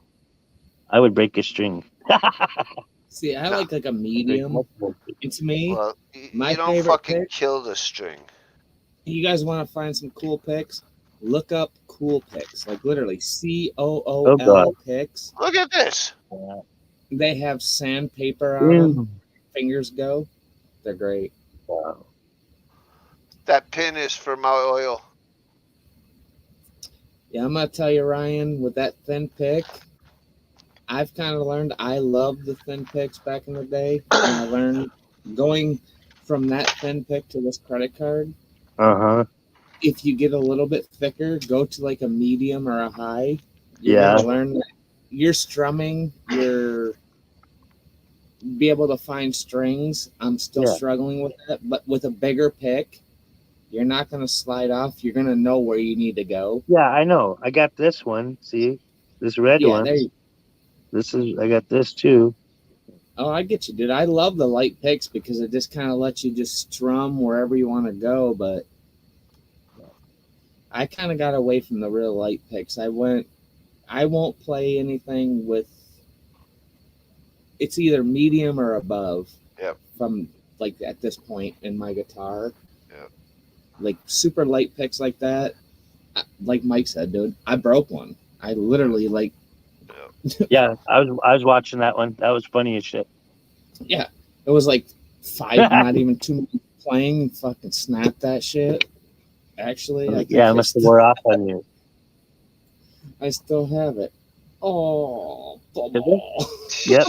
I would break a string. See, I No. like a medium. It's me. Well, My you don't favorite fucking pick- kill the string. You guys want to find some cool picks? Look up cool picks, like literally COOL God. picks. Look at this. They have sandpaper on them. Fingers go. They're great. Wow. That pin is for my oil. Yeah, I'm gonna tell you, Ryan, with that thin pick, I've kind of learned I love the thin picks back in the day, and I learned going from that thin pick to this credit card. Uh-huh. If you get a little bit thicker, go to like a medium or a high. You're Yeah. gonna learn that you're strumming, you're be able to find strings. I'm still Yeah. struggling with that, but with a bigger pick, you're not gonna slide off. You're gonna know where you need to go. Yeah, I know. I got this one. See? This red Yeah, one. there you I got this too. Oh, I get you, dude. I love the light picks because it just kind of lets you just strum wherever you want to go. But I kind of got away from the real light picks. I won't play anything with. It's either medium or above. Yep. From like at this point in my guitar. Yep. Like super light picks like that. Like Mike said, dude, I broke one. I literally like. Yeah, I was watching that one. That was funny as shit. Yeah, it was like 5, not even 2 minutes playing. Fucking snapped that shit. Actually, I Yeah, it must have wore off on you. I still have it. Oh, Yep.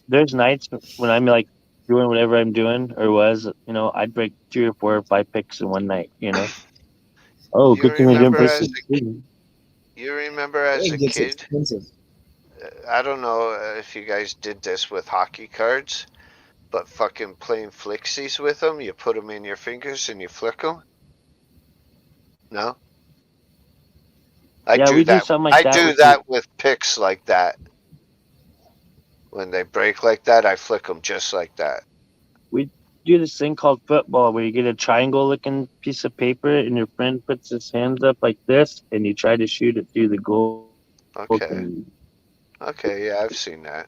There's nights when I'm like doing whatever I'm doing or was, I'd break 3 or 4 or 5 picks in one night, Oh, You good thing I didn't remember break as a 16. You remember as a it gets kid? expensive. I don't know if you guys did this with hockey cards, but fucking playing flixies with them, you put them in your fingers and you flick them. No. Yeah, we do something like that. I do that with picks like that. When they break like that, I flick them just like that. We do this thing called football where you get a triangle-looking piece of paper and your friend puts his hands up like this and you try to shoot it through the goal. Okay. Okay, yeah, I've seen that.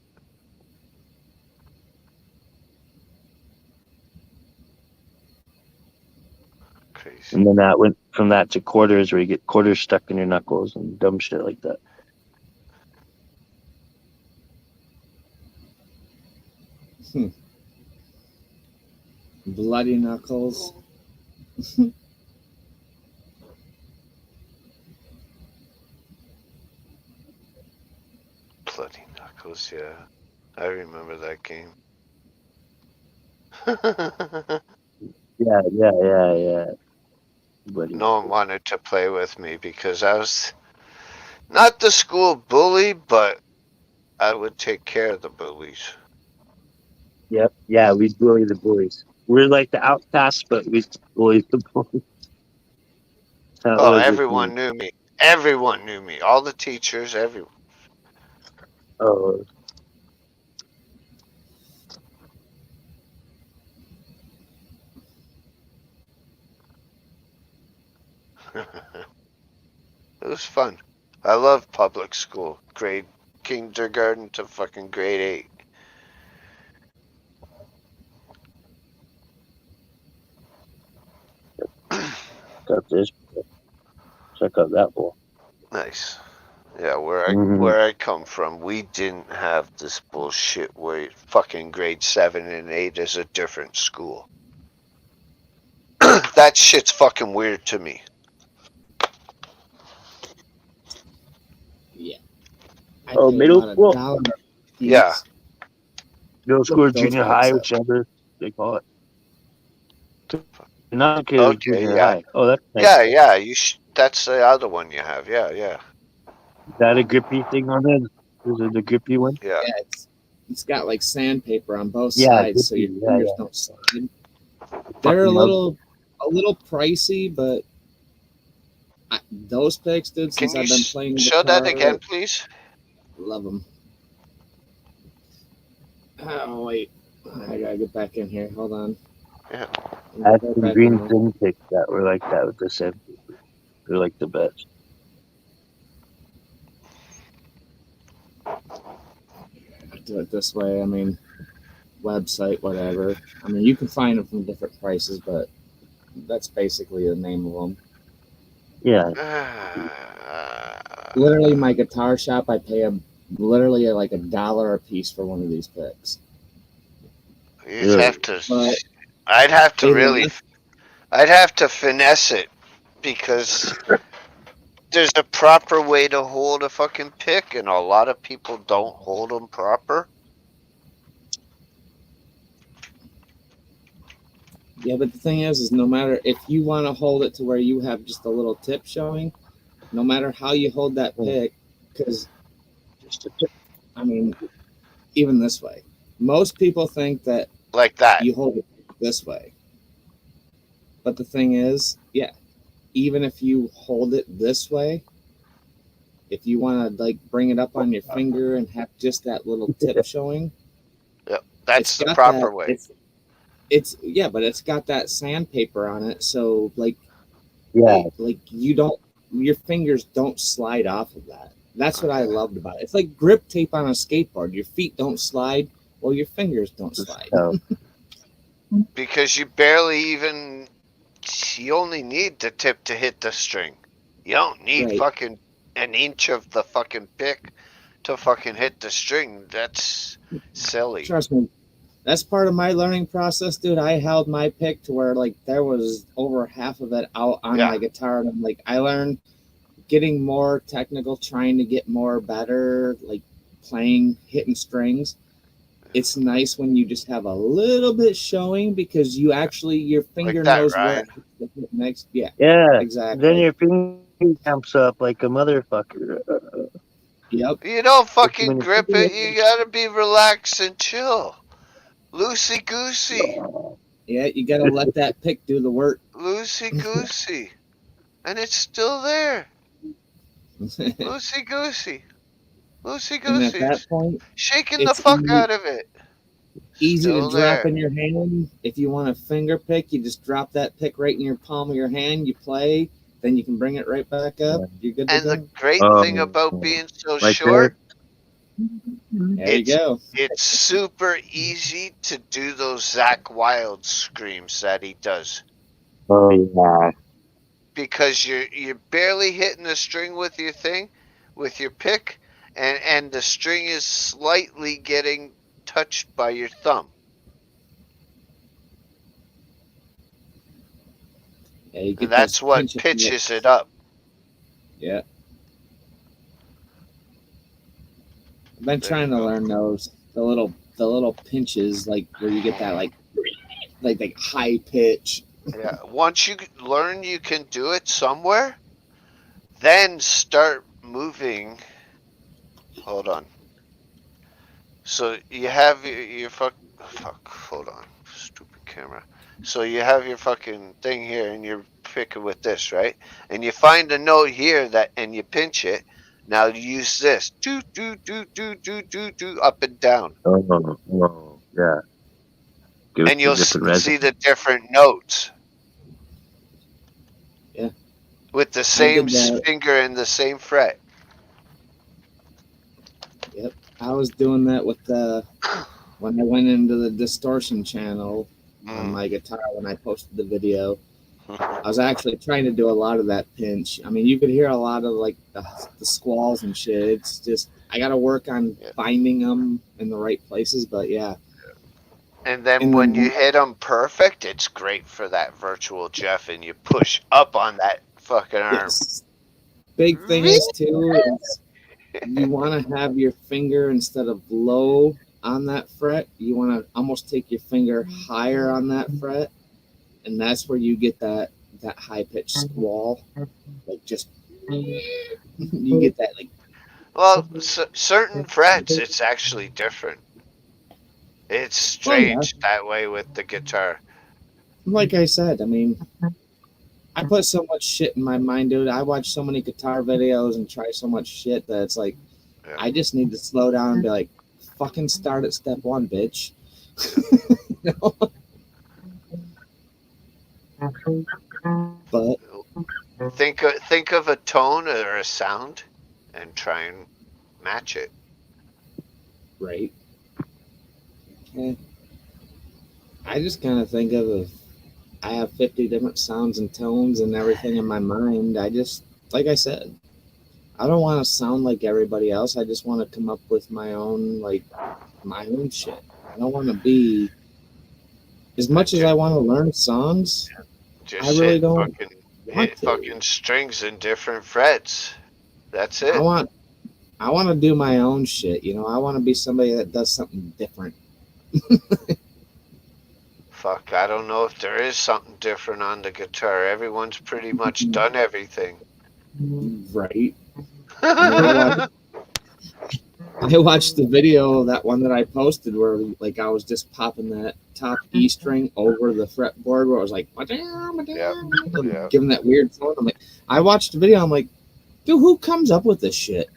Crazy. And then that went from that to quarters where you get quarters stuck in your knuckles and dumb shit like that. Bloody knuckles. Bloody knuckles, yeah. I remember that game. Yeah. No one wanted to play with me because I was not the school bully, but I would take care of the bullies. Yep. Yeah, we bully the bullies. We're like the outcasts, but we bully the bullies. Oh, everyone knew me. Everyone knew me. All the teachers, everyone. Oh. It was fun. I love public school. Grade kindergarten to fucking grade 8. Got this. Check out that ball. Nice. Yeah, where I come from, we didn't have this bullshit where fucking grade 7 and 8 is a different school. That shit's fucking weird to me. Yeah. Middle school? Yeah. Middle school or junior high, whichever they call it. Not okay, Okay, junior yeah. high. Oh, that's nice. Yeah. That's the other one you have. Yeah. Is that a grippy thing on it? Is it the grippy one? Yeah. Yeah, it's got like sandpaper on both Yeah, sides, so your yeah, fingers yeah. don't slide. They're a little pricey, but those picks, dude. Can Since you I've been playing show guitar, that again, please? love them. Oh wait, I gotta get back in here. Hold on. Yeah. I had some green thin picks that were like that with the sandpaper. They're like the best. Do it this way. I mean, website, whatever. I mean, you can find them from different prices, but that's basically the name of them. Yeah. Literally, my guitar shop, I pay them literally like $1 a piece for one of these picks. You'd have to. I'd have to They really. left- I'd have to finesse it because there's a proper way to hold a fucking pick, and a lot of people don't hold them proper. Yeah, but the thing is no matter if you want to hold it to where you have just a little tip showing, no matter how you hold that pick, because I mean, even this way, most people think that Like that. you hold it this way. But the thing is, yeah, even if you hold it this way, if you want to like bring it up on your finger and have just that little tip showing, Yep. That's it's the got proper that, way. It's yeah, but it's got that sandpaper on it, so like Yeah. like you don't, your fingers don't slide off of that. That's what I loved about it. It's like grip tape on a skateboard. Your feet don't slide, well, your fingers don't slide. So, Because you barely even, you only need the tip to hit the string. You don't need Right. fucking an inch of the fucking pick to fucking hit the string. That's silly. Trust me, that's part of my learning process, dude. I held my pick to where like there was over half of it out on Yeah. my guitar, and I'm like, I learned getting more technical, trying to get more better, like playing, hitting strings. It's nice when you just have a little bit showing because you actually, your finger that, knows where Ryan. it hits the hit next. Yeah, yeah. exactly. Then your finger jumps up like a motherfucker. Yep. You don't fucking when you grip figure it. You gotta be relaxed and chill. Loosey goosey. Yeah, you gotta let that pick do the work. Loosey goosey. And it's still there. Loosey goosey. Loosey And at goosey. that point, Shaking the it's fuck easy, out of it. easy to Still drop there. in your hand. If you want a finger pick, you just drop that pick right in your palm of your hand. You play, then you can bring it right back up. You're good to And the go. great thing about being so Like short, There you go. it's super easy to do those Zach Wild screams that he does. Oh yeah. Because you're barely hitting the string with your thing, with your pick, and the string is slightly getting touched by your thumb. Yeah, you And get that's those what pinches. pitches it up. Yeah. I've been trying to learn those, the little pinches, like where you get that like high pitch. Yeah. Once you learn you can do it somewhere, then start moving. Hold on. So you have your fuck. Hold on. Stupid camera. So you have your fucking thing here, and you're picking with this, right? And you find a note here and you pinch it. Now use this. Do do do do do do do up and down, Oh yeah. Give and you'll different see the different notes. Yeah. With the same did that. finger and the same fret. Yep. I was doing that with when I went into the distortion channel on my guitar when I posted the video. I was actually trying to do a lot of that pinch. I mean, you could hear a lot of like the squalls and shit. It's just I got to work on finding them in the right places. But yeah. And then when you hit them perfect, it's great for that virtual Jeff, and you push up on that fucking arm. Yes. Big thing is too is you want to have your finger instead of low on that fret. You want to almost take your finger higher on that fret, and that's where you get that high pitched squall. Like just you get that like. Well, certain frets, it's actually different. It's strange that way with the guitar. Like I said, I mean, I put so much shit in my mind, dude. I watch so many guitar videos and try so much shit that it's like, I just need to slow down and be like, fucking start at step one, bitch. You know? But think of a tone or a sound and try and match it. Right. Yeah. I just kind of think of I have 50 different sounds and tones and everything in my mind. I just, like I said, I don't want to sound like everybody else. I just want to come up with my own shit. I don't want to be, as much as I want to learn songs, Just I really hit don't want to. fucking strings in different frets. That's I it. want to do my own shit. You know, I want to be somebody that does something different. Fuck, I don't know if there is something different on the guitar. Everyone's pretty much done everything. Right. I mean, I watched the video, that one that I posted, where like I was just popping that top E string over the fretboard, where I was like, Yeah. giving that weird sound. I'm like, I watched the video. I'm like, dude, who comes up with this shit?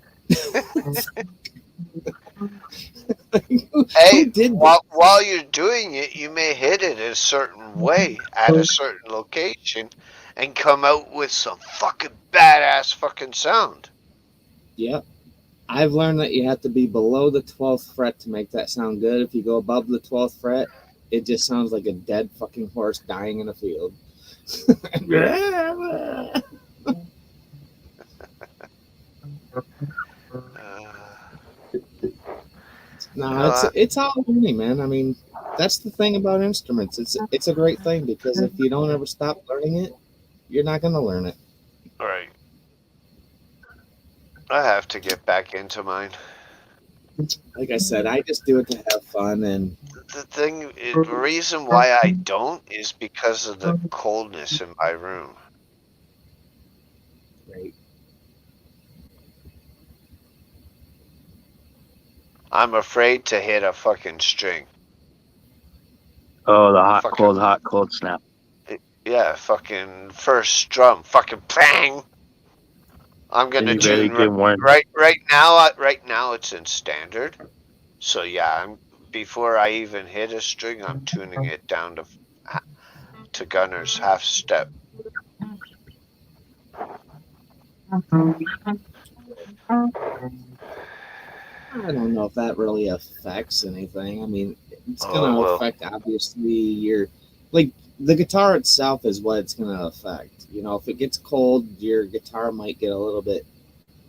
Hey, Who did while you're doing it, you may hit it a certain way at a certain location and come out with some fucking badass fucking sound. Yep. I've learned that you have to be below the 12th fret to make that sound good. If you go above the 12th fret, it just sounds like a dead fucking horse dying in a field. No, it's all learning, man. I mean, that's the thing about instruments. It's a great thing, because if you don't ever stop learning it, you're not gonna learn it. All right. I have to get back into mine. Like I said, I just do it to have fun, and The reason why I don't is because of the coldness in my room. right. I'm afraid to hit a fucking string. Oh, the hot, Fucking- cold snap. Yeah, fucking first strum, fucking bang. I'm gonna You really tune get one. right now. Right now, it's in standard. So yeah, before I even hit a string, I'm tuning it down to Gunner's half step. I don't know if that really affects anything. I mean, it's Oh, gonna it will. affect, obviously, your, like, the guitar itself is what it's gonna affect. You know, if it gets cold, your guitar might get a little bit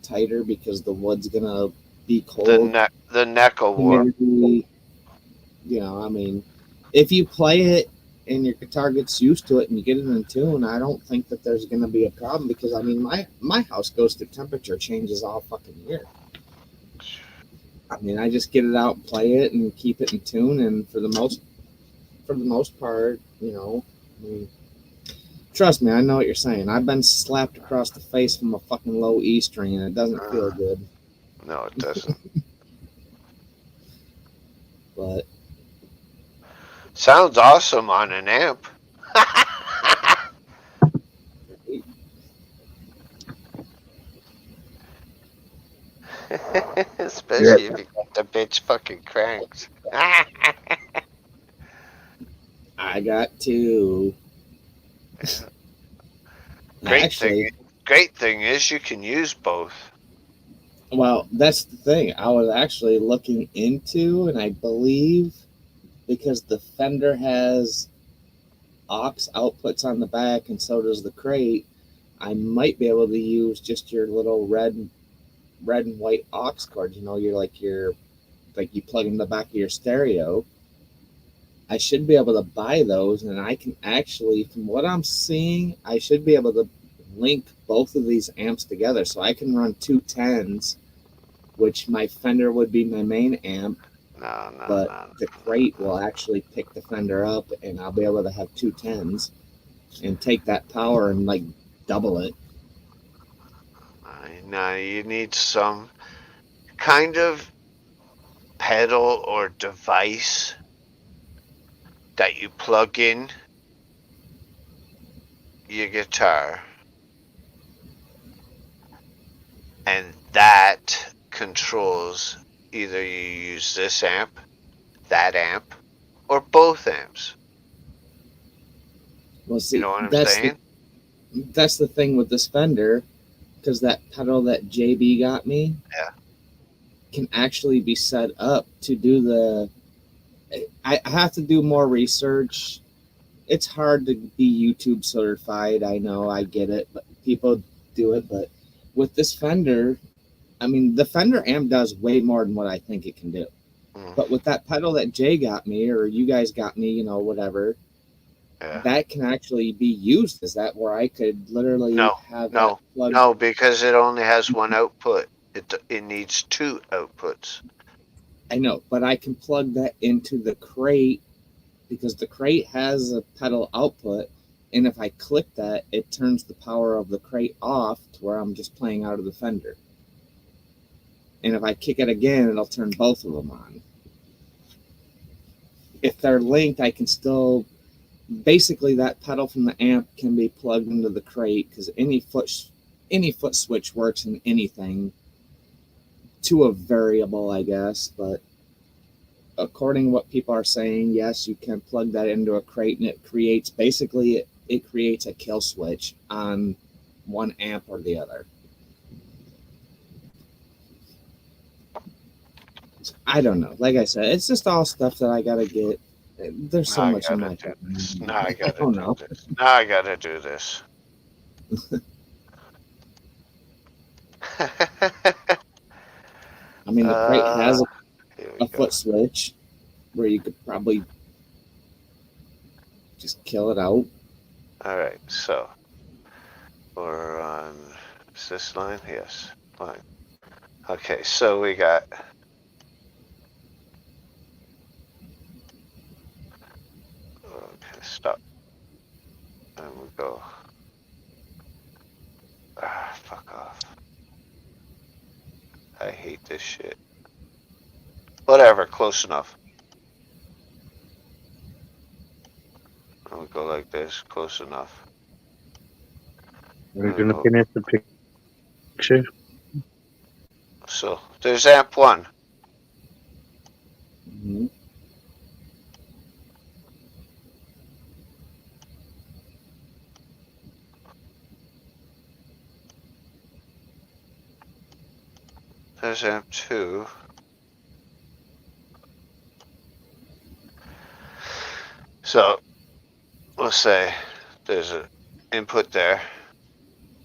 tighter because the wood's gonna be cold. The neck will warp. Maybe, you know, I mean, if you play it and your guitar gets used to it and you get it in tune, I don't think that there's gonna be a problem, because I mean, my house goes through temperature changes all fucking year. I mean, I just get it out and play it and keep it in tune, and for the most part, you know, I mean, trust me, I know what you're saying. I've been slapped across the face from a fucking low E string, and it doesn't feel good. No, it doesn't. But Sounds awesome on an amp. Especially if you got the bitch fucking cranked. I got two. Great thing is you can use both. Well, that's the thing. I was actually looking into, and I believe because the Fender has aux outputs on the back, and so does the crate, I might be able to use just your little red and white aux cord. You know, like you plug in the back of your stereo. I should be able to buy those, and I can actually, from what I'm seeing, I should be able to link both of these amps together, so I can run two 10s, which my Fender would be my main amp, but the crate will actually pick the Fender up, and I'll be able to have two 10s and take that power and like double it. Now you need some kind of pedal or device that you plug in your guitar, and that controls either you use this amp, that amp, or both amps. Well, see, You know what I'm saying? That's the thing with this Fender, because that pedal that JB got me can actually be set up to do the. I have to do more research. It's hard to be YouTube certified. I know, I get it, but people do it. But with this Fender, I mean, the Fender amp does way more than what I think it can do. But with that pedal that Jay got me, or you guys got me, you know, whatever, Yeah. that can actually be used. Is that where I could literally No, have no, that plugged? no, because it only has one output. It needs two outputs. I know, but I can plug that into the crate because the crate has a pedal output, and if I click that, it turns the power of the crate off to where I'm just playing out of the Fender. And if I kick it again, it'll turn both of them on. If they're linked, I can still basically that pedal from the amp can be plugged into the crate because any foot switch works in anything to a variable, I guess. But according to what people are saying, yes, you can plug that into a crate and it creates basically it creates a kill switch on one amp or the other. I don't know. Like I said, it's just all stuff that I gotta get. There's so Now I much in gotta my do head. this. Now I I gotta don't do know. this. Now I gotta do this. I mean, the crate has Here we a go. foot switch where you could probably just kill it out. All right, so we're on. Is this line? Yes, line. Okay, so we got. Okay, stop. And we go. Ah, fuck off. I hate this shit. Whatever, close enough. And we go like this, close enough. We're gonna finish the picture. So there's amp one. Mhm. There's amp two. So let's say there's an input there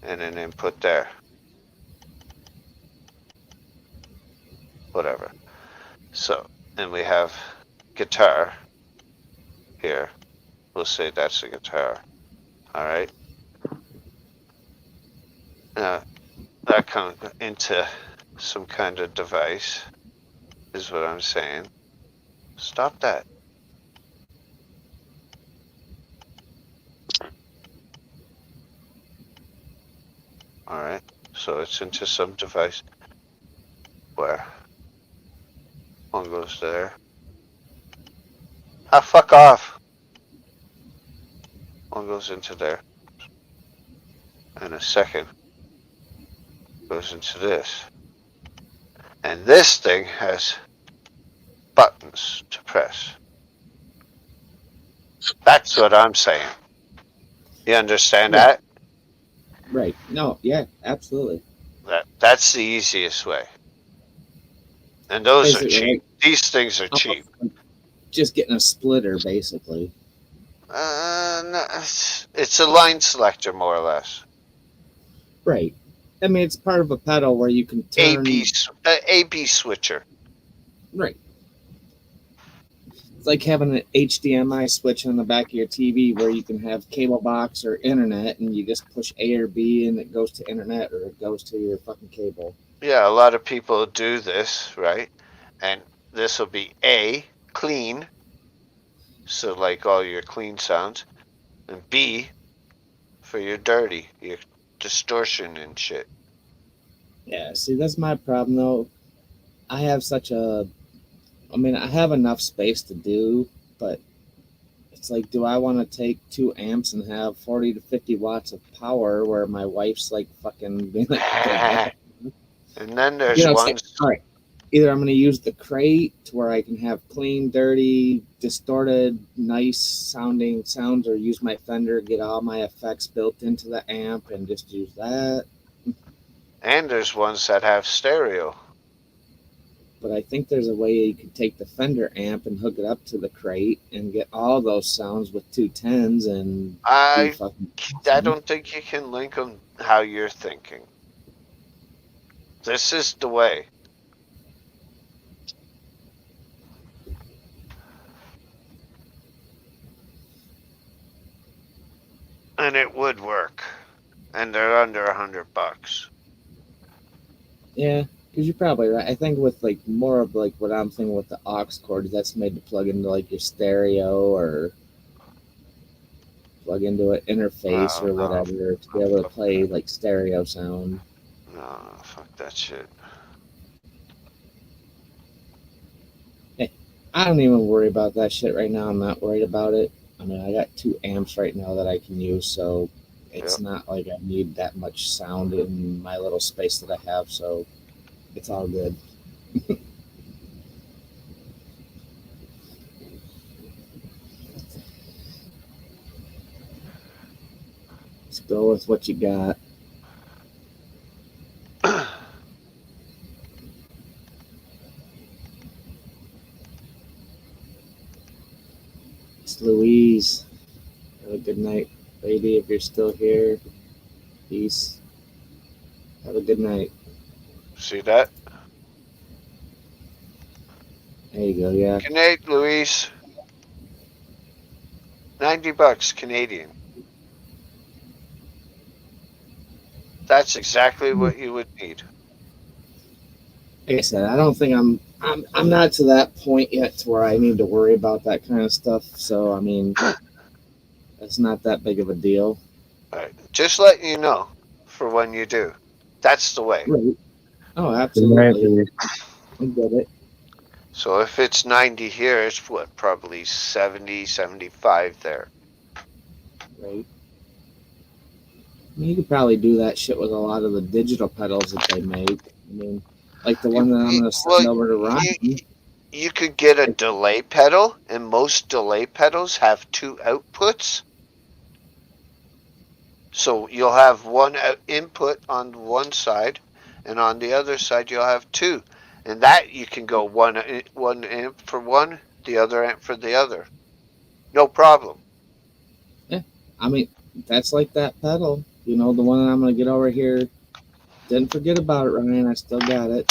and an input there. Whatever. So, and we have guitar here. We'll say that's a guitar. All right. Now that comes into some kind of device, is what I'm saying. Stop that. All right. So it's into some device where one goes there. Ah, fuck off. One goes into there. And a second goes into this. And this thing has buttons to press. That's what I'm saying. You understand Yeah. that? Right. No, yeah, absolutely. That's the easiest way. And those are Basically, cheap. These things are cheap. just getting a splitter, basically. No, it's a line selector, more or less. Right. I mean, it's part of a pedal where you can turn. AB switcher. Right. It's like having an HDMI switch on the back of your TV where you can have cable box or internet, and you just push A or B, and it goes to internet or it goes to your fucking cable. Yeah, a lot of people do this, right? And this will be A, clean. So like all your clean sounds. And B, for your dirty, your distortion and shit. Yeah, see, that's my problem, though. I have I have enough space to do, but it's like, do I want to take 2 amps and have 40 to 50 watts of power where my wife's like fucking being like, And then there's it's like, ones. all right, either I'm going to use the crate to where I can have clean, dirty, distorted, nice sounding sounds, or use my Fender, get all my effects built into the amp, and just use that. And there's ones that have stereo. But I think there's a way you could take the Fender amp and hook it up to the crate and get all those sounds with 210s and be I fucking don't think you can link them how you're thinking. This is the way. And it would work. And they're under $100. Yeah, because you're probably right. I think with like more of like what I'm thinking with the aux cord, that's made to plug into like your stereo or plug into an interface or No. whatever to be able to play like stereo sound. No, fuck that shit. I don't even worry about that shit right now. I'm not worried about it. I mean, I got 2 amps right now that I can use, so it's not like I need that much sound in my little space that I have, so it's all good. Let's go with what you got. It's Louise. Have a good night, lady, if you're still here. Peace. Have a good night. See that? There you go, yeah. Good night, Louise. $90 Canadian. That's exactly what you would need. Like I said, I don't think I'm not to that point yet to where I need to worry about that kind of stuff. So I mean, it's not that big of a deal. All right. Just letting you know for when you do. That's the way. Right. Oh, Good night, absolutely. Louise. I get it. So if it's 90 here, it's what, probably 70, 75 there. Right. I mean, you could probably do that shit with a lot of the digital pedals that they make. I mean, like the one that I'm going to send over to Ryan. You could get a delay pedal, and most delay pedals have 2 outputs. So you'll have one input on one side, and on the other side you'll have 2. And that you can go one amp for one, the other amp for the other. No problem. Yeah. I mean, that's like that pedal. You know, the one that I'm going to get over here. Didn't forget about it, Ryan. I still got it.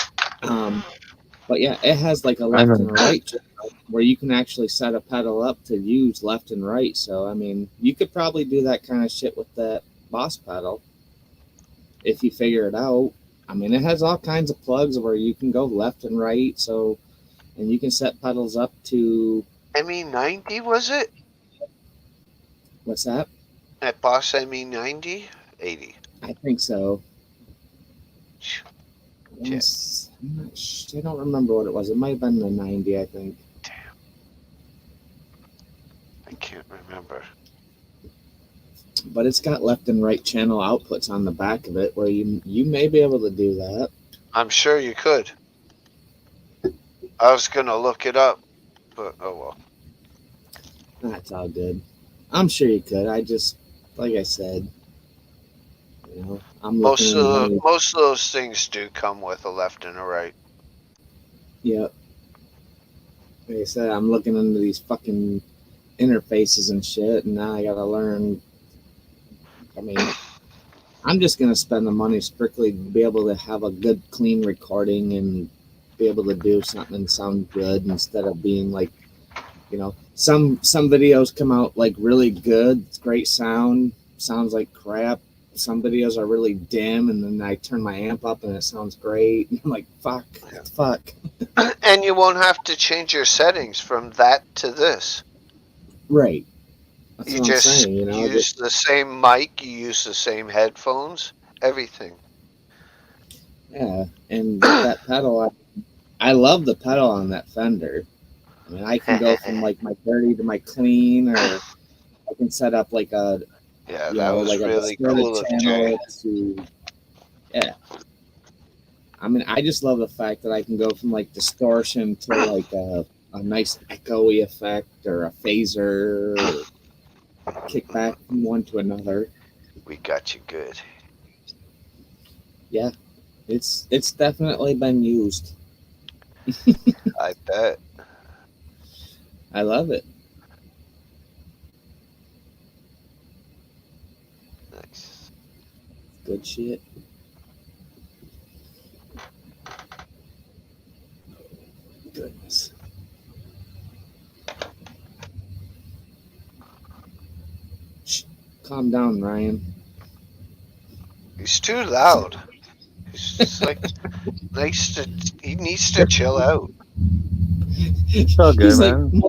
But yeah, it has like a left and a right channel where you can actually set a pedal up to use left and right. So, I mean, you could probably do that kind of shit with that Boss pedal if you figure it out. I mean, it has all kinds of plugs where you can go left and right. So, and you can set pedals up to. ME90 was it? What's that? At Boss ME90? 80. I think so. Shit. I don't remember what it was. It might have been the 90, I think. Damn. I can't remember. But it's got left and right channel outputs on the back of it where you may be able to do that. I'm sure you could. I was going to look it up, but oh well. That's all good. I'm sure you could. I just, like I said, you know, I'm Most looking. of those things do come with a left and a right. Yep. Like I said, I'm looking into these fucking interfaces and shit, and now I gotta learn. I mean, I'm just gonna spend the money strictly to be able to have a good, clean recording and be able to do something and sound good instead of being like, you know, some videos come out like really good, it's great sound, sounds like crap. Some videos are really dim, and then I turn my amp up and it sounds great. I'm like, fuck. And you won't have to change your settings from that to this. Right. That's You what just I'm saying, you know. use the same mic, you use the same headphones, everything. Yeah, and with that pedal, I love the pedal on that Fender. I mean, I can go from like my dirty to my clean, or I can set up like a Yeah, that was like really a cool of Jay. to yeah. I mean, I just love the fact that I can go from like distortion to like a nice echoey effect or a phaser, or kick back from one to another. We got you good. Yeah, it's definitely been used. I bet. I love it. Nice. Good shit. Goodness. Shh. calm down, Ryan. He's too loud. He's just like he needs to chill out. It's all good, He's like, man.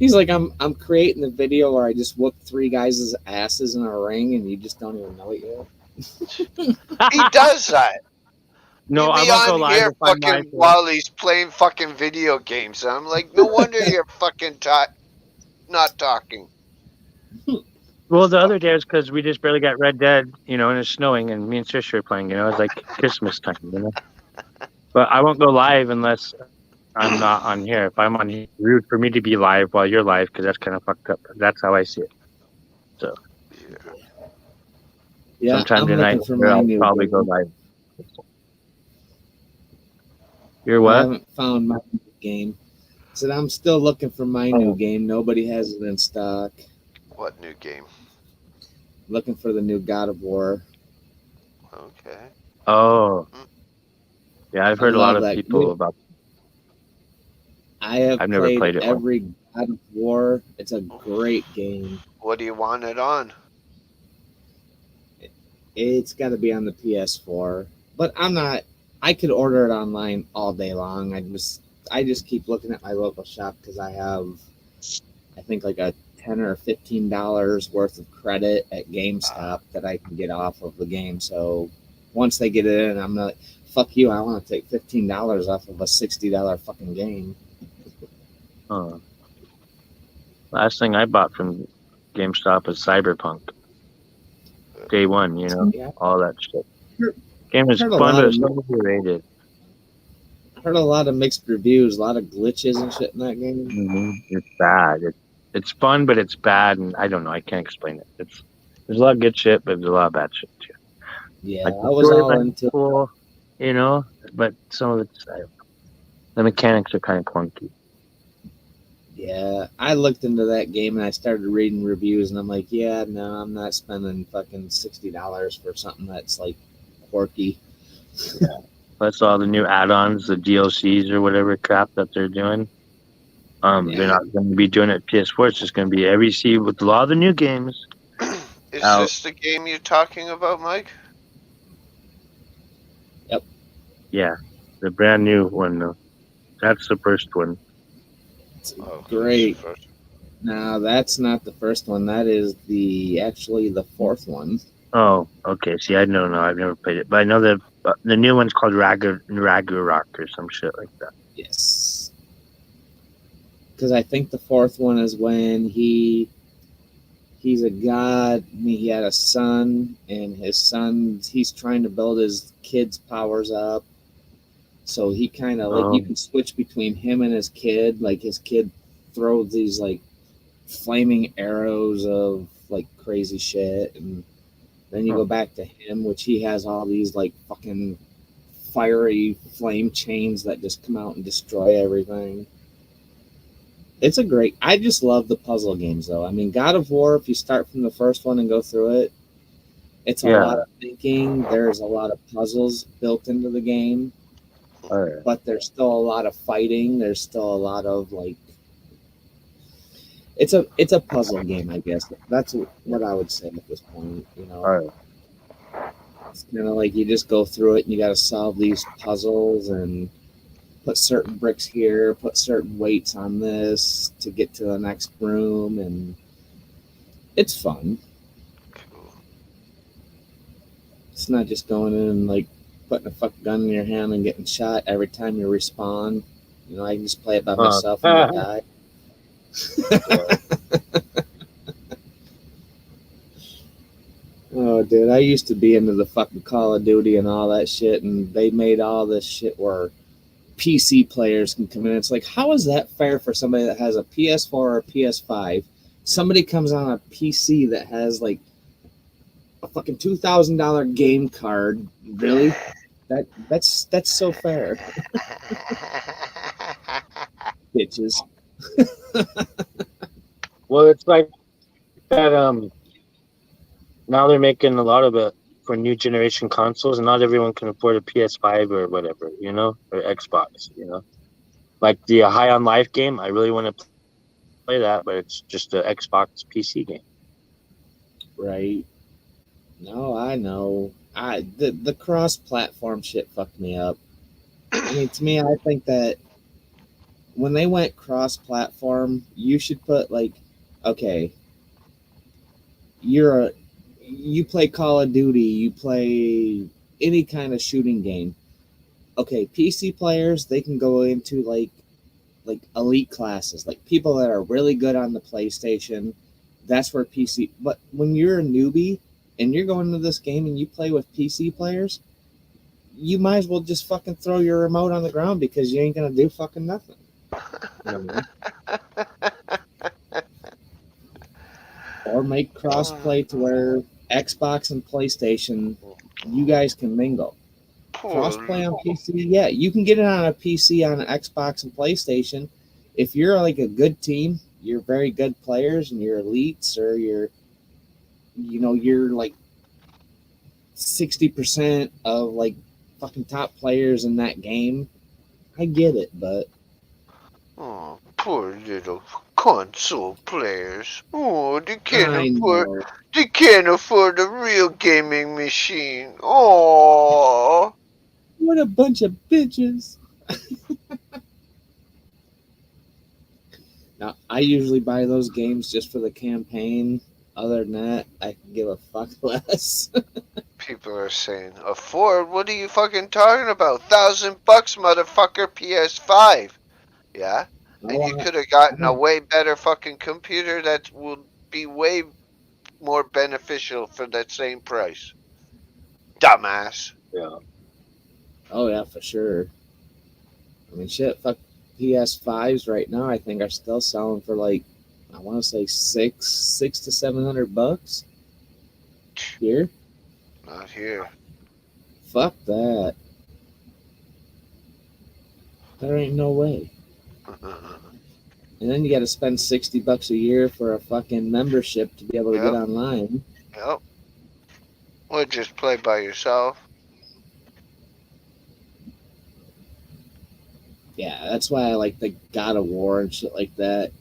he's like, I'm creating a video where I just whoop 3 guys' asses in a ring, and you just don't even know it yet. He does that. No, He'd I be won't go on live here if I'm fucking live. while he's playing fucking video games. And I'm like, no wonder you're fucking not talking. Well, the other day was because we just barely got Red Dead, you know, and it's snowing, and me and Trish were playing, you know, it's like Christmas time, you know. But I won't go live unless I'm not on here. If I'm on here, it's rude for me to be live while you're live because that's kind of fucked up. That's how I see it. Yeah, Sometime I'm tonight, looking for my I'll new probably game. go live. You're I what? haven't found my new game. Said I'm still looking for my new Oh. game. Nobody has it in stock. What new game? Looking for the new God of War. Okay. Oh. Yeah, I've heard a lot love of that people game. about. I have I've never played played it once. every God of War. It's a great game. What do you want it on? It's got to be on the PS4, but I'm not. I could order it online all day long. I just keep looking at my local shop because I have, I think like a $10 or $15 worth of credit at GameStop that I can get off of the game. So once they get it in, I'm like, fuck you. I want to take $15 off of a $60 fucking game. Oh. Last thing I bought from GameStop was Cyberpunk. Day one, you know, Yeah. all that shit. Heard- Game is heard a fun, lot but of it's so overrated. I heard a lot of mixed reviews, a lot of glitches and shit in that game. It's bad. It's fun, but it's bad, and I don't know. I can't explain it. There's a lot of good shit, but there's a lot of bad shit too. Yeah, Like, I was all into. cool, you know, but some of it's the mechanics are kind of clunky. Yeah, I looked into that game and I started reading reviews, and I'm like, yeah, no, I'm not spending fucking $60 for something that's like quirky. Plus all the new add-ons, the DLCs or whatever crap that they're doing. They're not going to be doing it PS4. It's just going to be every with a lot of the new games. Is Out. this the game you're talking about, Mike? Yeah, the brand new one. Though. That's the first one. It's Oh, great. first. No, that's not the first one. That is actually the 4th one. Oh, okay. See, I don't know. I've never played it, but I know the new one's called Ragnarok or some shit like that. Yes. Because I think the 4th one is when he's a god. I mean, he had a son, and he's trying to build his kid's powers up. So he kind of like you can switch between him and his kid. Like his kid throws these like flaming arrows of like crazy shit, and then you go back to him, which he has all these like fucking fiery flame chains that just come out and destroy everything. It's a great. I just love the puzzle games, though. I mean, God of War. If you start from the first one and go through it, it's a lot of thinking. There's a lot of puzzles built into the game, but there's still a lot of fighting. There's still a lot of like. It's a puzzle game, I guess. That's what I would say at this point. You know, it's kind of like you just go through it and you got to solve these puzzles and put certain bricks here, put certain weights on this to get to the next room, and it's fun. Cool. It's not just going in and like putting a fucking gun in your hand and getting shot every time you respawn. You know, I can just play it by myself and I die. Oh, dude, I used to be into the fucking Call of Duty and all that shit, and they made all this shit where PC players can come in. It's like, how is that fair for somebody that has a PS4 or a PS5? Somebody comes on a PC that has like a fucking $2,000 game card. Really? That's so fair. Bitches. Well, it's like that. Now they're making a lot of it for new generation consoles, and not everyone can afford a PS5 or whatever, you know, or Xbox, you know. Like the High on Life game, I really want to play that, but it's just an Xbox PC game. Right. No, I know. The cross platform shit fucked me up. I mean, to me, I think that when they went cross platform, you should put like, okay, you're a you play Call of Duty, you play any kind of shooting game. Okay, PC players, they can go into like elite classes, like people that are really good on the PlayStation. That's where PC. But when you're a newbie and you're going into this game and you play with PC players, you might as well just fucking throw your remote on the ground because you ain't gonna do fucking nothing. You know what I mean? Or make crossplay to where Xbox and PlayStation, you guys can mingle. Crossplay on PC, yeah, you can get it on a PC, on an Xbox and PlayStation. If you're like a good team, you're very good players, and you're elites, or you're like 60% of like fucking top players in that game. I get it, but Oh, poor little console players. Oh, I know. they can't afford a real gaming machine. Oh. What a bunch of bitches. Now, I usually buy those games just for the campaign. Other than that, I can give a fuck less. People are saying, afford? What are you fucking talking about? $1,000, motherfucker, PS5. Yeah? And you could have gotten a way better fucking computer that will be way more beneficial for that same price. Dumbass. Yeah. Oh, yeah, for sure. I mean, shit, fuck PS5s right now, I think are still selling for like, I want to say six to $700 here. Not here. Fuck that. There ain't no way. And then you got to spend $60 a year for a fucking membership to be able to get online. Yep. Or just play by yourself. Yeah, that's why I like the God of War and shit like that.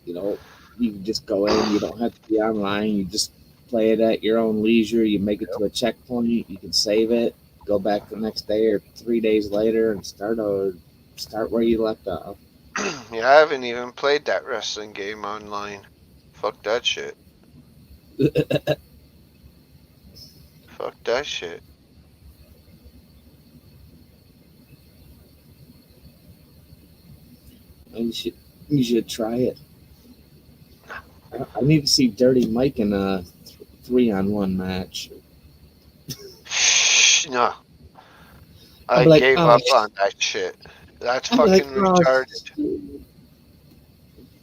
You know, you can just go in, you don't have to be online, you just play it at your own leisure. You make it to a checkpoint, you can save it, go back the next day or 3 days later and start where you left off. Yeah, I haven't even played that wrestling game online. Fuck that shit. Fuck that shit. You should try it. I need to see Dirty Mike in a 3-on-1 match. No. I like, gave up on that shit. That's fucking retarded.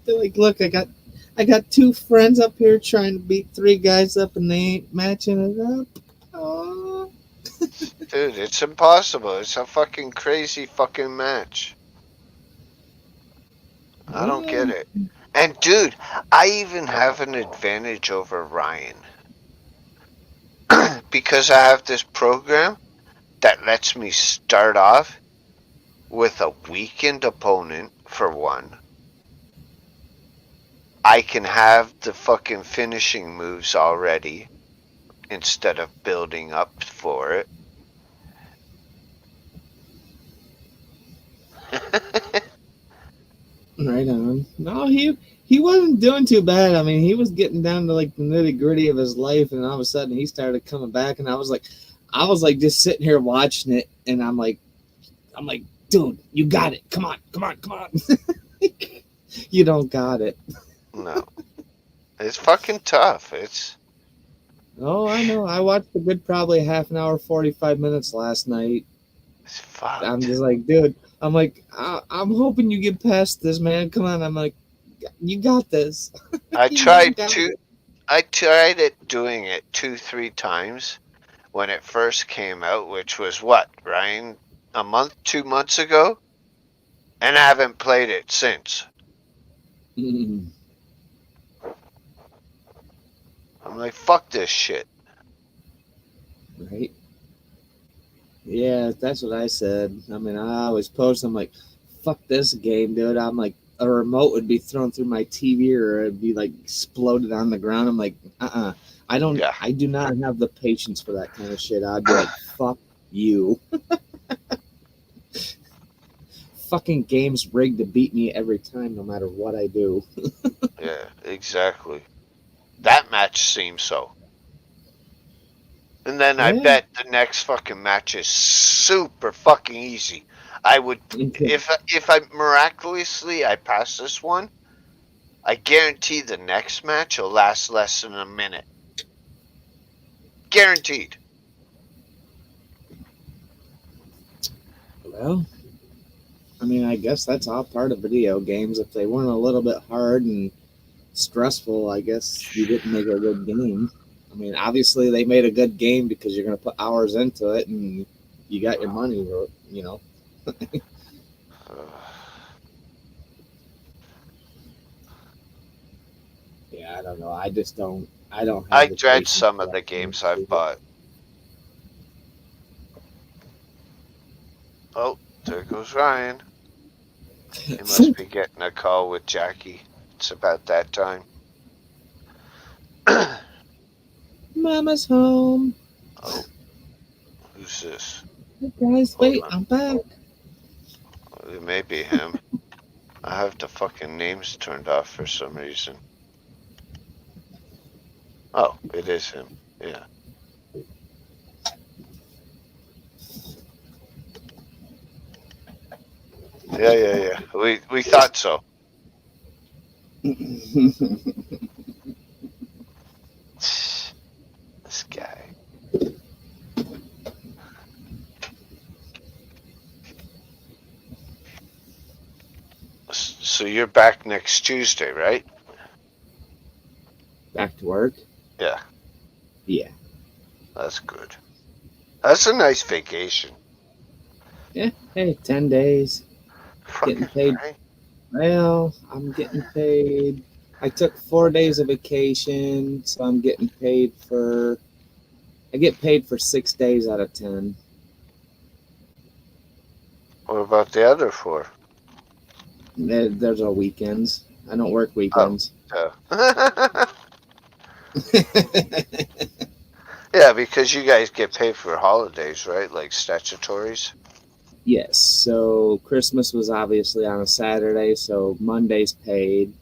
They're like, look, I got 2 friends up here trying to beat 3 guys up, and they ain't matching it up. Oh. Dude, it's impossible. It's a fucking crazy fucking match. I don't get it. And dude, I even have an advantage over Ryan. Because I have this program that lets me start off with a weakened opponent, for one. I can have the fucking finishing moves already instead of building up for it. Right on. No, he wasn't doing too bad. I mean, he was getting down to like the nitty gritty of his life, and all of a sudden he started coming back, and I was like just sitting here watching it, and I'm like, dude, you got it. Come on. You don't got it. No. It's fucking tough. It's. Oh, I know. I watched a good probably half an hour, 45 minutes last night. It's fucked. I'm just like, dude. I'm like, I'm hoping you get past this, man. Come on. I'm like, you got this. I tried it doing it 2-3 times when it first came out, which was what, Ryan? 2 months ago? And I haven't played it since. Mm-hmm. I'm like, fuck this shit. Right? Yeah, that's what I said. I mean, I always post, I'm like, fuck this game, dude. I'm like, a remote would be thrown through my TV or it'd be like exploded on the ground. I'm like, I Yeah. do not have the patience for that kind of shit. I'd be like, fuck you. Fucking game's rigged to beat me every time, no matter what I do. Yeah, exactly. That match seems so. And then I Yeah. bet the next fucking match is super fucking easy. I would, if I miraculously I pass this one, I guarantee the next match will last less than a minute. Guaranteed. Well, I mean, I guess that's all part of video games. If they weren't a little bit hard and stressful, I guess you didn't make a good game. I mean, obviously they made a good game because you're going to put hours into it and you got your money, you know. Yeah, I don't know. I just don't. I don't. Have I the dread patience some for of the that kind games of I've shit. bought. Oh, there goes Ryan. He must be getting a call with Jackie. It's about that time. Mama's home. Oh, who's this? Hey guys, Hold wait, on. I'm back. It may be him. I have the fucking names turned off for some reason. Oh, it is him. Yeah. Yeah. We thought so. This guy. So you're back next Tuesday, right? Back to work? Yeah, Yeah. that's good. That's a nice vacation. Yeah. Hey, 10 days. Fucking Getting paid. right. Well, I'm getting paid. I took 4 days of vacation, so I'm getting paid for. I get paid for 6 days out of 10. What about the other 4? There's our weekends. I don't work weekends. Yeah, because you guys get paid for holidays, right? Like statutories. Yes. So Christmas was obviously on a Saturday, so Monday's paid.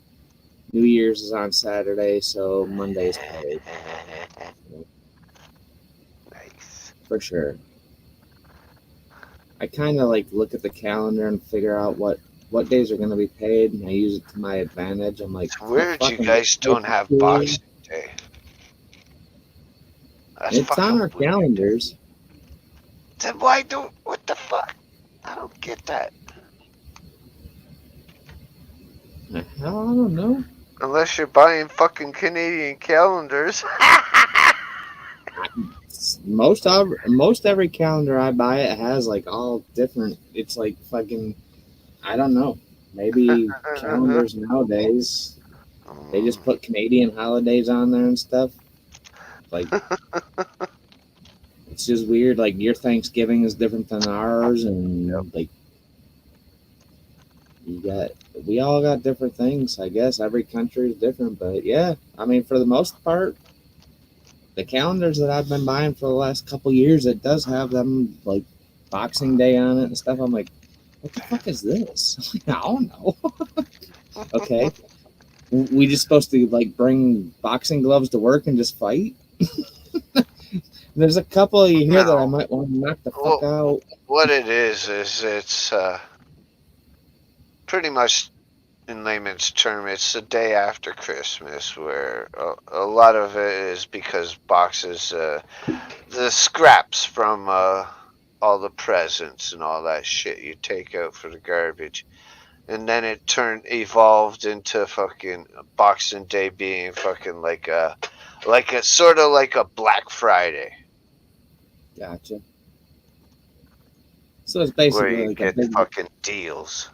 New Year's is on Saturday, so Monday's paid. Nice. For sure. I kind of like look at the calendar and figure out what days are going to be paid, and I use it to my advantage. I'm like, It's weird you fucking guys don't have paid. Boxing Day. That's It's fucking on our weird. calendars. Then why don't? What the fuck? I don't get that. I don't know. Unless you're buying fucking Canadian calendars. Most every calendar I buy, it has like all different. It's like fucking. I don't know. Maybe calendars nowadays they just put Canadian holidays on there and stuff. Like it's just weird. Like your Thanksgiving is different than ours, and like we all got different things. I guess every country is different, but yeah, I mean for the most part, the calendars that I've been buying for the last couple years, it does have them like Boxing Day on it and stuff. I'm like, what the fuck is this? I don't know. Okay, we just supposed to like bring boxing gloves to work and just fight? There's a couple of you here that I might want to knock the fuck out. What it is it's pretty much in layman's term, it's the day after Christmas, where a lot of it is because boxes, the scraps from all the presents and all that shit you take out for the garbage. And then it evolved into fucking Boxing Day being fucking like a sort of like a Black Friday. Gotcha. So it's Where basically you like get a fucking deals.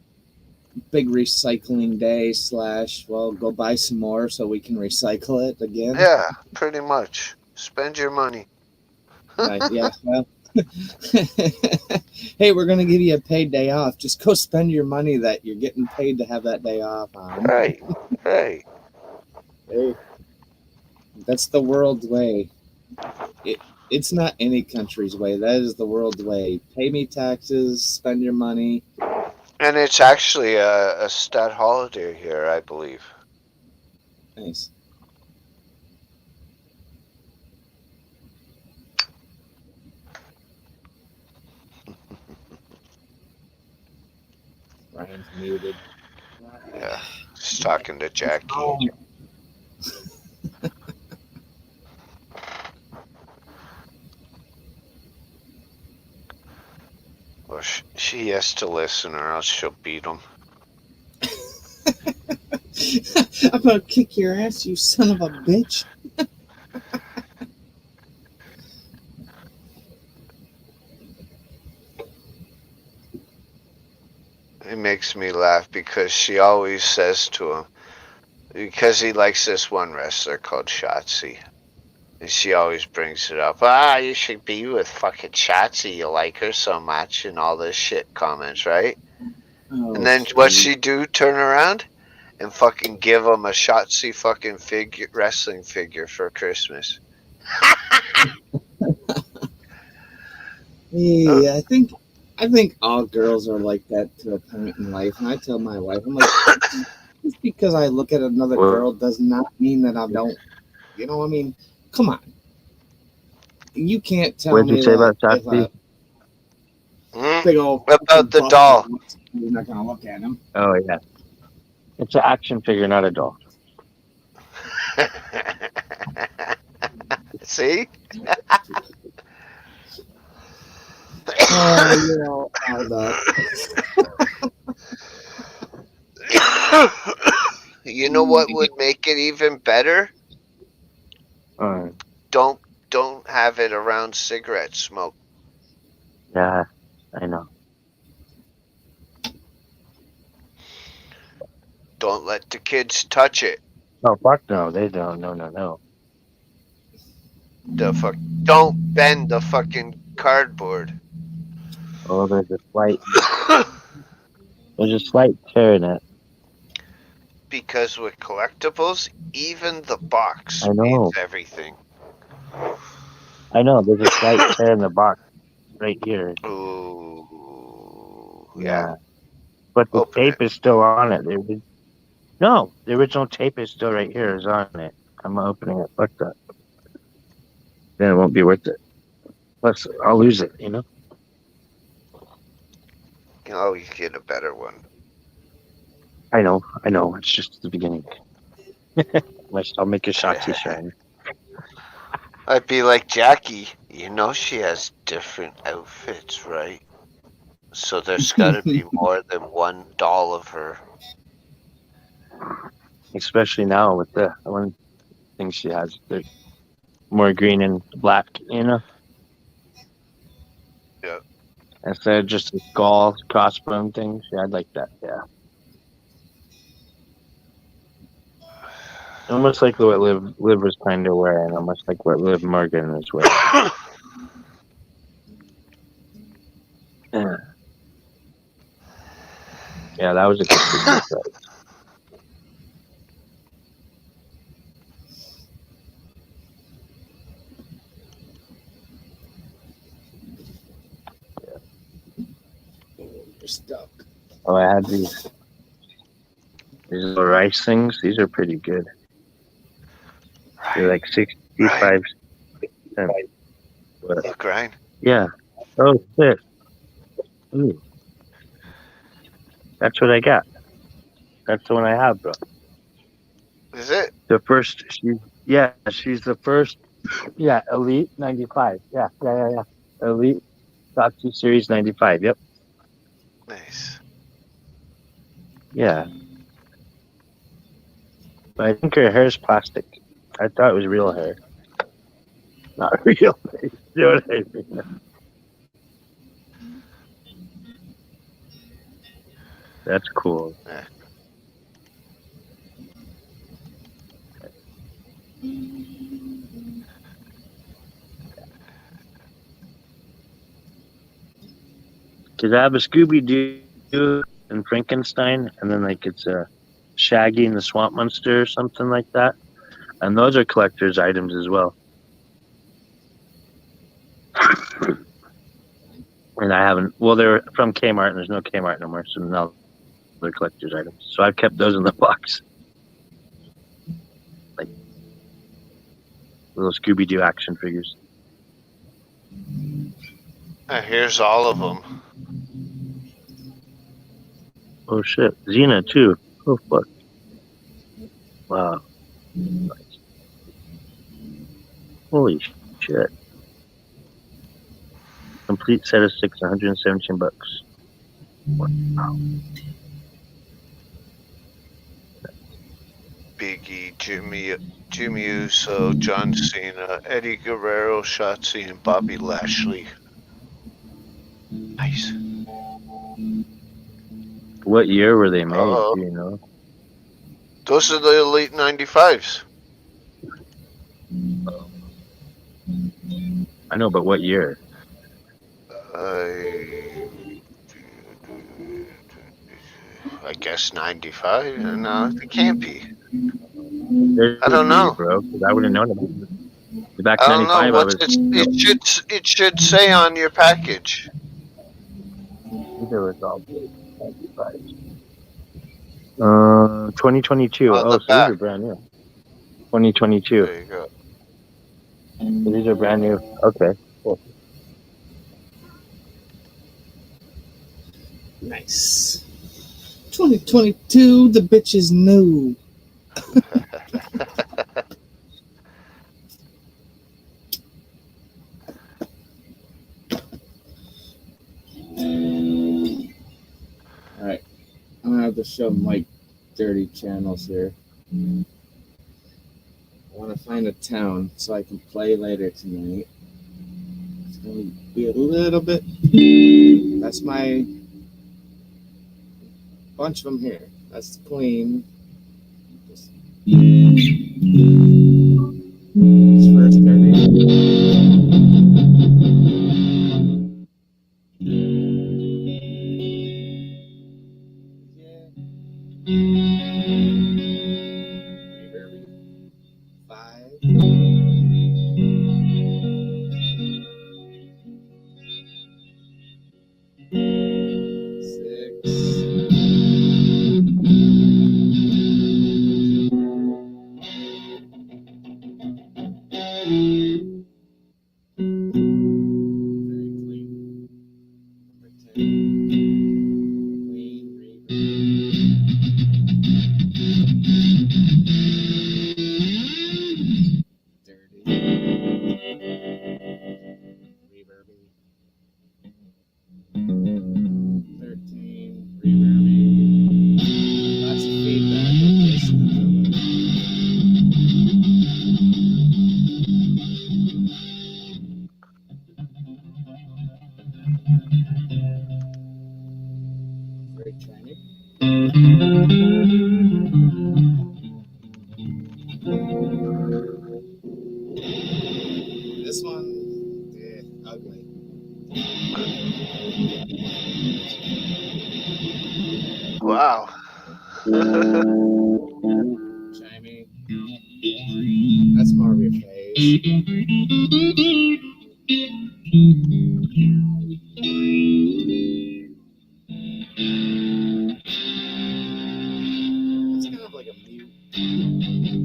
big recycling day / well, go buy some more so we can recycle it again. Yeah, pretty much. Spend your money. Right, yeah, well, Hey, we're gonna give you a paid day off. Just go spend your money that you're getting paid to have that day off on. Right. Right. Hey, that's the world's way. It's not any country's way. That is the world's way. Pay me taxes, spend your money. And it's actually a stat holiday here, I believe. Nice. Ryan's muted. Yeah. Just talking to Jackie. Oh, Well, she has to listen or else she'll beat him. I'm gonna kick your ass, you son of a bitch. It makes me laugh because she always says to him, because he likes this one wrestler called Shotzi. And she always brings it up. You should be with fucking Shotzi. You like her so much and all this shit comments, right? Oh, And then what she do? Turn around and fucking give him a Shotzi fucking wrestling figure for Christmas. Yeah, I think all girls are like that to a point in life. And I tell my wife, I'm like, just because I look at another girl does not mean that I don't. You know, I mean, come on. You can't tell What'd you me say that about if Shotzi? Hmm? big old About the buff doll. you're not gonna look at him. Oh yeah, it's an action figure, not a doll. See? Oh, you're all riled up. You know what would make it even better? Uh, Don't have it around cigarette smoke. yeah, I know. Don't let the kids touch it. Oh fuck no, they don't. No. Don't bend the fucking cardboard. Oh, there's a slight tear in it. Because with collectibles, even the box I means know. everything. I know. There's a slight tear in the box right here. Ooh, yeah. Yeah, but the Open tape it. is still on it. No, the original tape is still right here. Is on it. I'm opening it. Fuck that. Then it won't be worth it. Plus, I'll lose it. You know. Oh, you get a better one. I know. It's just the beginning. I'll make a Shotzi shine. I'd be like, Jackie, you know she has different outfits, right? So there's got to be more than one doll of her. Especially now with the one thing she has. They're more green and black. You know. Yeah. Instead of just a skull crossbone thing, she had like that. Yeah. Almost like what Liv was kind of wearing. Almost like what Liv Morgan was wearing. Yeah. Yeah, that was a good figure. You're stuck. Oh, I had these little rice things. These are pretty good. They're like 65 cents. But, Look, Ryan. yeah. Oh shit. Ooh. That's what I got. That's the one I have, bro. Is it? The first. She's the first. Yeah, Elite 95. Yeah. Elite Shotzi Series 95. Yep. Nice. Yeah. But I think her hair is plastic. I thought it was real hair. Not real. You know what I mean? That's cool. Yeah. Because I have a Scooby-Doo and Frankenstein, and then like it's a Shaggy and the Swamp Monster or something like that. And those are collector's items as well. And I haven't. Well, they're from Kmart, and there's no Kmart no more, so now they're collector's items. So I've kept those in the box, like little Scooby-Doo action figures. Here's all of them. Oh shit, Xena too. Oh fuck. Wow. Nice. Holy shit. Complete set of 6, 117 bucks. Wow. Biggie, Jimmy Uso, John Cena, Eddie Guerrero, Shotzi, and Bobby Lashley. Nice. What year were they made? Uh-oh. Do you know? Those are the late 95s. I know, but what year? I guess 95? No, it can't be. There's I don't know. bro, because I would have known about it. Back I in don't know. 95, It should say on your package. Either was all 95. 2022. On Oh, the so back. these are brand new. 2022. There you go. So these are brand new. Okay, cool. Nice. 2022, the bitch is new. All right, I'm gonna have to show Mike dirty channels here. I want to find a town so I can play later tonight. It's gonna be a little bit. That's my bunch of them here. That's the queen. Just first dirty. This one, ugly. Wow. Chimey. That's more of your face. It's kind of like a mute.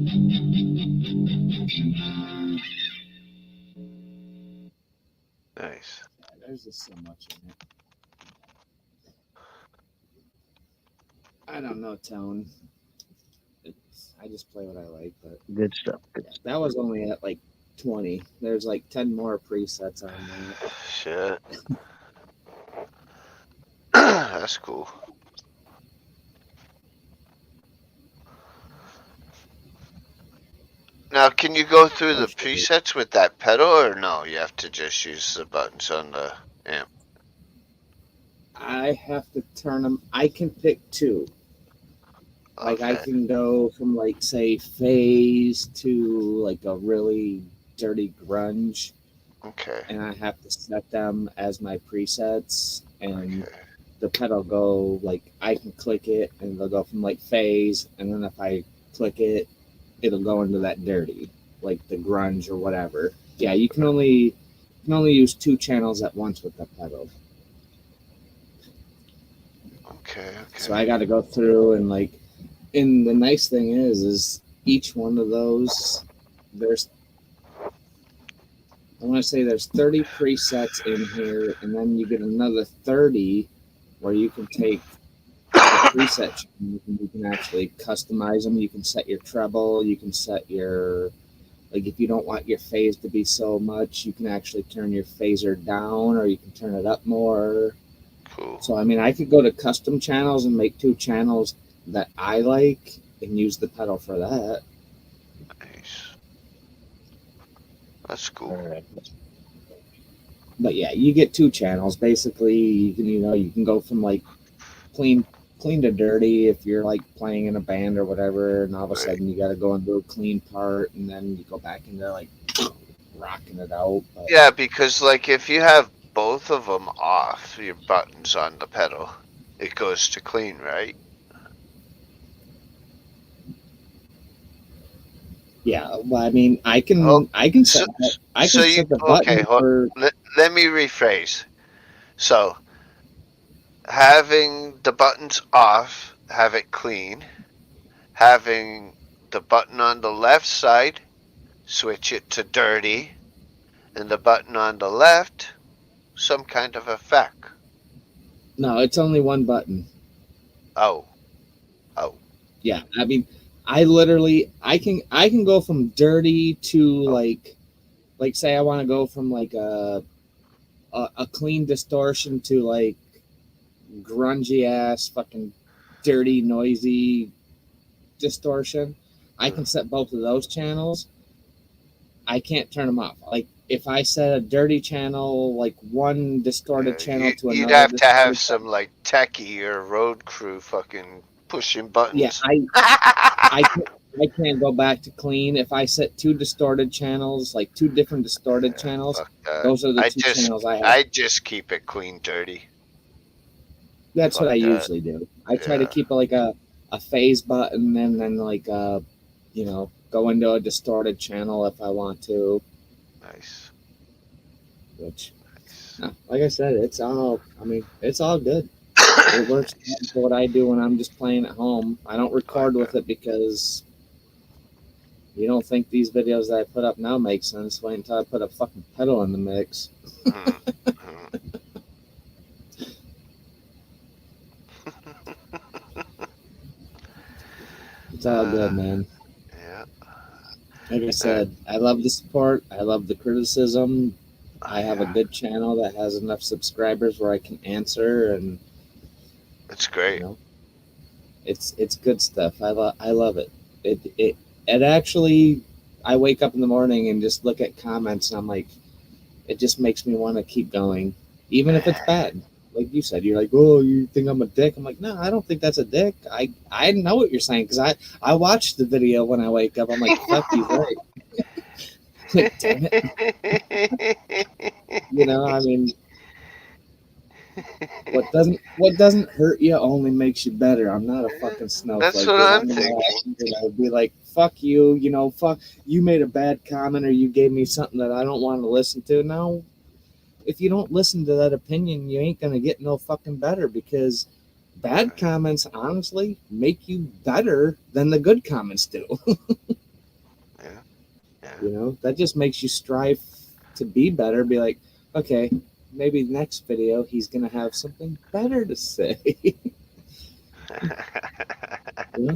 Nice. There's just so much in it. I don't know, Tone. I just play what I like, but Good stuff. Good stuff. that was only at like 20. There's like 10 more presets on there. Shit. That's cool. Now, can you go through the presets with that pedal, or no? You have to just use the buttons on the amp. I have to turn them. I can pick two. Like I Okay. can go from like say phase to like a really dirty grunge, Okay. and I have to set them as my presets. and Okay. the pedal go like I can click it and it'll go from like phase, and then if I click it, it'll go into that dirty, like the grunge or whatever. Yeah, you can only use 2 channels at once with that pedal. Okay. So I got to go through and like, and the nice thing is each one of those, there's, I want to say there's 30 presets in here, and then you get another 30 where you can take the preset and you can actually customize them. You can set your treble, you can set your, like if you don't want your phase to be so much, you can actually turn your phaser down or you can turn it up more. Cool. So I mean, I could go to custom channels and make 2 channels that I like and use the pedal for that. Nice. That's cool. Alright. But yeah, you get 2 channels. Basically, you can go from like clean to dirty if you're like playing in a band or whatever, and all of a Right. sudden you got to go and do a clean part, and then you go back into like rocking it out. But Yeah, because like if you have both of them off, your buttons on the pedal, it goes to clean, right? yeah, well, I mean, I can Oh, set so- I so can you- set the okay, button for Let me rephrase. So, having the buttons off, have it clean. Having the button on the left side, switch it to dirty. And the button on the left, some kind of effect. no, it's only one button. Oh. Yeah, I mean, I literally I can go from dirty to like say I want to go from like a clean distortion to like grungy ass fucking dirty noisy distortion. I can set both of those channels. I can't turn them off. Like if I set a dirty channel, like one distorted channel to another, You'd have to have distorted some like techie or road crew fucking pushing buttons. yeah, I can't go back to clean. If I set 2 distorted channels, like 2 different distorted channels, Fuck that. those are the 2 channels I have. I just keep it clean dirty. That's what fuck I that. usually do. I try to Yeah. keep like a phase button and then like go into a distorted channel if I want to. Nice. Which, Nice. like I said, it's all good. It works for what I do when I'm just playing at home. I don't record with it because you don't think these videos that I put up now make sense. Wait until I put a fucking pedal in the mix. It's all good, man. Yeah. Like I said, I love the support. I love the criticism. I have a good channel that has enough subscribers where I can answer, and It's great. you know, it's good stuff. I love it. It actually, I wake up in the morning and just look at comments, and I'm like, it just makes me want to keep going, even if it's bad. Like you said, you're like, oh, you think I'm a dick? I'm like, no, I don't think that's a dick. I know what you're saying because I watched the video when I wake up. I'm like, fuck you, right? Like, damn it. You know, I mean, what doesn't hurt you only makes you better. I'm not a fucking snowflake. That's what I'm thinking. I would be like, fuck you, fuck you made a bad comment or you gave me something that I don't want to listen to. No, if you don't listen to that opinion, you ain't gonna get no fucking better because bad comments honestly make you better than the good comments do. Yeah. That just makes you strive to be better. Be like, okay, maybe next video he's gonna have something better to say.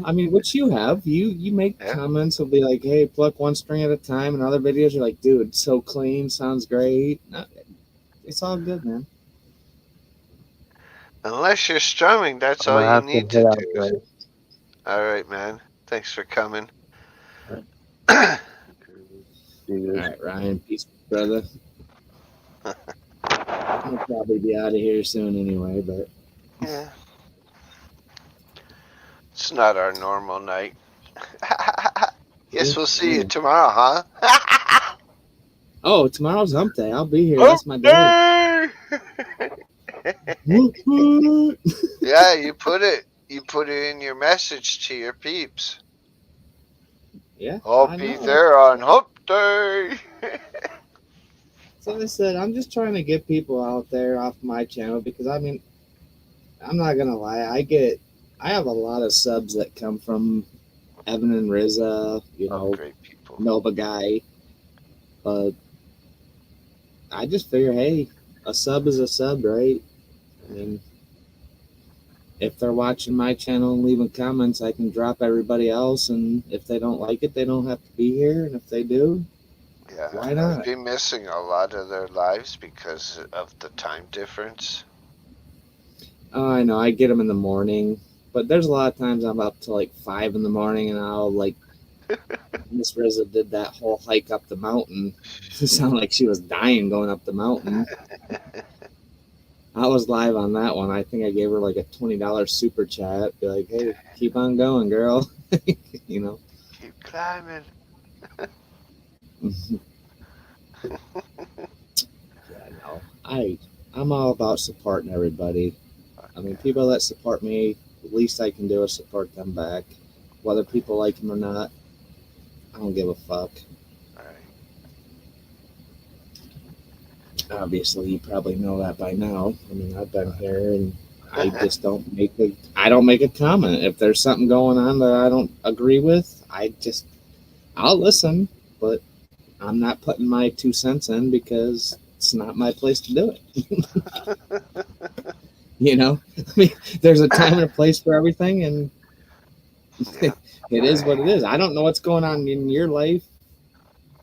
I mean, which you have. You make comments will be like, hey, pluck one string at a time, and other videos you're like, dude, so clean, sounds great. No, it's all good, man. Unless you're strumming, that's all you need to do. All right, man. Thanks for coming. All right, Ryan. Peace, brother. I'll probably be out of here soon anyway, but yeah. It's not our normal night. Guess we'll see you tomorrow, huh? Oh, tomorrow's hump day. I'll be here. That's my day. Woot, woot. Yeah, you put it in your message to your peeps. Yeah, I'll I be know. there on hump day. So I said, I'm just trying to get people out there off my channel because I mean, I'm not gonna lie, I have a lot of subs that come from Evan and Riza, Oh, great people. Nova Guy, but I just figure, hey, a sub is a sub, right? I mean, if they're watching my channel and leaving comments, I can drop everybody else, and if they don't like it, they don't have to be here, and if they do, Yeah, why I'd not? be missing a lot of their lives because of the time difference. Oh, I know, I get them in the morning, but there's a lot of times I'm up to like 5 in the morning, and I'll like Miss Riza did that whole hike up the mountain. It sounded like she was dying going up the mountain. I was live on that one. I think I gave her like a $20 super chat. Be like, hey, keep on going, girl. you know. Keep climbing. Yeah, no. I'm all about supporting everybody. I mean, people that support me, the least I can do is support them back. Whether people like them or not, I don't give a fuck. Right. Obviously, you probably know that by now. I mean, I've been here and I just don't make a comment. If there's something going on that I don't agree with, I'll listen, but I'm not putting my 2 cents in because it's not my place to do it. I mean, there's a time and a place for everything, and Yeah. it is what it is. I don't know what's going on in your life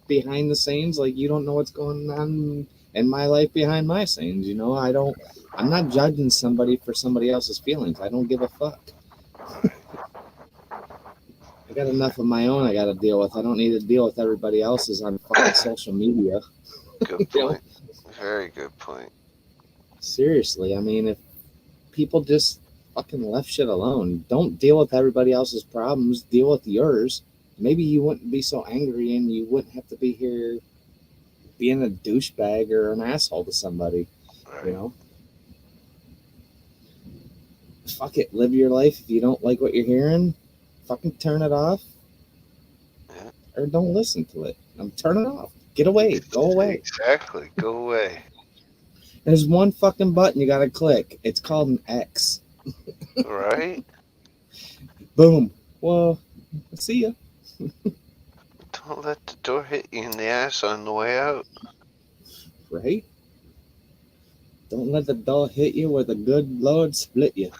behind the scenes, like you don't know what's going on in my life behind my scenes. I'm not judging somebody for somebody else's feelings. I don't give a fuck. I got enough of my own I got to deal with. I don't need to deal with everybody else's on fucking social media. Good point. Very good point. Seriously, I mean, if people just fucking left shit alone, don't deal with everybody else's problems, deal with yours. Maybe you wouldn't be so angry and you wouldn't have to be here being a douchebag or an asshole to somebody, Right. Fuck it, live your life. If you don't like what you're hearing, fucking turn it off. Yeah. Or don't listen to it. Turn it off. Get away. Go away. Exactly. Go away. There's one fucking button you gotta click. It's called an X. Right? Boom. Well, see ya. Don't let the door hit you in the ass on the way out. Right? Don't let the door hit you where the good Lord split you.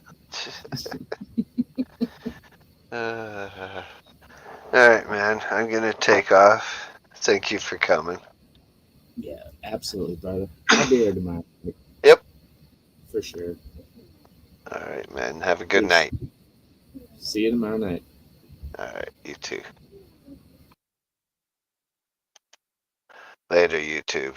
All right, man. I'm going to take off. Thank you for coming. Yeah, absolutely, brother. I'll be here tomorrow. Yep. For sure. All right, man. Have a good night. See you tomorrow night. All right. You too. Later, YouTube.